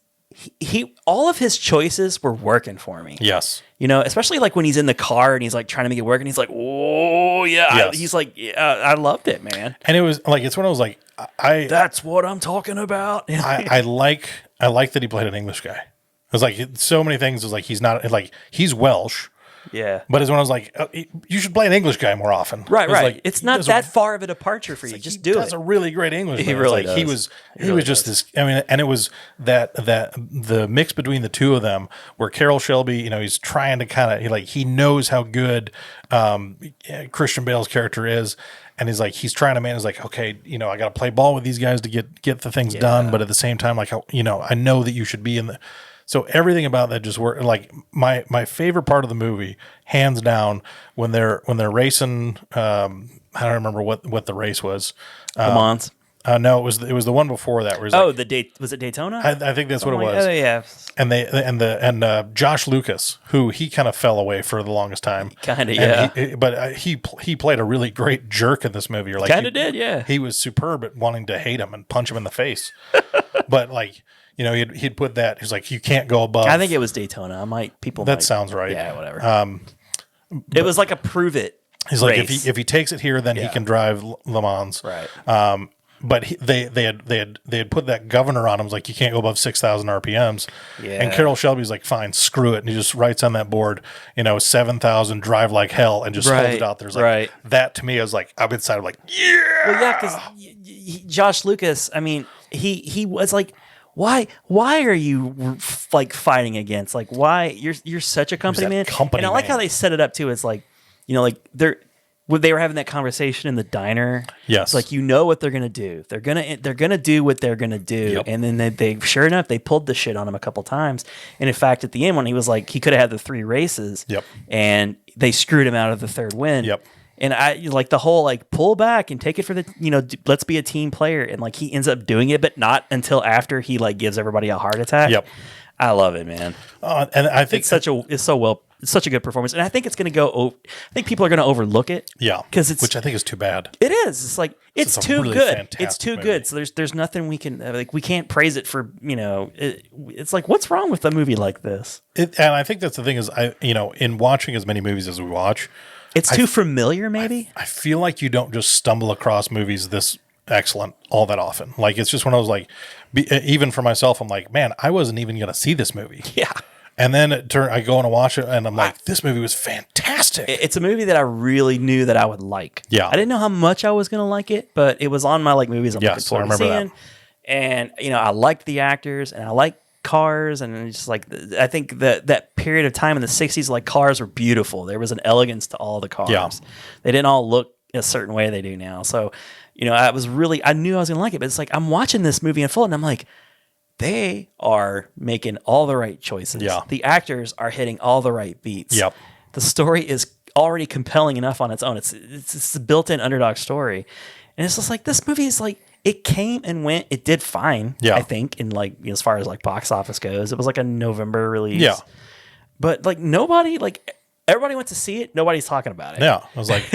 he all of his choices were working for me. Yes. You know, especially like when he's in the car and he's like trying to make it work, and he's like, "Oh yeah," Yes. he's like, "I loved it, man." And it was like, it's when I was like, That's what I'm talking about. I like that he played an English guy. It was like so many things. It was like he's Welsh. Yeah. But it's when I was like, you should play an English guy more often. Right, It's right. like, It's he not does that far of a departure for you. Just do That's it. a really great English. He man. really It's like, does. He was just this. I mean, and it was that the mix between the two of them, where Carol Shelby, he's trying to kind of he knows how good Christian Bale's character is. And he's trying to manage, like, okay, I got to play ball with these guys to get the things done. But at the same time, like, I know that you should be in the. So everything about that just worked. Like my favorite part of the movie, hands down, when they're racing. I don't remember what the race was. Le Mans. No, it was the one before that. Where Oh, was it Daytona? I think that's what it was. Oh yeah. And Josh Lucas, who he kind of fell away for the longest time. Kinda, yeah. But he played a really great jerk in this movie. Or like Kinda did, yeah. He was superb at wanting to hate him and punch him in the face. But like, he'd put that. He's like, you can't go above. I think it was Daytona. That sounds right. Yeah, whatever. It was like a prove it. He's like, race. if he takes it here, then he can drive Le Mans. Right. But they had put that governor on him. It was like, you can't go above 6,000 RPMs. Yeah. And Carol Shelby's like, fine, screw it. And he just writes on that board, 7,000, drive like hell, and just holds it out there. It's like, that to me, I was like, I'm inside, like, yeah. Well, yeah, because Josh Lucas, I mean, he was like, why are you like fighting against, like, why you're such a company man? And I like how they set it up too. It's like, like they were having that conversation in the diner. Yes. It's like, what they're gonna do. They're gonna do what they're gonna do. Yep. And then they sure enough, they pulled the shit on him a couple times. And in fact, at the end, when he was like, he could have had the 3 races. Yep. And they screwed him out of the 3rd win. Yep. And I like the whole like pull back and take it for the let's be a team player, and like he ends up doing it, but not until after he like gives everybody a heart attack. Yep. I love it, man. And I think It's such a good performance, and I think it's going to go. I think people are going to overlook it. Yeah, because which I think is too bad. It is. It's like it's a too really good. fantastic It's too movie. good. So there's nothing we can like. We can't praise it for it's like, what's wrong with a movie like this? And I think that's the thing is, in watching as many movies as we watch, It's too familiar. Maybe I feel like you don't just stumble across movies this excellent all that often. Like, it's just when I was like, even for myself, I'm like, man, I wasn't even going to see this movie. Yeah. And then I go and watch it, and I'm like, this movie was fantastic. It's a movie that I really knew that I would like. Yeah. I didn't know how much I was going to like it, but it was on my like movies I'm looking Yes, I forward to remember seeing. And I liked the actors, and I like cars, and it's just like I think that period of time in the 60s, like, cars were beautiful. There was an elegance to all the cars. Yeah. They didn't all look a certain way they do now. So, I knew I was going to like it, but it's like I'm watching this movie unfold, and I'm like, they are making all the right choices. Yeah. The actors are hitting all the right beats. Yep. The story is already compelling enough on its own. It's a built-in underdog story. And it's just like, this movie is like, it came and went. It did fine, Yeah. I think, in like as far as like box office goes. It was like a November release. Yeah. But like nobody, like everybody went to see it. Nobody's talking about it. Yeah. I was like,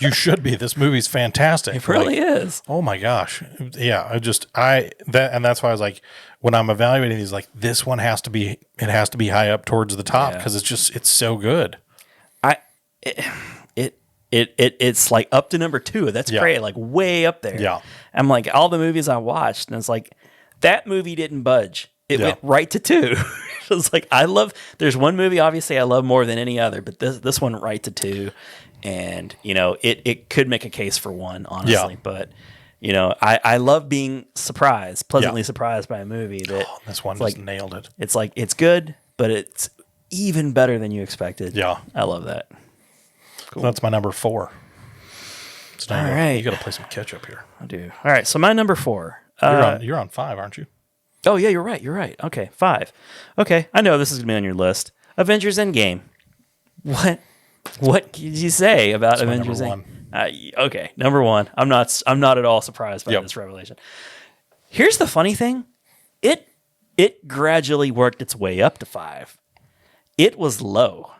you should be. This movie's fantastic. It really Like, is. oh my gosh. Yeah. And that's why I was like, when I'm evaluating these, like this one has to be high up towards the top because it's so good. It's like up to number 2. That's Yeah. great. Like way up there. Yeah. I'm like all the movies I watched, and it's like that movie didn't budge. It went right to 2. It's like there's one movie obviously I love more than any other, but this one right to 2. And it could make a case for 1, honestly. Yeah. But I love being pleasantly surprised by a movie that This one it's just nailed it. It's like it's good, but it's even better than you expected. Yeah. I love that. Cool. That's my number 4. So now All right. you got to play some catch up here. I do. All right, so my number 4. You're on 5, aren't you? Oh yeah, you're right. Okay, 5. Okay, I know this is gonna be on your list. Avengers Endgame. What did you say about That's my Avengers number Endgame? Okay, number 1. I'm not at all surprised by this revelation. Here's the funny thing. It gradually worked its way up to 5. It was low.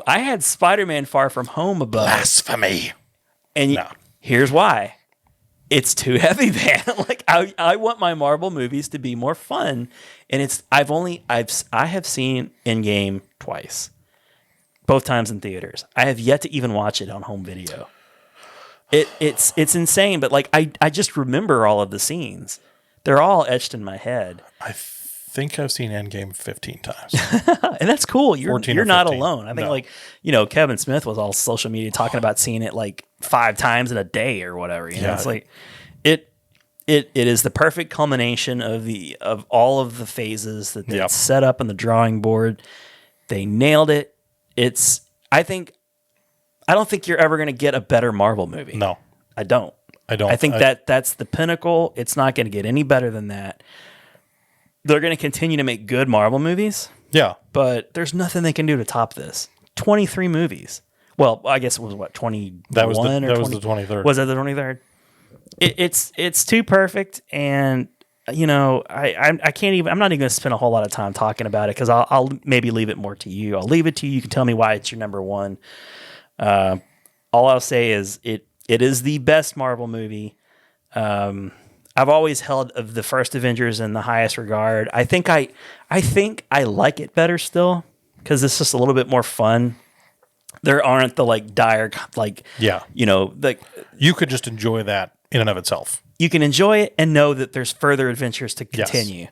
I had Spider-Man Far From Home above. Blasphemy. And No. here's why. It's too heavy, man. Like I want my Marvel movies to be more fun, and I have seen Endgame twice, both times in theaters. I have yet to even watch it on home video. It's insane, but like I just remember all of the scenes. They're all etched in my head. I think I've seen Endgame 15 times. And that's cool. You're 14 or not 15. alone. I think No. Kevin Smith was all social media talking about seeing it like 5 times in a day or whatever. It's like it is the perfect culmination of all of the phases that they set up on the drawing board. They nailed it. I don't think you're ever going to get a better Marvel movie. No. I don't. I think that's the pinnacle. It's not going to get any better than that. They're going to continue to make good Marvel movies. Yeah. But there's nothing they can do to top this. 23 movies. Well, I guess it was 21 That was the 23rd. 23rd. Was that the 23rd? It's too perfect, and I can't even. I'm not even going to spend a whole lot of time talking about it because I'll maybe leave it more to you. I'll leave it to you. You can tell me why it's your number 1. All I'll say is it is the best Marvel movie. I've always held of the first Avengers in the highest regard. I think I like it better still because it's just a little bit more fun. There aren't the like dire you could just enjoy that in and of itself. You can enjoy it and know that there's further adventures to continue.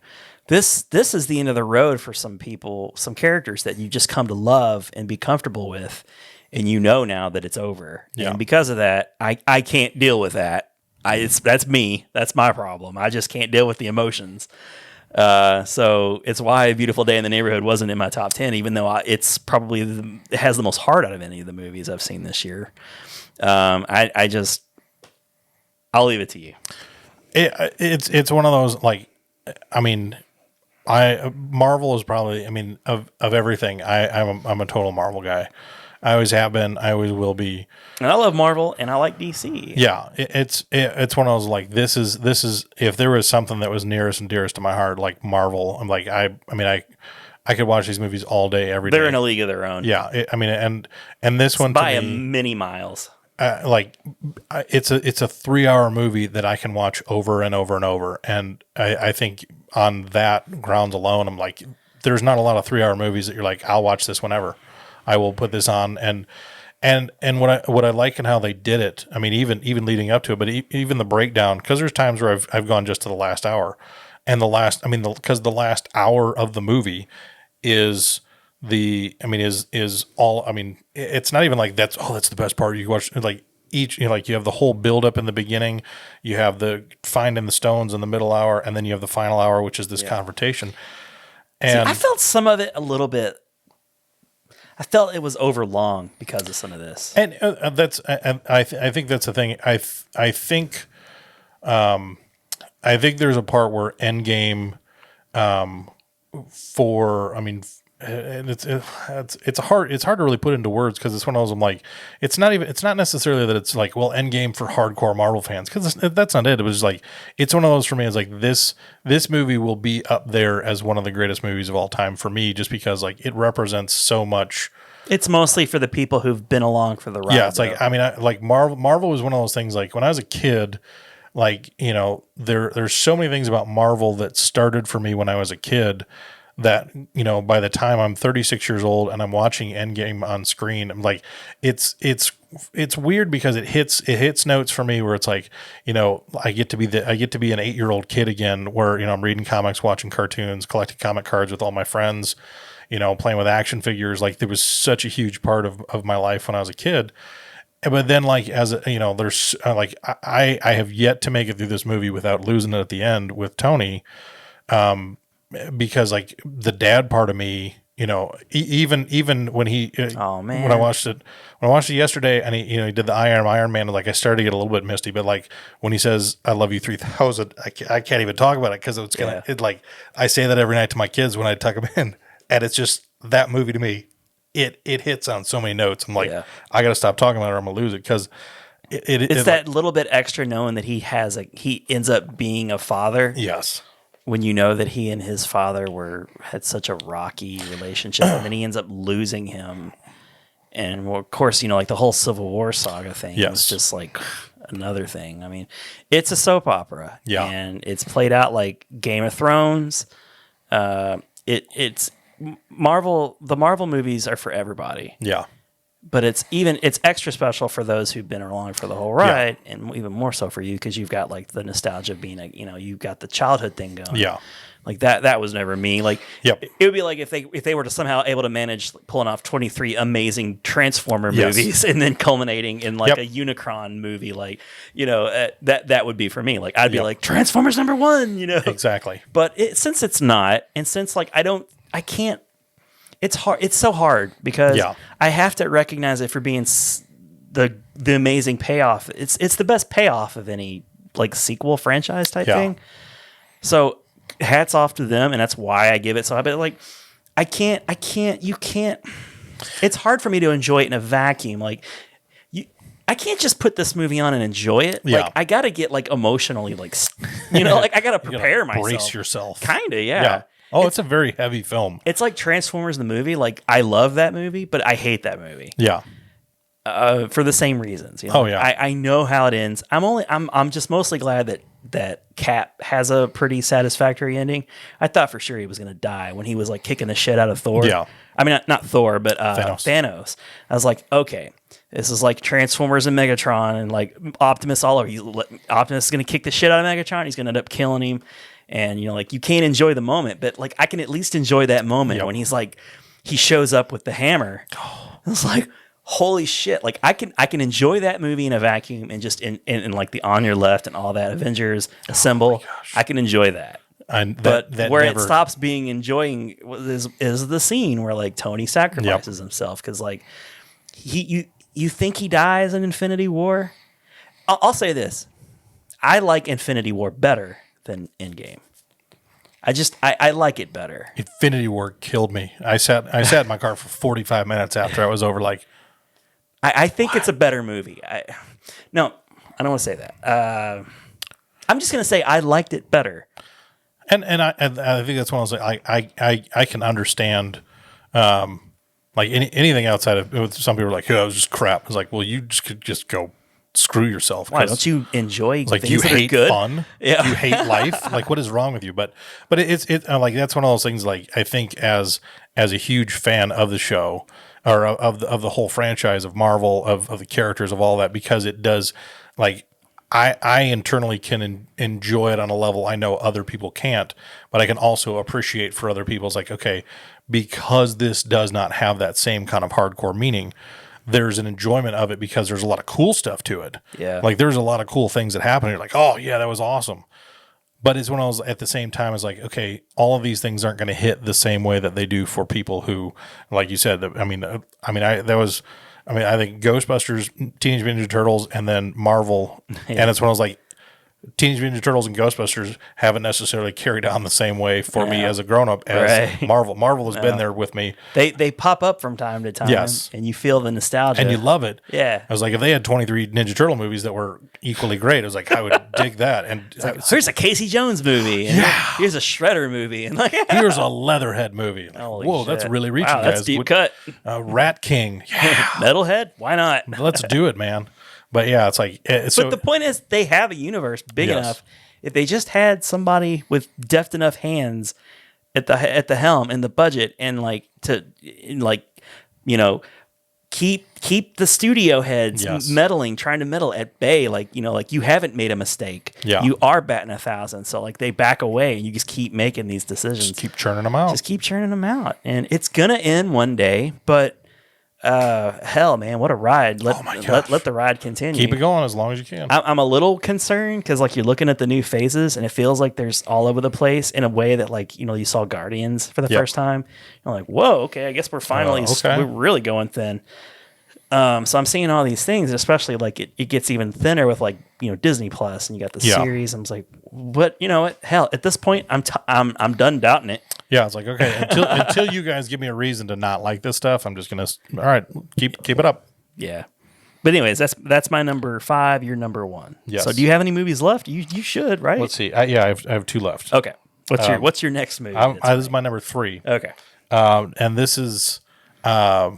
This is the end of the road for some people, some characters that you just come to love and be comfortable with, and now that it's over. Yeah. And because of that, I can't deal with that. That's me. That's my problem. I just can't deal with the emotions. So it's why A Beautiful Day in the Neighborhood wasn't in my top 10, even though it's probably it has the most heart out of any of the movies I've seen this year. I'll leave it to you. It's one of those like, I mean, Marvel is probably, I mean, of everything. I'm a total Marvel guy. I always have been. I always will be. And I love Marvel, and I like DC. Yeah, it's one of those like this is if there was something that was nearest and dearest to my heart, like Marvel. I'm like I could watch these movies all day, every day. They're in a league of their own. Yeah, and this one by to me, many miles. It's a 3-hour movie that I can watch over and over and over, and I think on that grounds alone, I'm like, there's not a lot of 3-hour movies that you're like, I'll watch this whenever. I will put this on, and what I like and how they did it. I mean, even leading up to it, but even the breakdown, because there's times where I've gone just to the last hour, and because the last hour of the movie is all. I mean, it's not even like that's the best part. You watch like each, you have the whole build up in the beginning, you have the finding the stones in the middle hour, and then you have the final hour, which is this confrontation. And I felt some of it a little bit. I felt it was over long because of some of this, and I think that's the thing. I think there's a part where Endgame, and it's hard to really put into words because it's one of those. I'm like, it's not necessarily that it's like, well, Endgame for hardcore Marvel fans, because that's not it. It was just like, it's one of those for me. It's like this movie will be up there as one of the greatest movies of all time for me, just because like it represents so much. It's mostly for the people who've been along for the ride. Yeah, it's like, I mean, like Marvel was one of those things. Like when I was a kid, like, you know, there's so many things about Marvel that started for me when I was a kid, that, you know, by the time I'm 36 years old and I'm watching Endgame on screen, I'm like, it's weird because it hits notes for me where it's like, you know, I get to be an 8-year-old kid again, where, you know, I'm reading comics, watching cartoons, collecting comic cards with all my friends, you know, playing with action figures. Like, there was such a huge part of my life when I was a kid. But then, like, as a, you know, there's like, I have yet to make it through this movie without losing it at the end with Tony. Because like the dad part of me, you know, even when he, oh man, when I watched it yesterday, and he, you know, he did the Iron Man, like I started to get a little bit misty, but like when he says, "I love you 3000," I can't even talk about it because it's gonna, it like, I say that every night to my kids when I tuck them in, and it's just that movie to me. It hits on so many notes. I'm like, I got to stop talking about it or I'm gonna lose it, because it's that like, little bit extra knowing that he ends up being a father. Yes. When you know that he and his father had such a rocky relationship, and then he ends up losing him, and well, of course, you know, like the whole Civil War saga thing is just like another thing. I mean, it's a soap opera, and it's played out like Game of Thrones. It's Marvel. The Marvel movies are for everybody. Yeah. But it's extra special for those who've been along for the whole ride, and even more so for you because you've got like the nostalgia of being you've got the childhood thing going. Yeah, like that was never me. Like, it would be like if they were to somehow able to manage pulling off 23 amazing Transformer movies and then culminating in like a Unicron movie, like, you know, that would be for me. Like, I'd be like Transformers #1, you know, exactly. But since it's not, and since like I can't. It's hard. It's so hard because I have to recognize it for being the amazing payoff. It's the best payoff of any like sequel franchise type thing. So hats off to them, and that's why I give it so high. But like, you can't. It's hard for me to enjoy it in a vacuum. Like, I can't just put this movie on and enjoy it. Yeah. Like, I got to get like emotionally, like, you know, like I got to prepare myself. Brace yourself. Kinda, yeah. Oh, it's a very heavy film. It's like Transformers the movie. Like, I love that movie, but I hate that movie. Yeah. For the same reasons. You know? Oh yeah. I know how it ends. I'm just mostly glad that Cap has a pretty satisfactory ending. I thought for sure he was gonna die when he was like kicking the shit out of Thor. Yeah. I mean, not Thor, but Thanos. I was like, okay, this is like Transformers and Megatron and like Optimus all over. Optimus is gonna kick the shit out of Megatron. He's gonna end up killing him. And, you know, like, you can't enjoy the moment, but like, I can at least enjoy that moment when he's like, he shows up with the hammer. It's like, holy shit. Like, I can enjoy that movie in a vacuum and just in like the On Your Left and all that Avengers Assemble. I can enjoy that. But where it stops being enjoying is the scene where like Tony sacrifices himself. Cause like you think he dies in Infinity War. I'll say this. I like Infinity War better than Endgame. I like it better. Infinity War killed me. I sat in my car for 45 minutes after I was over. Like, I think it's a better movie. No, I don't want to say that. I'm just going to say I liked it better. And I think that's one of those. I can understand. Like anything outside of, some people are like, "Oh, it was just crap." I was like, "Well, you could just go screw yourself." Why don't you enjoy like things you that hate are good? Fun? Yeah, you hate life. Like, what is wrong with you? But it's like that's one of those things. Like, I think as a huge fan of the show or of the whole franchise of Marvel, of the characters, of all that, because it does, like, I internally can enjoy it on a level I know other people can't, but I can also appreciate for other people. It's like, okay, because this does not have that same kind of hardcore meaning, there's an enjoyment of it because there's a lot of cool stuff to it. Yeah. Like, there's a lot of cool things that happen. You're like, oh yeah, that was awesome. But it's when I was at the same time, it's like, okay, all of these things aren't going to hit the same way that they do for people who, like you said, I think Ghostbusters, Teenage Mutant Ninja Turtles, and then Marvel. Yeah. And it's when I was like, Teenage Mutant Ninja Turtles and Ghostbusters haven't necessarily carried on the same way for me as a grown-up as Right. Marvel. Marvel has been there with me. They pop up from time to time. Yes. And you feel the nostalgia. And you love it. Yeah. I was like, if they had 23 Ninja Turtle movies that were equally great, I was like, I would dig that. And Here's a Casey Jones movie. And here's a Shredder movie. And like, here's a Leatherhead movie. Like, holy whoa, shit. that's really reaching, wow, guys. that's deep cut. Rat King. Yeah, Metalhead? Why not? let's do it, man. But yeah, it's like, But the point is, they have a universe big enough. If they just had somebody with deft enough hands at the helm and the budget, and keep the studio heads meddling, trying to meddle at bay, you haven't made a mistake. Yeah. You are batting 1,000. So they back away, and you just keep making these decisions. just keep churning them out. Just keep churning them out, and it's gonna end one day. But hell, man, what a ride! Let the ride continue. Keep it going as long as you can. I'm a little concerned because you're looking at the new phases, and it feels like there's all over the place in a way that you saw Guardians for the first time. You're like, whoa, okay, I guess we're finally we're really going thin. So I'm seeing all these things, and especially it gets even thinner with Disney Plus, and you got the series. I'm just like, what? You know what? Hell, at this point, I'm done doubting it. Yeah, it's like, okay, until you guys give me a reason to not like this stuff, I'm just gonna all right, keep it up. Yeah. But anyways, that's my number 5. Your number 1. Yes. So do you have any movies left? You should, right? Let's see. I have 2 left. Okay. What's your next movie? This is my number 3. Okay. And this is, I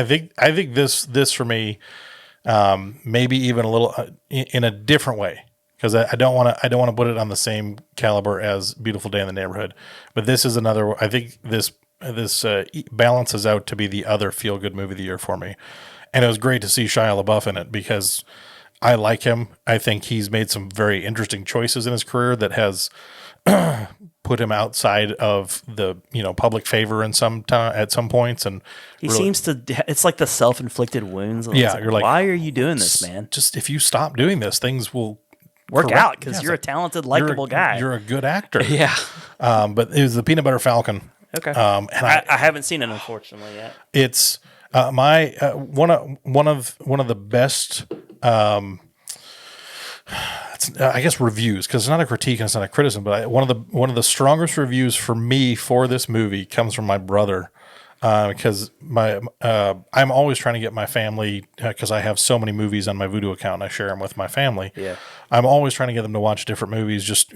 think this for me, maybe even a little in a different way, because I don't want to put it on the same caliber as Beautiful Day in the Neighborhood, but this is another. I think this balances out to be the other feel good movie of the year for me, and it was great to see Shia LaBeouf in it because I like him. I think he's made some very interesting choices in his career that has put him outside of the public favor at some points, and he seems to. It's like the self-inflicted wounds. Yeah, you're like, why are you doing this, man? Just if you stop doing this, things will work out because you're a talented, likable guy. You're a good actor. Yeah. But it was the Peanut Butter Falcon. Okay. And I haven't seen it, unfortunately, yet. It's my one of the best. I guess reviews, because it's not a critique and it's not a criticism, but one of the strongest reviews for me for this movie comes from my brother, because I'm always trying to get my family, because I have so many movies on my Vudu account and I share them with my family. Yeah, I'm always trying to get them to watch different movies, just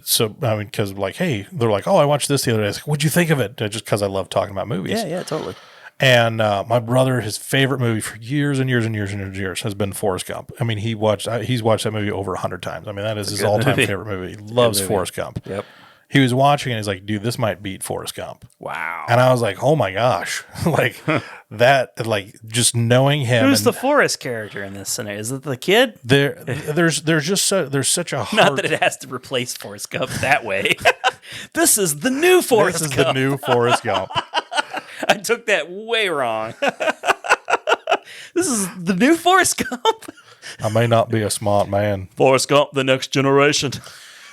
so because hey, they're like, oh, I watched this the other day. I was like, what'd you think of it? Just because I love talking about movies. Yeah, totally. And my brother, his favorite movie for years and years and years and years has been Forrest Gump. I mean, he's watched that movie over 100 times. I mean, that is his all-time favorite movie. He loves Forrest Gump. Yep. He was watching and he's like, dude, this might beat Forrest Gump. Wow. And I was like, oh my gosh. Just knowing him. Who's the Forrest character in this scenario? Is it the kid? There's such a heart. Not that it has to replace Forrest Gump that way. This is the new Forrest Gump. This is the new Forrest Gump. I took that way wrong. This is the new Forrest Gump. I may not be a smart man. Forrest Gump, the next generation.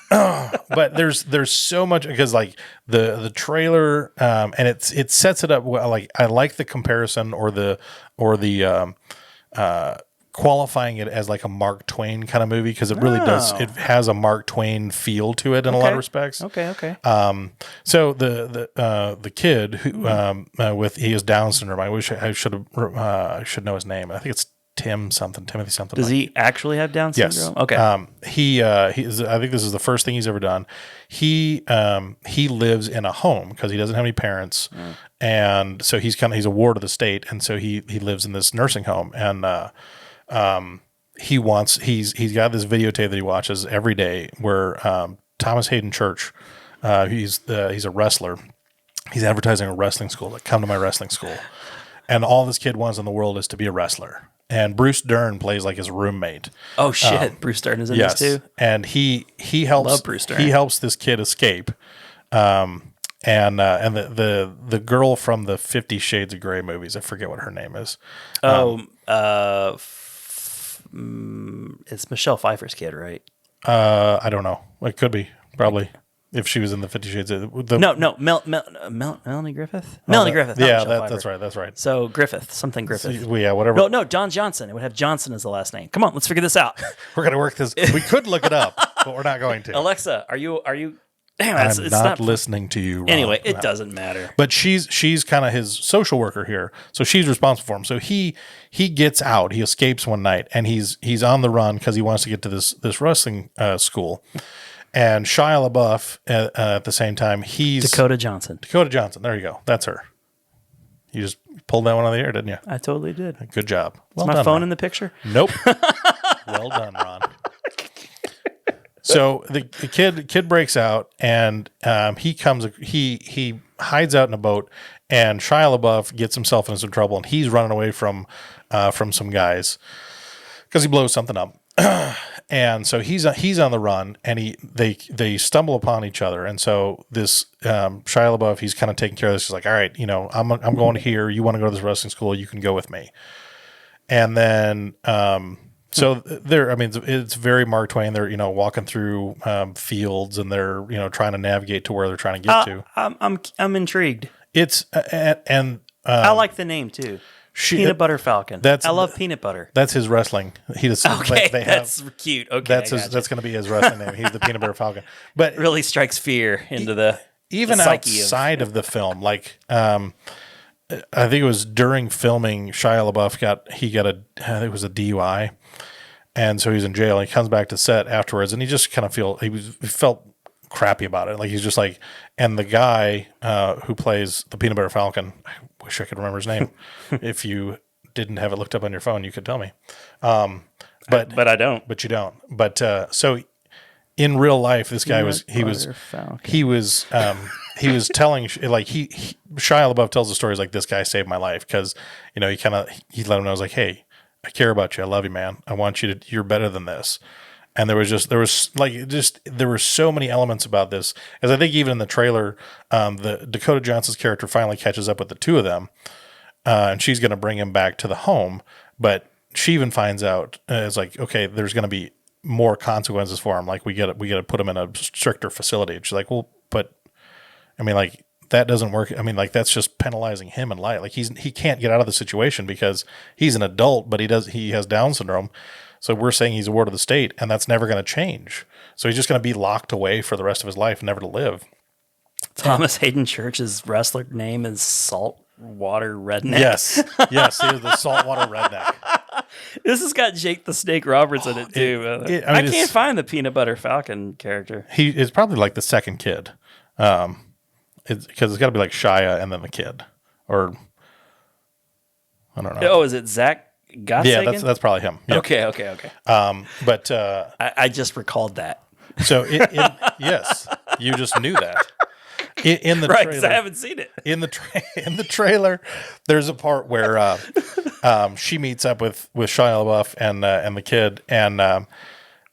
But there's so much, because the trailer and it sets it up well. I like the comparison or the qualifying it as like a Mark Twain kind of movie, because it really does. It has a Mark Twain feel to it in a lot of respects. Okay. So the kid who he has Down syndrome. I wish I should know his name. I think it's Timothy something. Does he actually have Down syndrome? Yes. Okay. He is, I think this is the first thing he's ever done. He lives in a home because he doesn't have any parents, and so he's a ward of the state, and so he lives in this nursing home, and he's got this videotape that he watches every day where Thomas Hayden Church, he's a wrestler. He's advertising a wrestling school, like, come to my wrestling school. And all this kid wants in the world is to be a wrestler. And Bruce Dern plays like his roommate. Oh shit, Bruce Dern is in this too. And he helps. Love Bruce Dern. He helps this kid escape. And the girl from the 50 Shades of Grey movies, I forget what her name is. It's Michelle Pfeiffer's kid, right? I don't know. It could be, probably. If she was in the 50 Shades of the Melanie Griffith. Melanie Griffith. not Yeah, Michelle Pfeiffer. that's right. That's right. So Griffith, something Griffith. So, yeah, whatever. No, Don Johnson. It would have Johnson as the last name. Come on, let's figure this out. We're gonna work this. We could look it up, but we're not going to. Alexa, are you? Damn, I'm it's not listening to you. Ron. Anyway, it No. doesn't matter. But she's kind of his social worker here, so she's responsible for him. So he gets out, he escapes one night, and he's on the run because he wants to get to this wrestling school. And Shia LaBeouf at the same time, he's Dakota Johnson. Dakota Johnson. There you go. That's her. You just pulled that one out of the air, didn't you? I totally did. Good job. Well Is my done, phone Ron. in the picture? Nope. Well done, Ron. So the kid breaks out, and he hides out in a boat, and Shia LaBeouf gets himself into some trouble, and he's running away from some guys because he blows something up. And so he's on the run, and they stumble upon each other, and so this Shia LaBeouf, he's kind of taking care of this. He's like, all right, I'm going here. You want to go to this wrestling school? You can go with me. And then so it's very Mark Twain. They're walking through fields, and they're trying to navigate to where they're trying to get to. I'm intrigued. It's I like the name too. Peanut Butter Falcon. I love peanut butter. That's his wrestling. He just Okay, that's cute. Okay, that's going to be his wrestling name. He's the Peanut Butter Falcon. But it really strikes fear into the even the psyche outside of the film, like I think it was during filming, Shia LaBeouf got I think it was a DUI, and so he's in jail. And he comes back to set afterwards, and he just kind of he felt crappy about it. Like he's just like, and the guy who plays the Peanut Butter Falcon, I wish I could remember his name. If you didn't have it looked up on your phone, you could tell me. But I don't. But you don't. But so in real life, this guy was telling like Shia LaBeouf tells the stories like, this guy saved my life because he let him know, I was like, hey, I care about you. I love you, man. I want you to. You're better than this. And there were so many elements about this, as I think even in the trailer, the Dakota Johnson's character finally catches up with the two of them, and she's going to bring him back to the home. But she even finds out it's like, okay, there's going to be more consequences for him. Like we got to put him in a stricter facility. And she's like, well, but I mean, like that doesn't work. I mean, like that's just penalizing him in life. Like he can't get out of the situation because he's an adult, but he has Down syndrome. So we're saying he's a ward of the state, and that's never going to change. So he's just going to be locked away for the rest of his life, never to live. Thomas Hayden Church's wrestler name is Saltwater Redneck. Yes, he was the saltwater redneck. This has got Jake the Snake Roberts in it too. I can't find the Peanut Butter Falcon character. He is probably like the second kid, because it's got to be like Shia and then the kid, or I don't know. Oh, is it Zach Gottsagen? Yeah, that's probably him. Yep. Okay. But I just recalled that. So yes, you just knew that. In the right, trailer, because I haven't seen it. In the trailer, there's a part where she meets up with Shia LaBeouf and the kid, and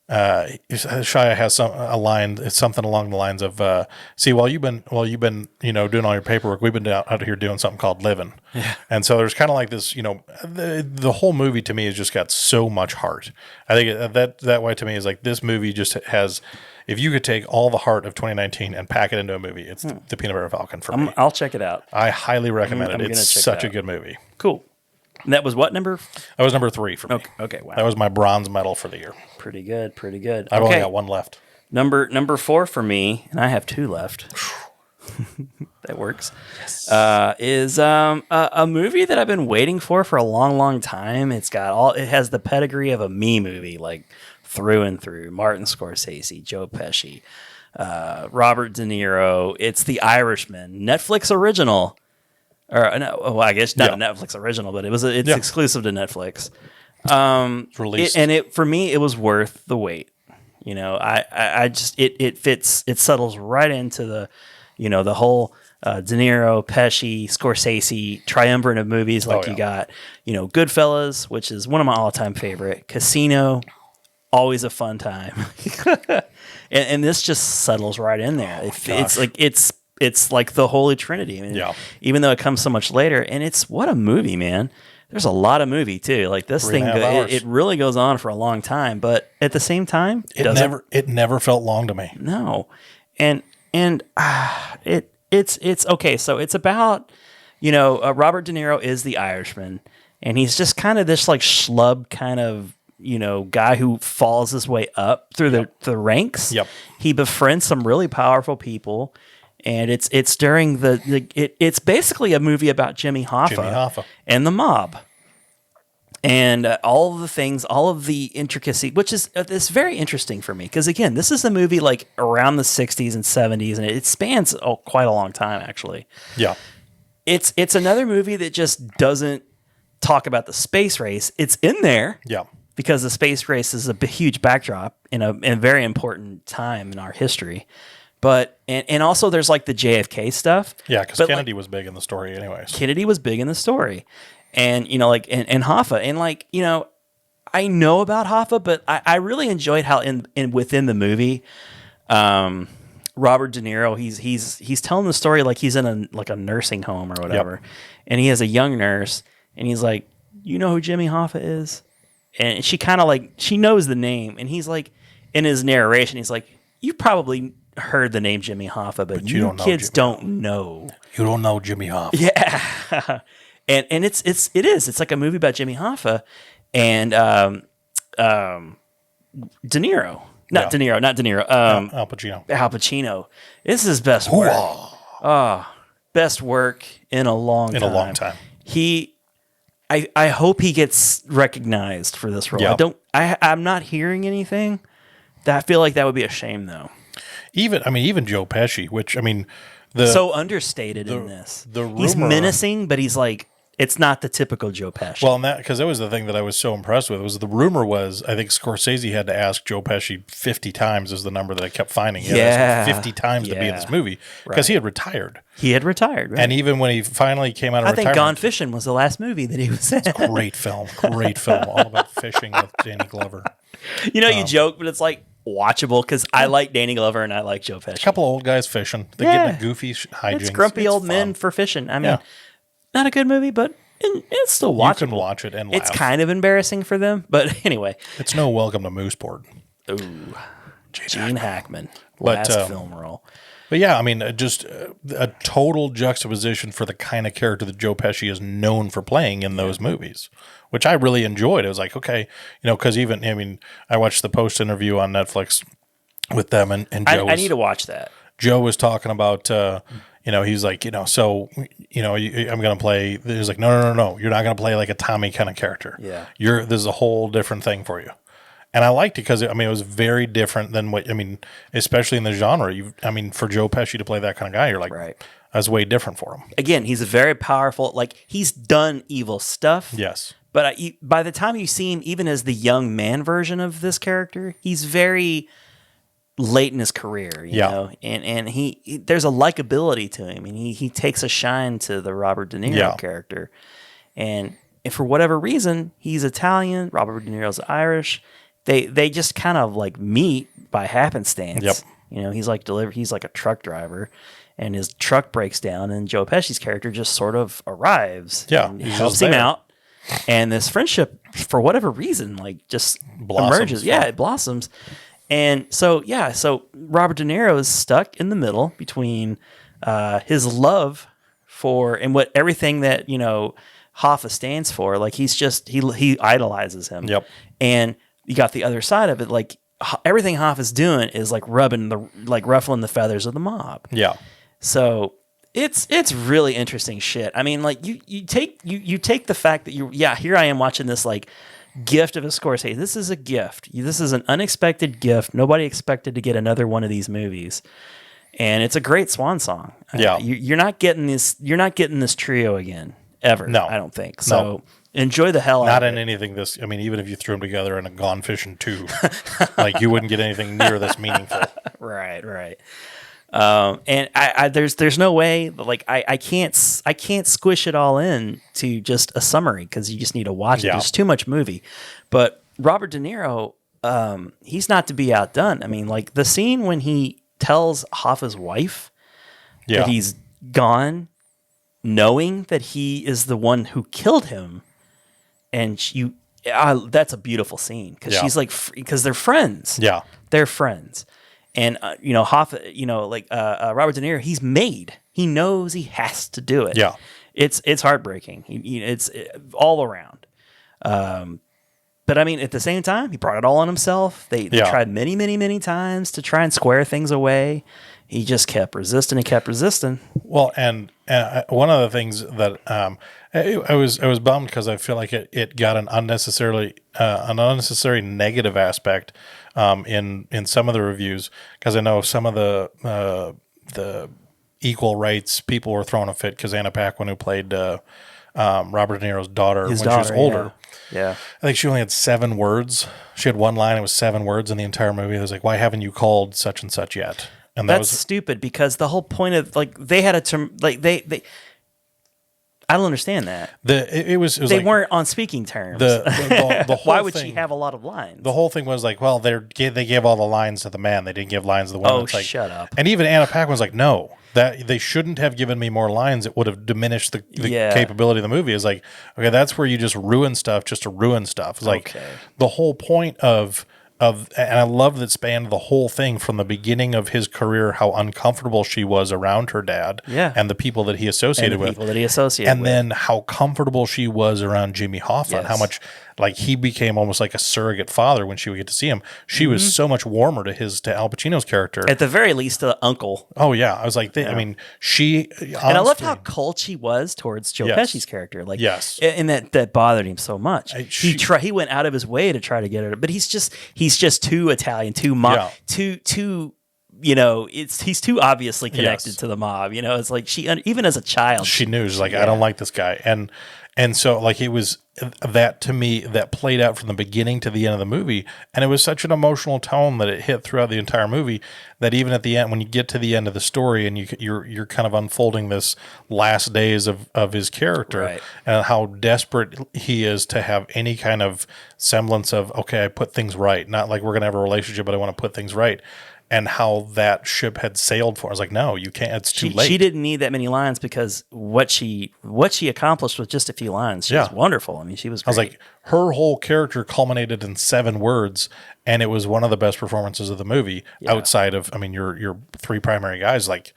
Shia has a line. It's something along the lines of, "See, while you've been doing all your paperwork, we've been out here doing something called living." Yeah. And so there's kind of like this, the whole movie to me has just got so much heart. I think that way to me is like this movie just has. If you could take all the heart of 2019 and pack it into a movie, it's the Peanut Butter Falcon for me. I'll check it out. I highly recommend it. It's such a good movie. Cool. And that was what number? That was number 3 for me. Okay, wow. That was my bronze medal for the year. Pretty good. I've only got one left. Number 4 for me, and I have 2 left. That works. Yes. Is a movie that I've been waiting for a long, long time. It has the pedigree of a me movie, like through and through. Martin Scorsese, Joe Pesci, Robert De Niro. It's The Irishman, Netflix original. Or no, well, I guess not a Netflix original, but it's exclusive to Netflix. It's released, for me, it was worth the wait. I just it fits. It settles right into the, the whole De Niro, Pesci, Scorsese triumvirate of movies. Like you got, Goodfellas, which is one of my all-time favorite. Casino, always a fun time, and this just settles right in there. It's like the Holy Trinity. I mean, even though it comes so much later, and what a movie, man. There's a lot of movie too. Like this thing, it really goes on for a long time, but at the same time, it never felt long to me. No, and and it's okay. So it's about, Robert De Niro is the Irishman, and he's just kind of this like schlub kind of, guy who falls his way up through the ranks. Yep. He befriends some really powerful people, and it's during it's basically a movie about Jimmy Hoffa and the mob. And all of the things, all of the intricacy, which is it's very interesting for me because again, this is a movie like around the 60s and 70s, and it spans quite a long time actually. Yeah, it's another movie that just doesn't talk about the space race. It's in there, yeah, because the space race is a huge backdrop in a very important time in our history. But and also there's like the JFK stuff. Yeah, because Kennedy was big in the story, anyways. Kennedy was big in the story. And, and Hoffa, and I know about Hoffa, but I really enjoyed how within the movie, Robert De Niro, he's telling the story like he's in a nursing home or whatever. Yep. And he has a young nurse, and he's like, you know who Jimmy Hoffa is? And she kind of she knows the name. And he's like, in his narration, he's like, you probably heard the name Jimmy Hoffa, but you don't kids don't know. You don't know Jimmy Hoffa. Yeah. And it's like a movie about Jimmy Hoffa and De Niro. Not De Niro. Al Pacino. Al Pacino. This is his best work. Best work in a long time. I hope he gets recognized for this role. Yep. I'm not hearing anything. I feel like that would be a shame though. Even Joe Pesci, which so understated in this. He's menacing, but he's like, it's not the typical Joe Pesci. Well, because that was the thing that I was so impressed with. Was the rumor was I think Scorsese had to ask Joe Pesci 50 times is the number that I kept finding. He had to ask him 50 times to be in this movie because he had retired. Right? And even when he finally came out of retirement, I think Gone Fishing was the last movie that he was in. Great film, all about fishing with Danny Glover. You joke, but it's like watchable because I like Danny Glover and I like Joe Pesci. A couple of old guys fishing. They get in the goofy hijinks. It's grumpy old men for fishing. Not a good movie, but it's still watchable. You can watch it and laugh. It's kind of embarrassing for them, but anyway. It's no Welcome to Mooseport. Ooh, Gene Hackman. Last film role. But yeah, just a total juxtaposition for the kind of character that Joe Pesci is known for playing in those movies, which I really enjoyed. It was like, okay, because I watched the post interview on Netflix with them, and Joe I need to watch that. Joe was talking about, he's like, I'm going to play. He's like, no, you're not going to play like a Tommy kind of character. Yeah, this is a whole different thing for you. And I liked it because it was very different than what especially in the genre. For Joe Pesci to play that kind of guy, you're like, right. That's way different for him. Again, he's a very powerful. He's done evil stuff. Yes, but by the time you see him, even as the young man version of this character, he's very late in his career. You know, and he there's a likability to him, and he takes a shine to the Robert De Niro character, and for whatever reason, he's Italian. Robert De Niro's Irish. They just kind of meet by happenstance. Yep. He's like a truck driver, and his truck breaks down, and Joe Pesci's character just sort of arrives. Yeah, and he helps him out, and this friendship, for whatever reason, just emerges. Yeah, it blossoms, and so Robert De Niro is stuck in the middle between his love for and what everything that Hoffa stands for. He idolizes him. Yep, and you got the other side of it, everything Hoffa's doing is ruffling the feathers of the mob. Yeah. So it's really interesting shit. You take the fact that here I am watching this gift of a Scorsese. This is a gift. This is an unexpected gift. Nobody expected to get another one of these movies, and it's a great swan song. Yeah. You're not getting this. You're not getting this trio again ever. No, I don't think so. Enjoy the hell out of it. Not in anything this. Even if you threw them together in a Gone Fishing 2, you wouldn't get anything near this meaningful. Right. And there's no way. I can't squish it all in to just a summary because you just need to watch it. There's too much movie. But Robert De Niro, he's not to be outdone. The scene when he tells Hoffa's wife that he's gone, knowing that he is the one who killed him. And that's a beautiful scene because she's because they're friends. Yeah, they're friends, And Robert De Niro, he's made. He knows he has to do it. Yeah. It's heartbreaking. It's all around. But I mean, at the same time, he brought it all on himself. They tried many, many, many times to try and square things away. He just kept resisting and kept resisting. Well, and one of the things that I was bummed because I feel like it got an unnecessary negative aspect in some of the reviews, because I know some of the equal rights people were throwing a fit because Anna Paquin, who played Robert De Niro's daughter she was older. Yeah. I think she only had 7 words. She had one line. It was 7 words in the entire movie. It was like, why haven't you called such and such yet? And that's stupid, because the whole point of they had a term, they I don't understand that. It was they like, weren't on speaking terms. The whole Why would thing, she have a lot of lines? The whole thing was like, well, they gave all the lines to the man. They didn't give lines to the woman. Oh, it's like, shut up. And even Anna Paquin was like, no, that they shouldn't have given me more lines. It would have diminished the capability of the movie. It's like, okay, that's where you just ruin stuff just to ruin stuff. It's like the whole point of and I love that spanned the whole thing from the beginning of his career, how uncomfortable she was around her dad and the people that he associated with. And then how comfortable she was around Jimmy Hoffa, how much like he became almost like a surrogate father when she would get to see him. She was so much warmer to Al Pacino's character. At the very least, the uncle. Oh yeah. I was like, I mean, and I loved how cold she was towards Joe Pesci's character. Like, and that bothered him so much. He went out of his way to try to get her, but he's just too Italian, too he's too obviously connected to the mob. It's like she, even as a child, she knew. She's like, I don't like this guy, and so like it was that to me that played out from the beginning to the end of the movie, and it was such an emotional tone that it hit throughout the entire movie. That even at the end, when you get to the end of the story, and you're kind of unfolding this last days of his character, and how desperate he is to have any kind of semblance of, okay, I put things right. Not like we're gonna have a relationship, but I want to put things right. And how that ship had sailed for. I was like, no, you can't. It's too late. She didn't need that many lines, because what she accomplished with just a few lines, she was wonderful. I mean, she was great. I was like, her whole character culminated in 7 words, and it was one of the best performances of the movie outside of, I mean, your 3 primary guys. Like,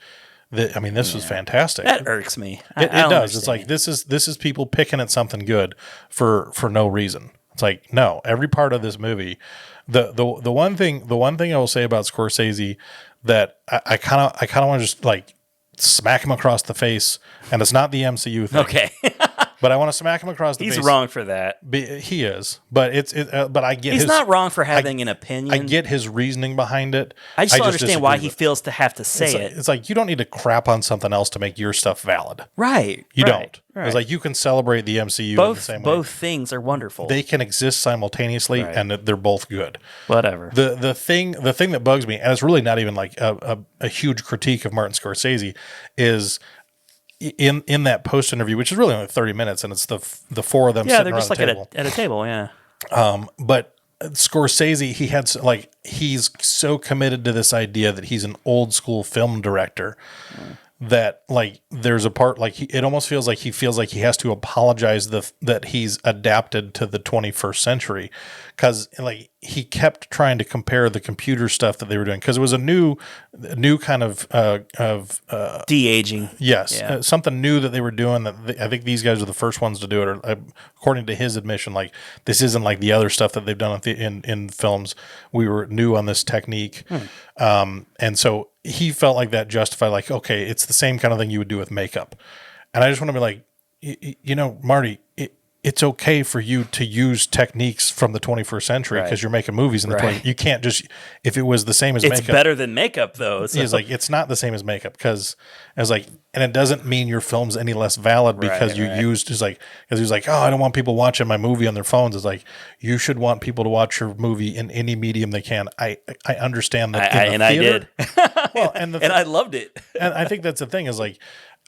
this was fantastic. That irks me. It does. It's like, this is people picking at something good for no reason. It's like, no, every part of this movie. The one thing I will say about Scorsese that I kind of want to just like smack him across the face, and it's not the MCU thing. Okay. But I want to smack him across the face. He's wrong for that. He is, but but I get he's not wrong for having an opinion. I get his reasoning behind it. I just don't understand why he feels to have to say it. It's like you don't need to crap on something else to make your stuff valid. Right. You don't. Right. It's like you can celebrate the MCU in the same way. Both things are wonderful. They can exist simultaneously, and they're both good. Whatever. The thing that bugs me, and it's really not even like a huge critique of Martin Scorsese, is in that post interview, which is really only 30 minutes, and it's the 4 of them sitting around the table. at a table, yeah. But Scorsese, he's so committed to this idea that he's an old school film director that like there's a part like it almost feels like he has to apologize that he's adapted to the 21st century, because like he kept trying to compare the computer stuff that they were doing, because it was a new kind of de-aging. Yes, something new that they were doing that I think these guys are the first ones to do it, or according to his admission, like this isn't like the other stuff that they've done in films. We were new on this technique, and so he felt like that justified, like, okay, it's the same kind of thing you would do with makeup. And I just want to be like, Marty, it's okay for you to use techniques from the 21st century because you're making movies in the 20th. You can't just, if it was the same as makeup. It's better than makeup, though. So. He's like, it's not the same as makeup, because I was like, and it doesn't mean your film's any less valid because you used, because he was like, oh, I don't want people watching my movie on their phones. It's like, you should want people to watch your movie in any medium they can. I understand that. I did. Well, and I loved it. And I think that's the thing is like,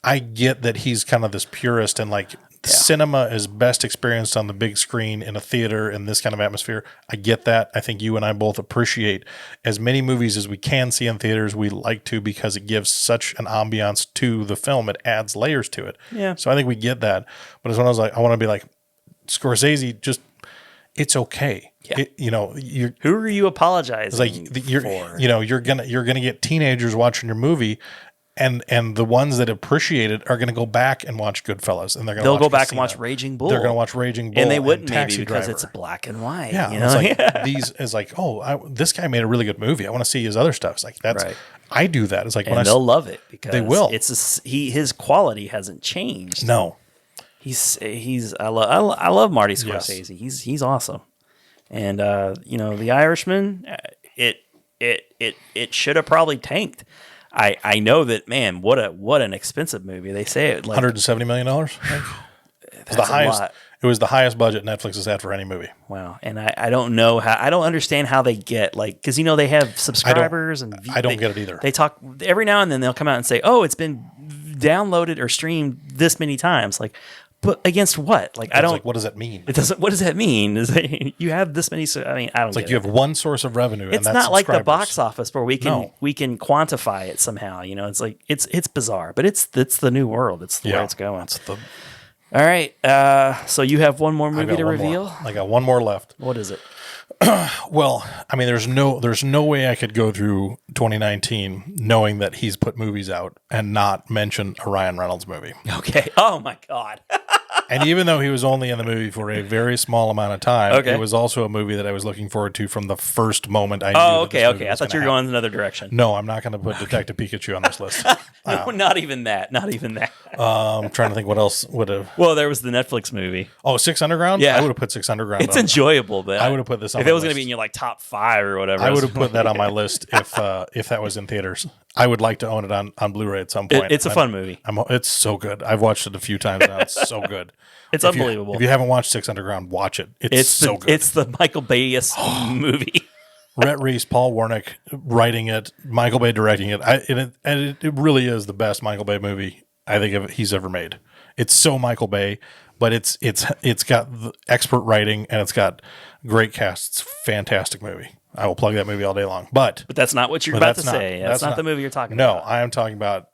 I get that he's kind of this purist, and like cinema is best experienced on the big screen in a theater in this kind of atmosphere. I get that. I think you and I both appreciate as many movies as we can see in theaters. We like to, because it gives such an ambiance to the film. It adds layers to it. Yeah. So I think we get that. But it's when I was like, I want to be like, Scorsese, just it's okay. Yeah. Who are you apologizing for? You're gonna get teenagers watching your movie, and the ones that appreciate it are gonna go back and watch Goodfellas, and they'll go back and watch Raging Bull. They're gonna watch Raging Bull, and they wouldn't Taxi maybe because Driver. it's black and white. Yeah, you know? it's like these is like, this guy made a really good movie. I want to see his other stuff. It's like that's Right. I do that. It's like and they'll love it because they will. His quality hasn't changed. No. I love Marty Scorsese. Yes. He's awesome. And The Irishman, it should have probably tanked. I know that, man, what an expensive movie. They say it like $170 million. that's the highest. a lot. It was the highest budget Netflix has had for any movie. Wow. And I don't know how, I don't understand how they get because they have subscribers I don't get it either. They talk every now and then they'll come out and say, oh, it's been downloaded or streamed this many times. Like, but against what? Like, I don't. Like, what does that mean? It doesn't. What does that mean? You have this many. I mean, I don't. It's like get you it. have one source of revenue. It's and that's not like the subscribers. box office where we can quantify it somehow. It's like it's bizarre, but it's the new world. It's the way it's going. All right. So you have one more movie to reveal. I got one more left. What is it? Well, I mean, there's no way I could go through 2019 knowing that he's put movies out and not mention a Ryan Reynolds movie. Okay. Oh my God. And even though he was only in the movie for a very small amount of time, Okay. it was also a movie that I was looking forward to from the first moment I knew. Oh, that this movie okay. I was thought you were gonna going in another direction. No, I'm not going to put Detective Pikachu on this list. No, not even that. Not even that. I'm trying to think what else would have. Well, there was the Netflix movie. Oh, Six Underground? Yeah. I would have put Six Underground It's on. enjoyable, but I would have put this on if my it was going to list. be in your like top 5 or whatever. I would have put that on my list if that was in theaters. I would like to own it on Blu-ray at some point. It's a fun movie. It's so good. I've watched it a few times now. It's so good. It's If you- unbelievable. If you haven't watched Six Underground, watch it. It's so good. It's the Michael Bay-iest movie. Rhett Reese, Paul Warnick writing it, Michael Bay directing it. It really is the best Michael Bay movie I think he's ever made. It's so Michael Bay, but it's got the expert writing and it's got great cast. It's a fantastic movie. I will plug that movie all day long. But But that's not what you're about to say. That's not the movie you're talking No, about. I am talking about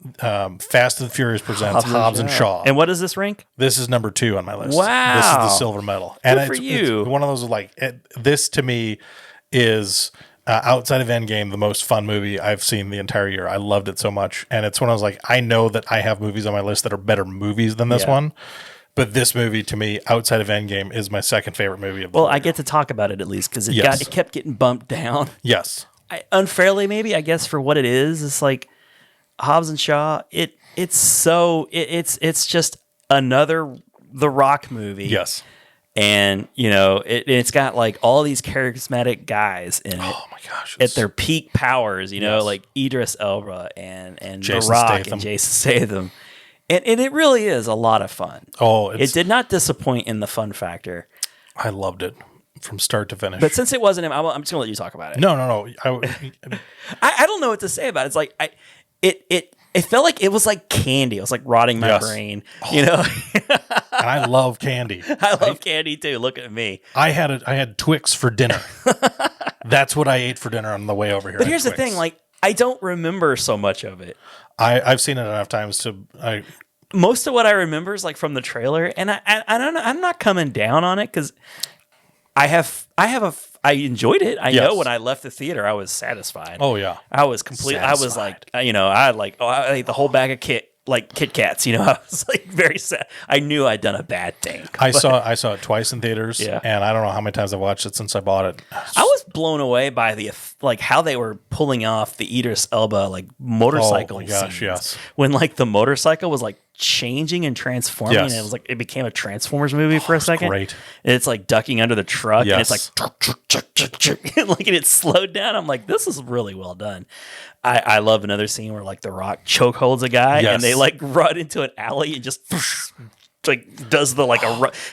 Fast and Furious presents Hobbs and Shaw. And what does this rank? This is number 2 on my list. Wow. This is the silver medal. And Good for you. It's one of those this to me is outside of Endgame the most fun movie I've seen the entire year. I loved it so much. And it's when I was like, I know that I have movies on my list that are better movies than this one. But this movie, to me, outside of Endgame, is my second favorite movie of the Well, year. I get to talk about it at least because it Yes. kept getting bumped down. Yes. Unfairly, maybe, I guess, for what it is. It's like Hobbs and Shaw. It's just another The Rock movie. Yes. And it's got like all these charismatic guys in it. Oh my gosh. At their peak powers, Yes. like Idris Elba and The Jason Rock Statham. and Jason Statham. And it really is a lot of fun. Oh, It did not disappoint in the fun factor. I loved it from start to finish. But since it wasn't him, I'm just going to let you talk about it. No. I don't know what to say about it. It's like it felt like it was like candy. It was like rotting my Yes. brain. And I love candy. I love candy too. Look at me. I had Twix for dinner. That's what I ate for dinner on the way over here. But here's the thing, like I don't remember so much of it. I've seen it enough times to Most of what I remember is like from the trailer, and I don't know, I'm not coming down on it because I enjoyed it. I know when I left the theater, I was satisfied. Oh yeah. I was completely. I was like, I ate the whole bag of Kit Kats. I was like very sad. I knew I'd done a bad thing. I saw it twice in theaters, Yeah. and I don't know how many times I've watched it since I bought it. I was blown away by the how they were pulling off the Idris Elba motorcycle. Oh my gosh, scenes. yes. When the motorcycle was changing and transforming, Yes. and it was it became a Transformers movie for a second. great. And it's ducking under the truck, Yes. and it's and it slowed down. I'm like, this is really well done. I love another scene where The Rock choke holds a guy, Yes. and they run into an alley and just does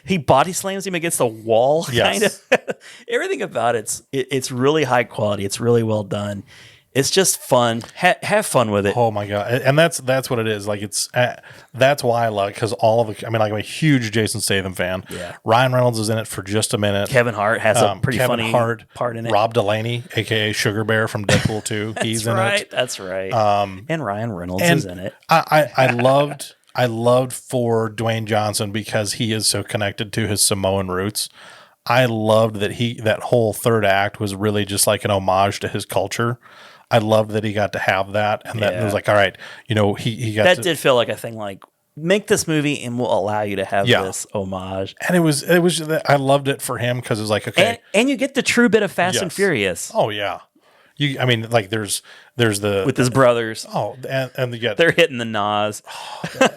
he body slams him against the wall. Yes. Kind of. Everything about it's really high quality. It's really well done. It's just fun. Have fun with it. Oh my god! And that's what it is. That's why I love it, because I'm a huge Jason Statham fan. Yeah. Ryan Reynolds is in it for just a minute. Kevin Hart has a pretty Kevin funny Hart, part in it. Rob Delaney, aka Sugar Bear from Deadpool 2, he's in it. That's right. And Ryan Reynolds And is in it. I loved for Dwayne Johnson because he is so connected to his Samoan roots. I loved that whole third act was really just like an homage to his culture. I loved that he got to have that, and that it was like, all right, he got that did feel like a thing. Like, make this movie, and we'll allow you to have this homage. And it was I loved it for him because it was like, okay, and you get the true bit of Fast and Furious. Oh yeah, I mean, like there's the with his brothers. Oh, and you get they're hitting the Nas.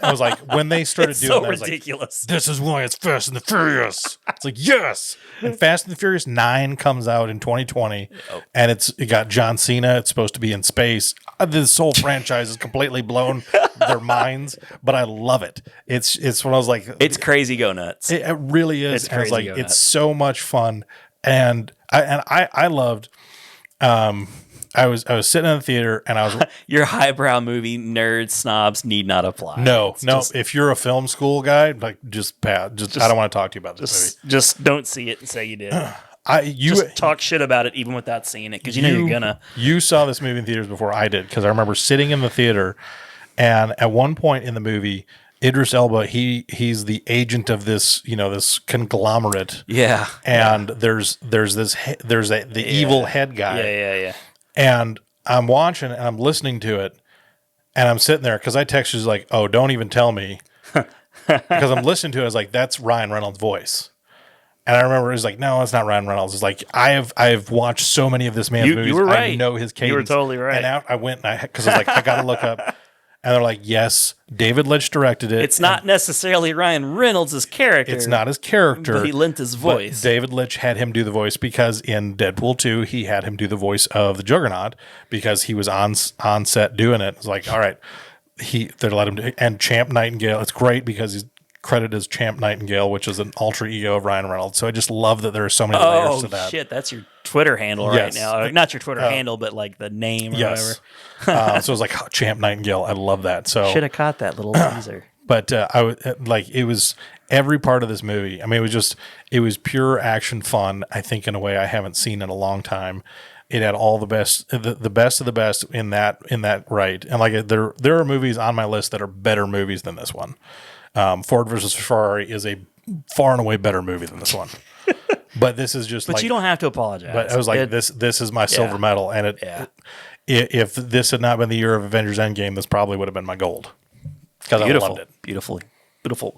I was like, when they started doing so that, I was ridiculous. like, this is why it's Fast and the Furious. It's like, yes. And Fast and the Furious 9 comes out in 2020, and it got John Cena. It's supposed to be in space. This whole franchise is completely blown their minds, but I love it. It's when I was like, it's crazy go nuts. It really is. It's I was crazy like, go it's nuts. so much fun, and I loved. I was sitting in the theater and I was Your highbrow movie nerds snobs need not apply. no. If you're a film school guy, like just I don't want to talk to you about this movie. Just don't see it and say you did. You just talk shit about it even without seeing it because you're gonna. You saw this movie in theaters before I did because I remember sitting in the theater, and at one point in the movie, Idris Elba he's the agent of this this conglomerate. Yeah, and there's the evil head guy. Yeah. And I'm watching and I'm listening to it, and I'm sitting there because I texted you like, "Oh, don't even tell me," because I'm listening to it. I was like, "That's Ryan Reynolds' voice," and I remember it was like, "No, it's not Ryan Reynolds." It's like I've watched so many of this man's movies. You were right. I know his cadence. You were totally right. And out I went because I was like, I got to look up, and they're like, "Yes, David Leitch directed it. It's not necessarily Ryan Reynolds' character. It's not his character, but he lent his voice. But David Leitch had him do the voice because in Deadpool 2, he had him do the voice of the Juggernaut because he was on set doing it. It's like, all right, they let him do, and Champ Nightingale. It's great because he's credited as Champ Nightingale, which is an alter ego of Ryan Reynolds. So I just love that there are so many layers to that. Oh shit, that's your Twitter handle right now. Not your Twitter handle, but like the name or whatever. So it was like Champ Nightingale. I love that. So should have caught that little teaser. But I was like, it was every part of this movie. I mean, it was pure action fun. I think in a way I haven't seen in a long time. It had all the best, the best of the best in that right. And like there are movies on my list that are better movies than this one. Ford versus Ferrari is a far and away better movie than this one. But this is just. But you don't have to apologize. But I was like, this is my silver medal, and if this had not been the year of Avengers Endgame, this probably would have been my gold. Because I loved it. Beautiful.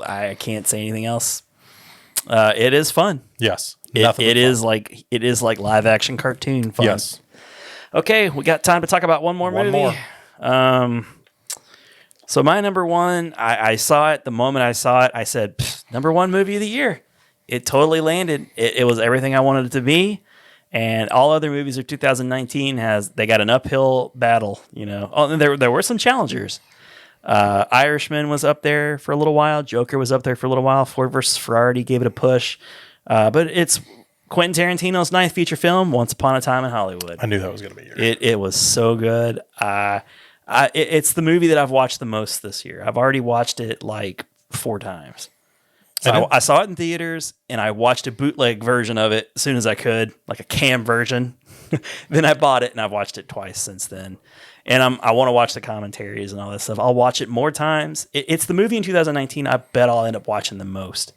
I can't say anything else. It is fun. Yes. It is like live action cartoon fun. Yes. Okay, we got time to talk about one more movie. So my number one, I saw it the moment I saw it. I said, number one movie of the year. It totally landed. It was everything I wanted it to be. And all other movies of 2019 they got an uphill battle. Oh, and there were some challengers. Irishman was up there for a little while. Joker was up there for a little while. Ford versus Ferrari gave it a push. But it's Quentin Tarantino's ninth feature film, Once Upon a Time in Hollywood. I knew that was going to be yours. It was so good. It's the movie that I've watched the most this year. I've already watched it like 4 times. So I saw it in theaters, and I watched a bootleg version of it as soon as I could, like a cam version. Then I bought it, and I've watched it twice since then. And I want to watch the commentaries and all that stuff. I'll watch it more times. It's the movie in 2019 I bet I'll end up watching the most.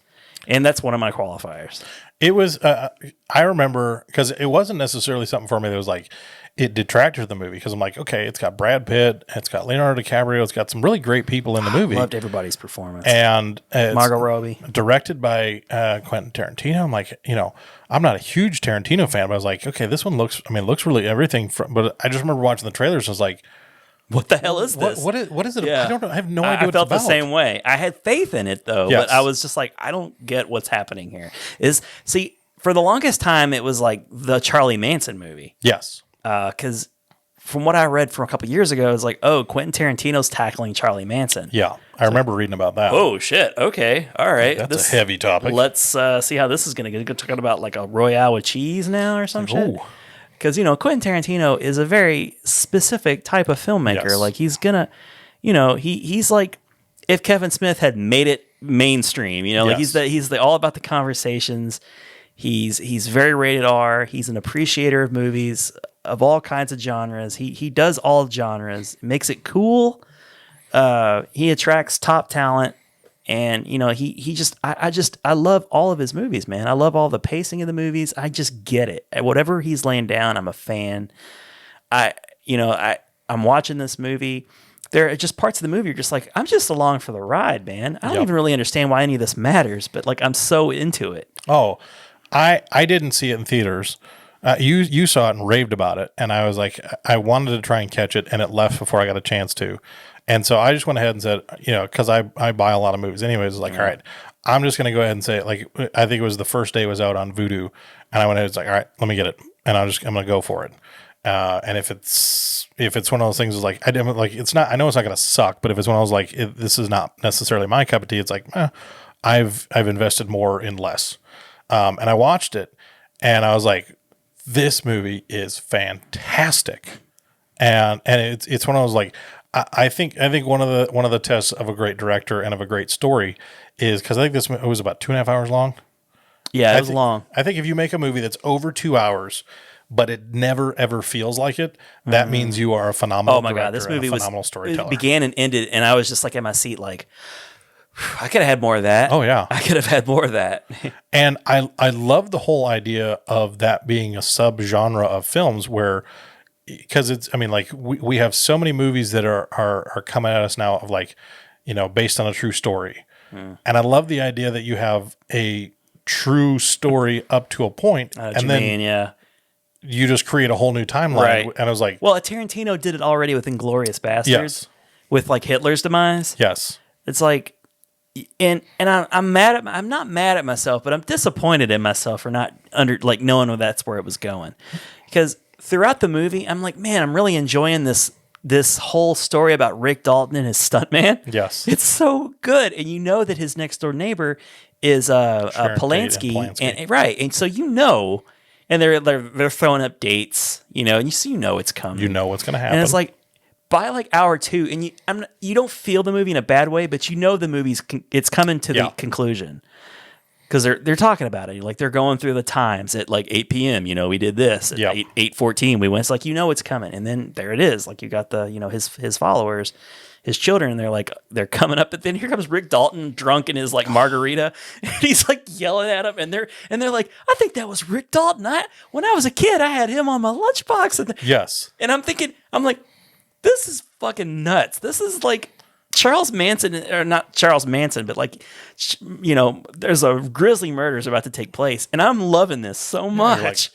And that's one of my qualifiers. It was, I remember, because it wasn't necessarily something for me that was like, it detracted from the movie. Because I'm like, okay, it's got Brad Pitt, it's got Leonardo DiCaprio, it's got some really great people in the movie. I loved everybody's performance. And Margot Robbie. Directed by Quentin Tarantino. I'm like, I'm not a huge Tarantino fan, but I was like, okay, this one looks really everything. But I just remember watching the trailers. I was like, what the hell is this? What is it? Yeah. I don't know. I have no idea what it's about. I felt the same way. I had faith in it though, Yes. but I was just like, I don't get what's happening here. For the longest time, it was like the Charlie Manson movie. Yes. Because from what I read from a couple years ago, it's like, oh, Quentin Tarantino's tackling Charlie Manson. Yeah. I remember reading about that. Oh, shit. Okay. All right. That's a heavy topic. Let's see how this is going to go. Talking about like a Royale with cheese now or some shit. Ooh. Because, Quentin Tarantino is a very specific type of filmmaker. Yes. Like, he's going to, he's like if Kevin Smith had made it mainstream, like Yes. he's all about the conversations. He's very rated R. He's an appreciator of movies of all kinds of genres. He does all genres, makes it cool. He attracts top talent, And I love all of his movies, man. I love all the pacing of the movies. I just get it. Whatever he's laying down, I'm a fan. I'm watching this movie. There are just parts of the movie you're just like, I'm just along for the ride, man. I don't even really understand why any of this matters, but like I'm so into it. Oh, I didn't see it in theaters. You saw it and raved about it, and I was like, I wanted to try and catch it, and it left before I got a chance to. And so I just went ahead and said, because I buy a lot of movies anyways, it's like, all right, I'm just going to go ahead and say it. Like, I think it was the first day it was out on Vudu, and I went ahead and was like, all right, let me get it, and I'm going to go for it. And if it's one of those things, is like, it's not. I know it's not going to suck, but if it's one of those like, this is not necessarily my cup of tea, it's like, I've invested more in less. And I watched it, and I was like, this movie is fantastic, and it's one of those like. I think one of the tests of a great director and of a great story is because I think it was about 2.5 hours long. Yeah, it was long. I think if you make a movie that's over 2 hours, but it never ever feels like it, that means you are a phenomenal. Oh my god, this movie was phenomenal storyteller. It began and ended, and I was just like in my seat, like I could have had more of that. Oh yeah, I could have had more of that. And I love the whole idea of that being a subgenre of films where. Because it's, I mean, like we have so many movies that are coming at us now of like, based on a true story. And I love the idea that you have a true story up to a point, and then you just create a whole new timeline. Right. And I was like, well, Tarantino did it already with Inglourious Bastards, with like Hitler's demise. Yes. It's like, and I'm not mad at myself, but I'm disappointed in myself for not knowing that's where it was going, because. Throughout the movie, I'm like, man, I'm really enjoying this whole story about Rick Dalton and his stuntman. Yes, it's so good, and you know that his next door neighbor is Polanski, and right, and so and they're throwing up dates, and you know it's coming, you know what's going to happen, and it's like by like hour 2, and you don't feel the movie in a bad way, but the movie's it's coming to the conclusion. Because they're talking about it, like they're going through the times at like 8 p.m. We did this at 8:14. We went. It's like it's coming, and then there it is. Like you got the his followers, his children, and they're coming up. But then here comes Rick Dalton, drunk in his like margarita, and he's like yelling at him, and they're like, I think that was Rick Dalton. When I was a kid, I had him on my lunchbox. And I'm thinking, this is fucking nuts. This is like. Charles Manson, or not Charles Manson, but like, there's a grisly murder is about to take place, and I'm loving this so much.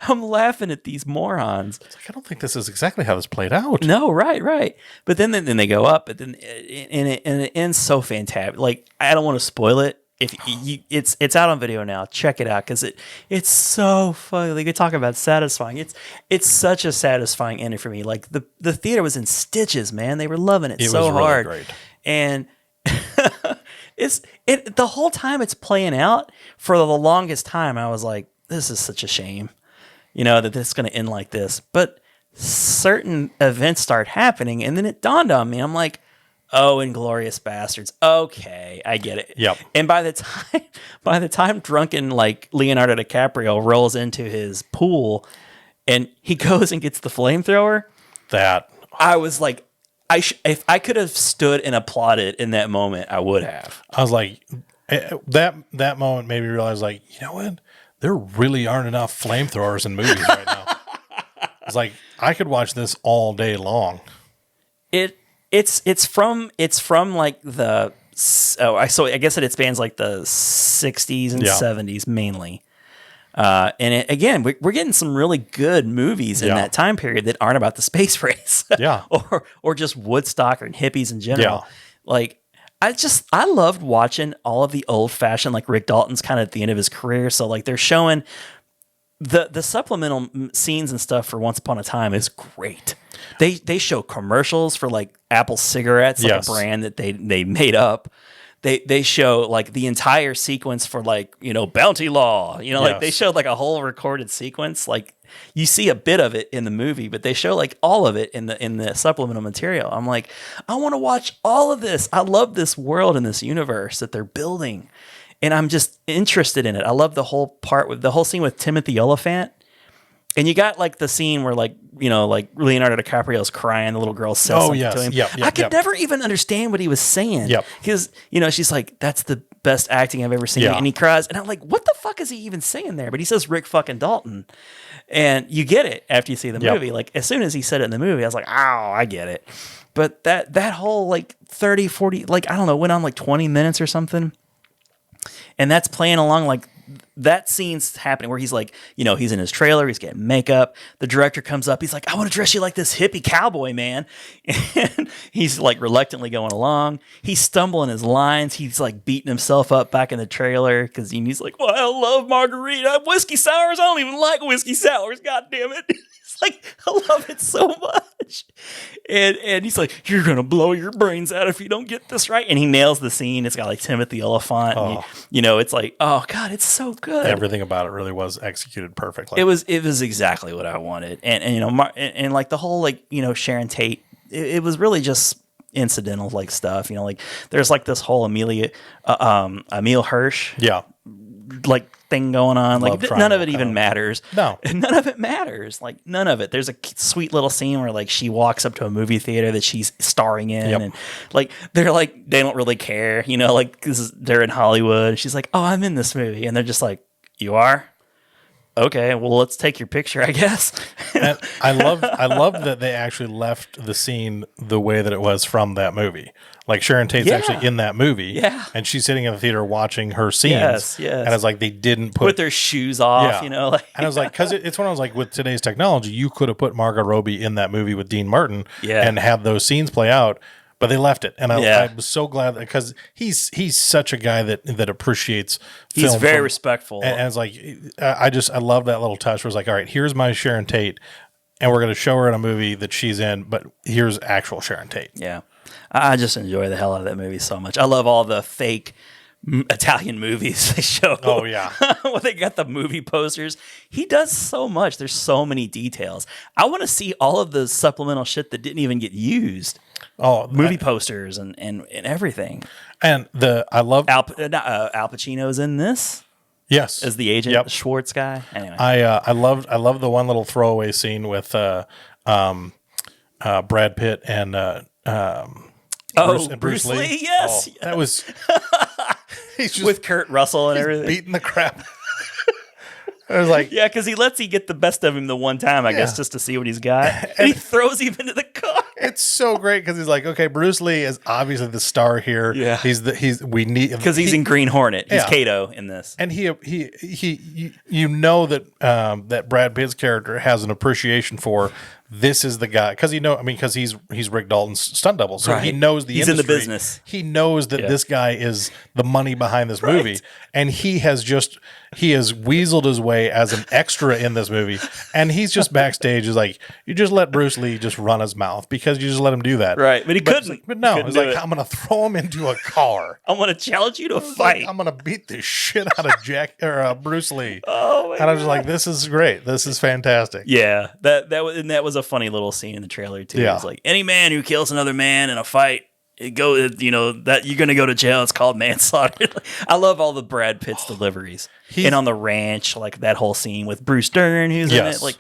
I'm laughing at these morons. It's like, I don't think this is exactly how this played out. No, right. But then they go up, but then it ends so fantastic. Like, I don't want to spoil it. It's out on video now. Check it out because it's so funny. Like, you talk about satisfying. It's such a satisfying ending for me. Like the theater was in stitches, man. They were loving it so hard. Really great. And the whole time it's playing out. For the longest time, I was like, this is such a shame, that this is going to end like this. But certain events start happening, and then it dawned on me. I'm like. Oh, Inglourious Bastards. Okay, I get it. Yep. And by the time drunken like Leonardo DiCaprio rolls into his pool, and he goes and gets the flamethrower, I was like, if I could have stood and applauded in that moment, I would have. I was like, that moment made me realize, like, you know what? There really aren't enough flamethrowers in movies right now. It's like I could watch this all day long. It's from like the so I guess it spans like the 60s and 70s mainly, and again we're getting some really good movies in that time period that aren't about the space race, or just Woodstock or hippies in general. Like I loved watching all of the old fashioned, like Rick Dalton's kind of at the end of his career, so like they're showing the supplemental scenes and stuff for Once Upon a Time is great. They show commercials for like Apple cigarettes, like a brand that they made up. They show like the entire sequence for like, Bounty Law, like they showed like a whole recorded sequence. Like you see a bit of it in the movie, but they show like all of it in the supplemental material. I'm like, I want to watch all of this. I love this world and this universe that they're building. And I'm just interested in it. I love the whole part with the whole scene with Timothy Oliphant. And you got like the scene where like Leonardo DiCaprio's crying, the little girl says something to him. I could never even understand what he was saying. Because she's like, "That's the best acting I've ever seen," and he cries, and I'm like, "What the fuck is he even saying there?" But he says Rick fucking Dalton, and you get it after you see the movie. Like as soon as he said it in the movie, I was like, "Oh, I get it." But that whole like 30, 40, like I don't know, went on like 20 minutes or something, and that's playing along like. That scene's happening where he's like, he's in his trailer, he's getting makeup. The director comes up, he's like, "I want to dress you like this hippie cowboy, man." And he's like reluctantly going along. He's stumbling his lines. He's like beating himself up back in the trailer because he's like, "Well, I love margarita. Whiskey sours. I don't even like whiskey sours. God damn it." He's like, "I love it so much." And he's like, "You're going to blow your brains out if you don't get this right." And he nails the scene. It's got like Timothy Oliphant. And it's like, oh God, it's so good. Everything about it really was executed perfectly. It was exactly what I wanted. And like the whole like, Sharon Tate, it was really just incidental like stuff, like there's like this whole Emil Hirsch. Like thing going on. Like none of it even matters. No. None of it matters. Like none of it. There's a sweet little scene where like she walks up to a movie theater that she's starring in and like they're like they don't really care, like they're in Hollywood. She's like, "Oh, I'm in this movie." And they're just like, "You are? Okay, well, let's take your picture, I guess." And I love that they actually left the scene the way that it was from that movie. Like Sharon Tate's actually in that movie, and she's sitting in the theater watching her scenes. And it's like they didn't put their shoes off, Like. And I was like, because it's when I was like, with today's technology, you could have put Margot Robbie in that movie with Dean Martin, and had those scenes play out. But they left it, and I was so glad because he's such a guy that appreciates film. He's very respectful, and it's like I love that little touch. Where it's like, all right, here's my Sharon Tate, and we're going to show her in a movie that she's in, but here's actual Sharon Tate. Yeah, I just enjoy the hell out of that movie so much. I love all the fake Italian movies they show. Oh yeah, when they got the movie posters, he does so much. There's so many details. I want to see all of the supplemental shit that didn't even get used. Oh, movie posters and everything. And I love Al Pacino's in this. Yes, as the agent Schwartz guy. Anyway, I love the one little throwaway scene with Brad Pitt and Bruce Lee. Yes, that was he's just with Kurt Russell and everything beating the crap. I was like, because he lets you get the best of him the one time, I guess, just to see what he's got, and he throws him into the car. It's so great because he's like, okay, Bruce Lee is obviously the star here. Yeah, we need because he's in Green Hornet. He's Kato in this, and he that that Brad Pitt's character has an appreciation for. This is the guy because because he's Rick Dalton's stunt double, so he knows the industry. In the business. He knows that this guy is the money behind this movie, and he has weaseled his way as an extra in this movie, and he's just backstage is like, you just let Bruce Lee just run his mouth because you just let him do that, right? But he couldn't. But no, he's like, I'm gonna throw him into a car. I'm gonna challenge you to a fight. Like, I'm gonna beat the shit out of Bruce Lee. Oh my God. And I was like, this is great. This is fantastic. Yeah, that was a funny little scene in the trailer too. Yeah. It's like, any man who kills another man in a fight, that you're gonna go to jail. It's called manslaughter. I love all the Brad Pitt's deliveries. And on the ranch, like that whole scene with Bruce Dern, who's in it. Like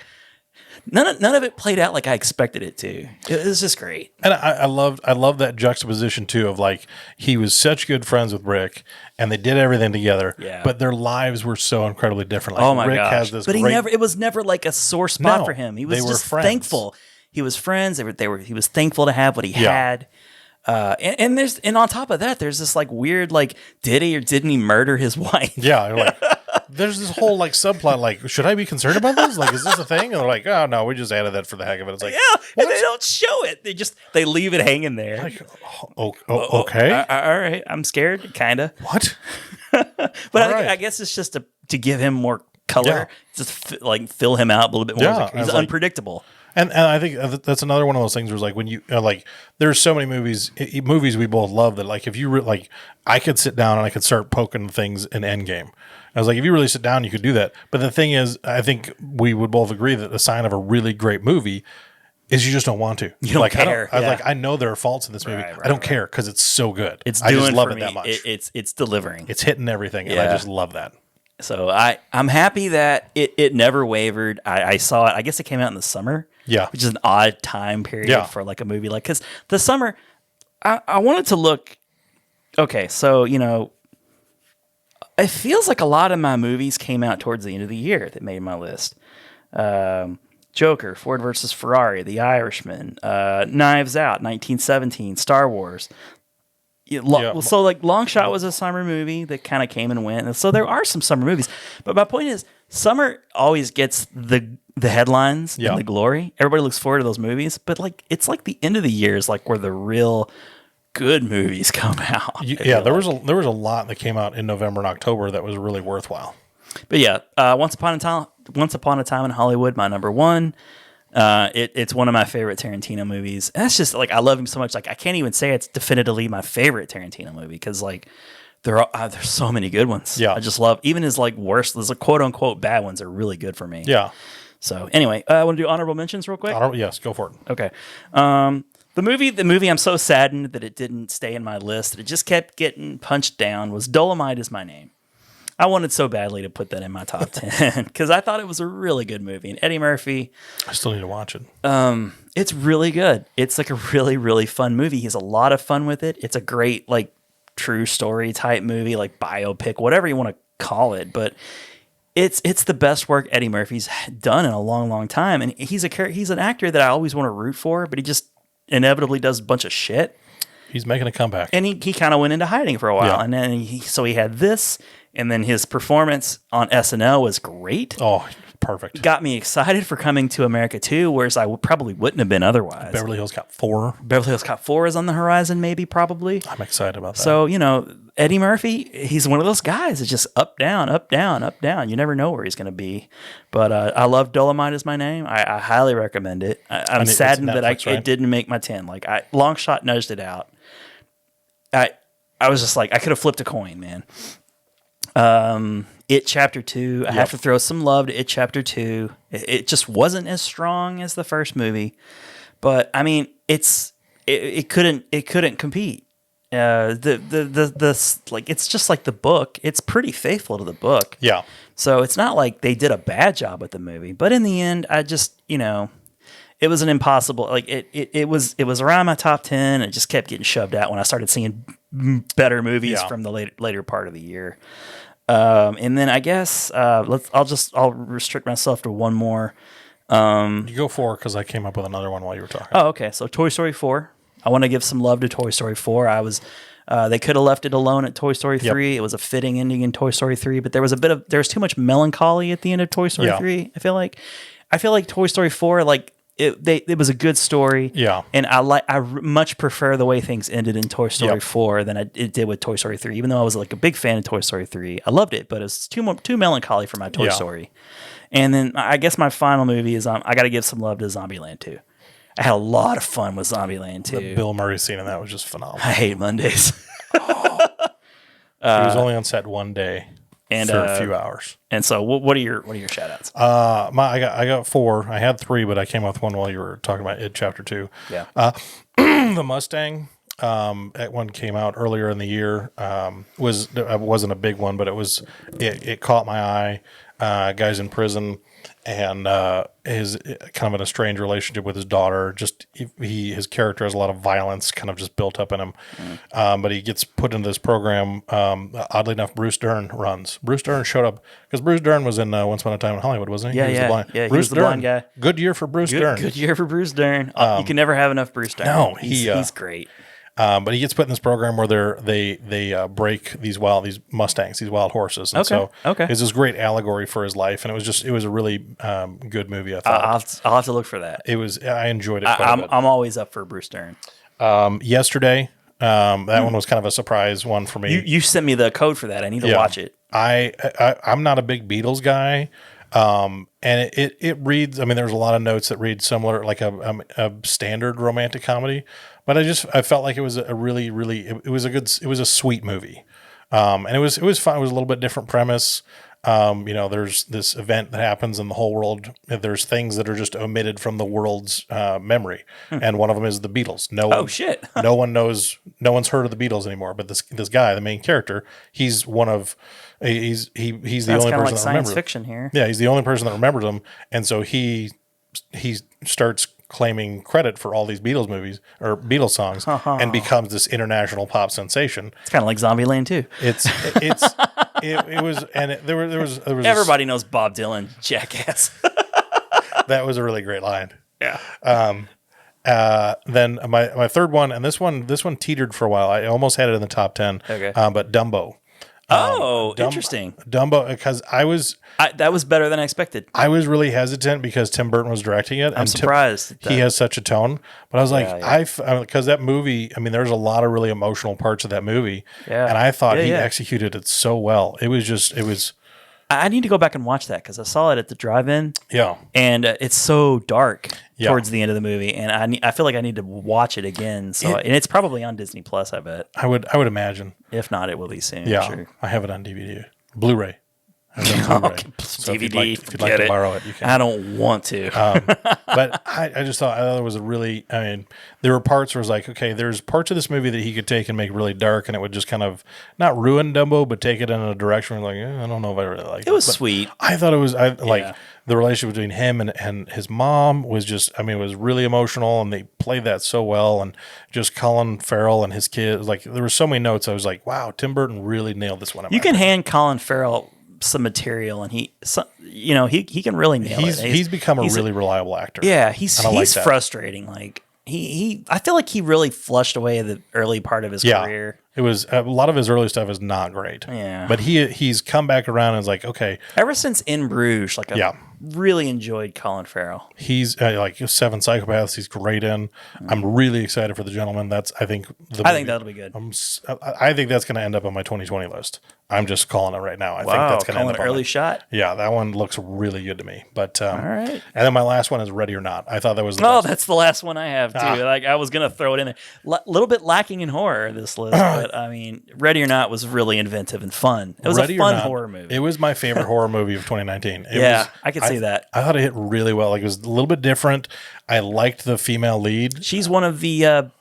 none of it played out like I expected it to. It was just great. And I love that juxtaposition too of like he was such good friends with Rick and they did everything together. Yeah. But their lives were so incredibly different. Like oh my Rick gosh. has this but it was never like a sore spot for him. He was just thankful. He was friends. He was thankful to have what he had. And on top of that, there's this like weird like did he or didn't he murder his wife? Yeah, like there's this whole like subplot like should I be concerned about this? Like is this a thing? And they're like, oh no, we just added that for the heck of it. It's like and they don't show it. They leave it hanging there. Like okay, all right, I'm scared, kind of. What? But I guess it's just to give him more color, just fill him out a little bit more. Yeah, he's unpredictable. And I think that's another one of those things where it's like when you like, there's so many movies we both love that like if you like, I could sit down and I could start poking things in Endgame. I was like, if you really sit down, you could do that. But the thing is, I think we would both agree that the sign of a really great movie is you just don't want to. You don't care. I know there are faults in this movie. I don't care because it's so good. It's I just love it that much. It's delivering. It's hitting everything, and I just love that. So I'm happy that it never wavered. I saw it. I guess it came out in the summer. Yeah. Which is an odd time period for like a movie like, because the summer, I wanted to look. Okay, so it feels like a lot of my movies came out towards the end of the year that made my list. Joker, Ford versus Ferrari, The Irishman, Knives Out, 1917, Star Wars. So like Longshot was a summer movie that kind of came and went. And so there are some summer movies. But my point is, summer always gets the headlines and the glory. Everybody looks forward to those movies. But like it's like the end of the year is like where the real good movies come out. There was a lot that came out in November and October that was really worthwhile. But yeah, Once Upon a Time in Hollywood, my number one. It's one of my favorite Tarantino movies. And that's just like I love him so much. Like I can't even say it's definitively my favorite Tarantino movie because like there's so many good ones. Yeah, I just love even his like worst, his like quote unquote bad ones are really good for me. Yeah. So anyway, I want to do honorable mentions real quick. Yes, go for it. Okay. The movie I'm so saddened that it didn't stay in my list, that it just kept getting punched down, was Dolomite Is My Name. I wanted so badly to put that in my top 10 because I thought it was a really good movie. And Eddie Murphy, I still need to watch it. It's really good. It's like a really, really fun movie. He has a lot of fun with it. It's a great like true story type movie, like biopic, whatever you want to call it. But it's the best work Eddie Murphy's done in a long, long time. And he's an actor that I always want to root for, but he just inevitably does a bunch of shit. He's making a comeback. And he kind of went into hiding for a while. Yeah. And then he had this. And then his performance on SNL was great. Oh, perfect. Got me excited for Coming to America 2, whereas I probably wouldn't have been otherwise. Beverly Hills Cop 4. Beverly Hills Cop 4 is on the horizon, maybe, probably. I'm excited about that. So, Eddie Murphy, he's one of those guys. It's just up, down, up, down, up, down. You never know where he's going to be. But I love Dolomite Is My Name. I highly recommend it. I'm saddened that it didn't make my 10. Like, Longshot nudged it out. I was just like, I could have flipped a coin, man. It Chapter 2. I have to throw some love to It Chapter 2. It just wasn't as strong as the first movie, but I mean, it couldn't compete. It's just like the book. It's pretty faithful to the book. Yeah. So it's not like they did a bad job with the movie, but in the end, I just it was an impossible. Like it was around my top 10. It just kept getting shoved out when I started seeing better movies from the later part of the year. And then I guess I'll restrict myself to one more. You go 4 because I came up with another one while you were talking. Oh, okay. So Toy Story 4. I want to give some love to Toy Story 4. They could have left it alone at Toy Story 3. Yep. It was a fitting ending in Toy Story 3, but there was too much melancholy at the end of Toy Story 3. I feel like Toy Story 4, like it was a good story. Yeah. And I much prefer the way things ended in Toy Story 4 than it did with Toy Story 3. Even though I was like a big fan of Toy Story 3, I loved it, but it was too melancholy for my Toy Story. And then I guess my final movie is I got to give some love to Zombieland 2. I had a lot of fun with Zombieland 2. The Bill Murray scene in that was just phenomenal. I hate Mondays. He was only on set one day and for a few hours. And so, what are your shout outs? I got 4. I had 3, but I came up with one while you were talking about It Chapter 2. Yeah. The Mustang. That one came out earlier in the year. Wasn't a big one, but it caught my eye. Guy's in prison, and his kind of in a strange relationship with his daughter. Just his character has a lot of violence kind of just built up in him. But he gets put into this program. Oddly enough, Bruce Dern runs. Bruce Dern showed up because Bruce Dern was in Once Upon a Time in Hollywood, wasn't he? Yeah, he was the blind. Yeah, Bruce he was the Dern, blind guy. Good year for Bruce Dern. Good year for Bruce Dern. You can never have enough Bruce Dern. No, he's great. But he gets put in this program where they break these Mustangs, these wild horses. And so it's this great allegory for his life, and it was a really good movie. I thought I'll have to look for that. I enjoyed it. Quite a bit. I'm always up for Bruce Dern. Yesterday, that one was kind of a surprise one for me. You sent me the code for that. I need to watch it. I'm not a big Beatles guy. And it reads, I mean, there's a lot of notes that read similar, like a standard romantic comedy, but I felt like it was a really, really, it was a sweet movie. And it was fun. It was a little bit different premise. There's this event that happens in the whole world. There's things that are just omitted from the world's memory, and one of them is the Beatles. Shit. No one's heard of the Beatles anymore. But this guy, the main character, he's the only person like that science remembers fiction here. Yeah, he's the only person that remembers them, and so he starts claiming credit for all these Beatles movies or Beatles songs, and becomes this international pop sensation. It's kind of like Zombieland too. There was Everybody knows Bob Dylan, jackass. that was a really great line. Yeah. Then my third one, and this one teetered for a while. I almost had it in the top 10. Okay. But Dumbo. Interesting. Dumbo, because that was better than I expected. I was really hesitant because Tim Burton was directing it. I'm surprised. He has such a tone, but I was like, because that movie, I mean, there's a lot of really emotional parts of that movie, and I thought he executed it so well. It was. I need to go back and watch that because I saw it at the drive-in. Yeah, and it's so dark towards the end of the movie, and I feel like I need to watch it again. So, and it's probably on Disney Plus. I bet. I would imagine. If not, it will be soon. Yeah, sure. I have it on DVD, Blu-ray. DVD. If you'd like to borrow it, you can. I don't want to. But I just thought it was a really. I mean, there were parts where it was like, okay, there's parts of this movie that he could take and make really dark, and it would just kind of not ruin Dumbo, but take it in a direction where like, I don't know if I really like it. It was sweet. I thought it was. The relationship between him and his mom was just. I mean, it was really emotional, and they played that so well, and just Colin Farrell and his kids. Like there were so many notes. I was like, wow, Tim Burton really nailed this one. You can hand Colin Farrell some material, and he can really nail it. He's become a really reliable actor. Yeah, he's frustrating. Like I feel like he really flushed away the early part of his career. It was a lot of his early stuff is not great. Yeah, but he's come back around and is like, okay. Ever since In Bruges, I really enjoyed Colin Farrell. He's like Seven Psychopaths. He's great in. I'm really excited for The Gentleman. I think that'll be good. I think that's going to end up on my 2020 list. I'm just calling it right now. I think that's going to end up early shot. Yeah, that one looks really good to me. But all right. And then my last one is Ready or Not. I thought that was the best. That's the last one I have too. Like I was going to throw it in there. Little bit lacking in horror this list, but I mean, Ready or Not was really inventive and fun. It was a fun horror movie. It was my favorite horror movie of 2019. I could see that. I thought it hit really well. Like it was a little bit different. I liked the female lead. She's one of the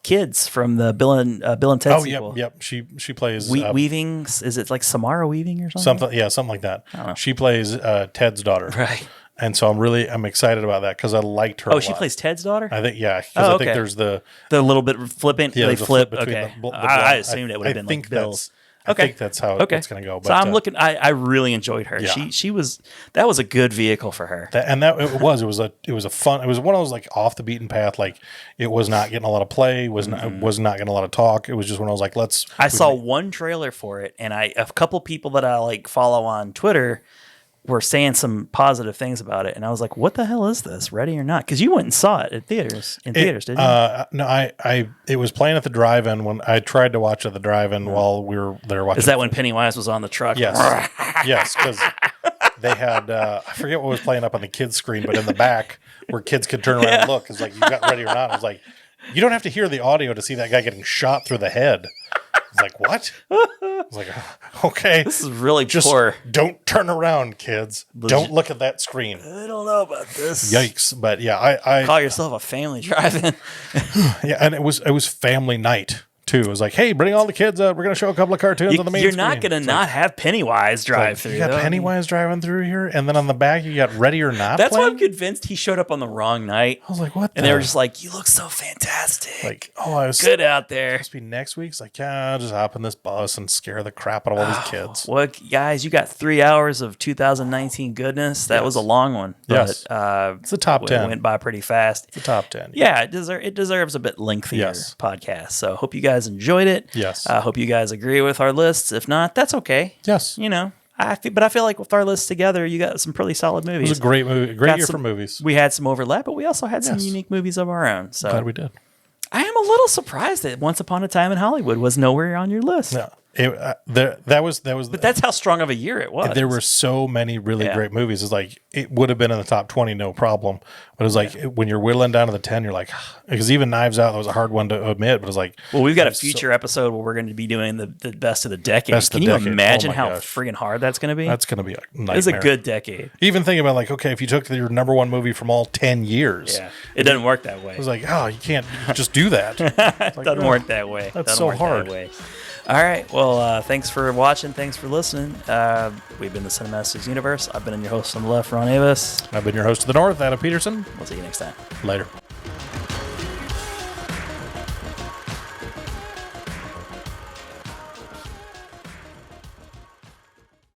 kids from the Bill and Ted sequel. Yep. She plays Weaving. Is it like Samara Weaving or something? Something like that. She plays Ted's daughter. Right. And so I'm excited about that because I liked her. Oh, she plays Ted's daughter? I think, yeah. Because I think there's the little bit flippant. Yeah, they flip. Okay. I assumed it would have been like Bill's. I think that's how it's going to go. But, so I'm looking. I really enjoyed her. Yeah. That was a good vehicle for her. It was a fun. It was one of those like off the beaten path. Like it was not getting a lot of play. Was not getting a lot of talk. It was just when I was like, I saw one trailer for it, and a couple people that I like follow on Twitter were saying some positive things about it, and I was like, "What the hell is this? Ready or Not?" Because you went and saw it at theaters, didn't you? No, it was playing at the drive-in when I tried to watch at the drive-in while we were there watching. Is that when Pennywise was on the truck? Yes, yes, because they had I forget what was playing up on the kids' screen, but in the back where kids could turn around and look, it's like you got Ready or Not. I was like, you don't have to hear the audio to see that guy getting shot through the head. I was like, what? I was like, okay. This is really just poor. Don't turn around, kids. Don't look at that screen. I don't know about this. Yikes. But yeah, I call yourself a family drive-in. Yeah, and it was family night too. It was like, hey, bring all the kids out. We're going to show a couple of cartoons on the main screen. You're not going to not have Pennywise drive through. You got Pennywise driving through here, and then on the back you got Ready or Not. That's playing? why I'm convinced he showed up on the wrong night. I was like, what? And they were just like, you look so fantastic. Like, I was good out there. Must be next week. It's like, yeah, I'll just hop in this bus and scare the crap out of all these kids. Well, guys, you got 3 hours of 2019 goodness. That was a long one. But, yes, it's a top 10. It went by pretty fast. It's a top 10. Yeah, it deserves a bit lengthier podcast. So hope you guys enjoyed it. Yes. I hope you guys agree with our lists. If not, that's okay. Yes. But I feel like with our lists together, you got some pretty solid movies. It was a great movie, great year for movies. We had some overlap, but we also had some unique movies of our own. So glad we did. I am a little surprised that Once Upon a Time in Hollywood was nowhere on your list. Yeah. That was. But that's how strong of a year it was. There were so many really Yeah. great movies. It's like it would have been in the top 20, no problem. But it was like when you're whittling down to the 10, you're like, because even Knives Out, that was a hard one to admit. But it was like, well, we've got a future episode where we're going to be doing the best of the decade. Best of Can the you decade. imagine Oh my how gosh. friggin' hard that's going to be? that's going to be a nightmare. It's a good decade. Even thinking about like, okay, if you took your number one movie from all 10 years, Yeah, it doesn't work that way. it was like, oh, you can't just do that. It doesn't work that way. That's Doesn't so work that hard. way. All right. Well, thanks for watching. Thanks for listening. We've been the Cinemasters Universe. I've been your host on the left, Ron Avis. I've been your host of the North, Adam Peterson. We'll see you next time. Later.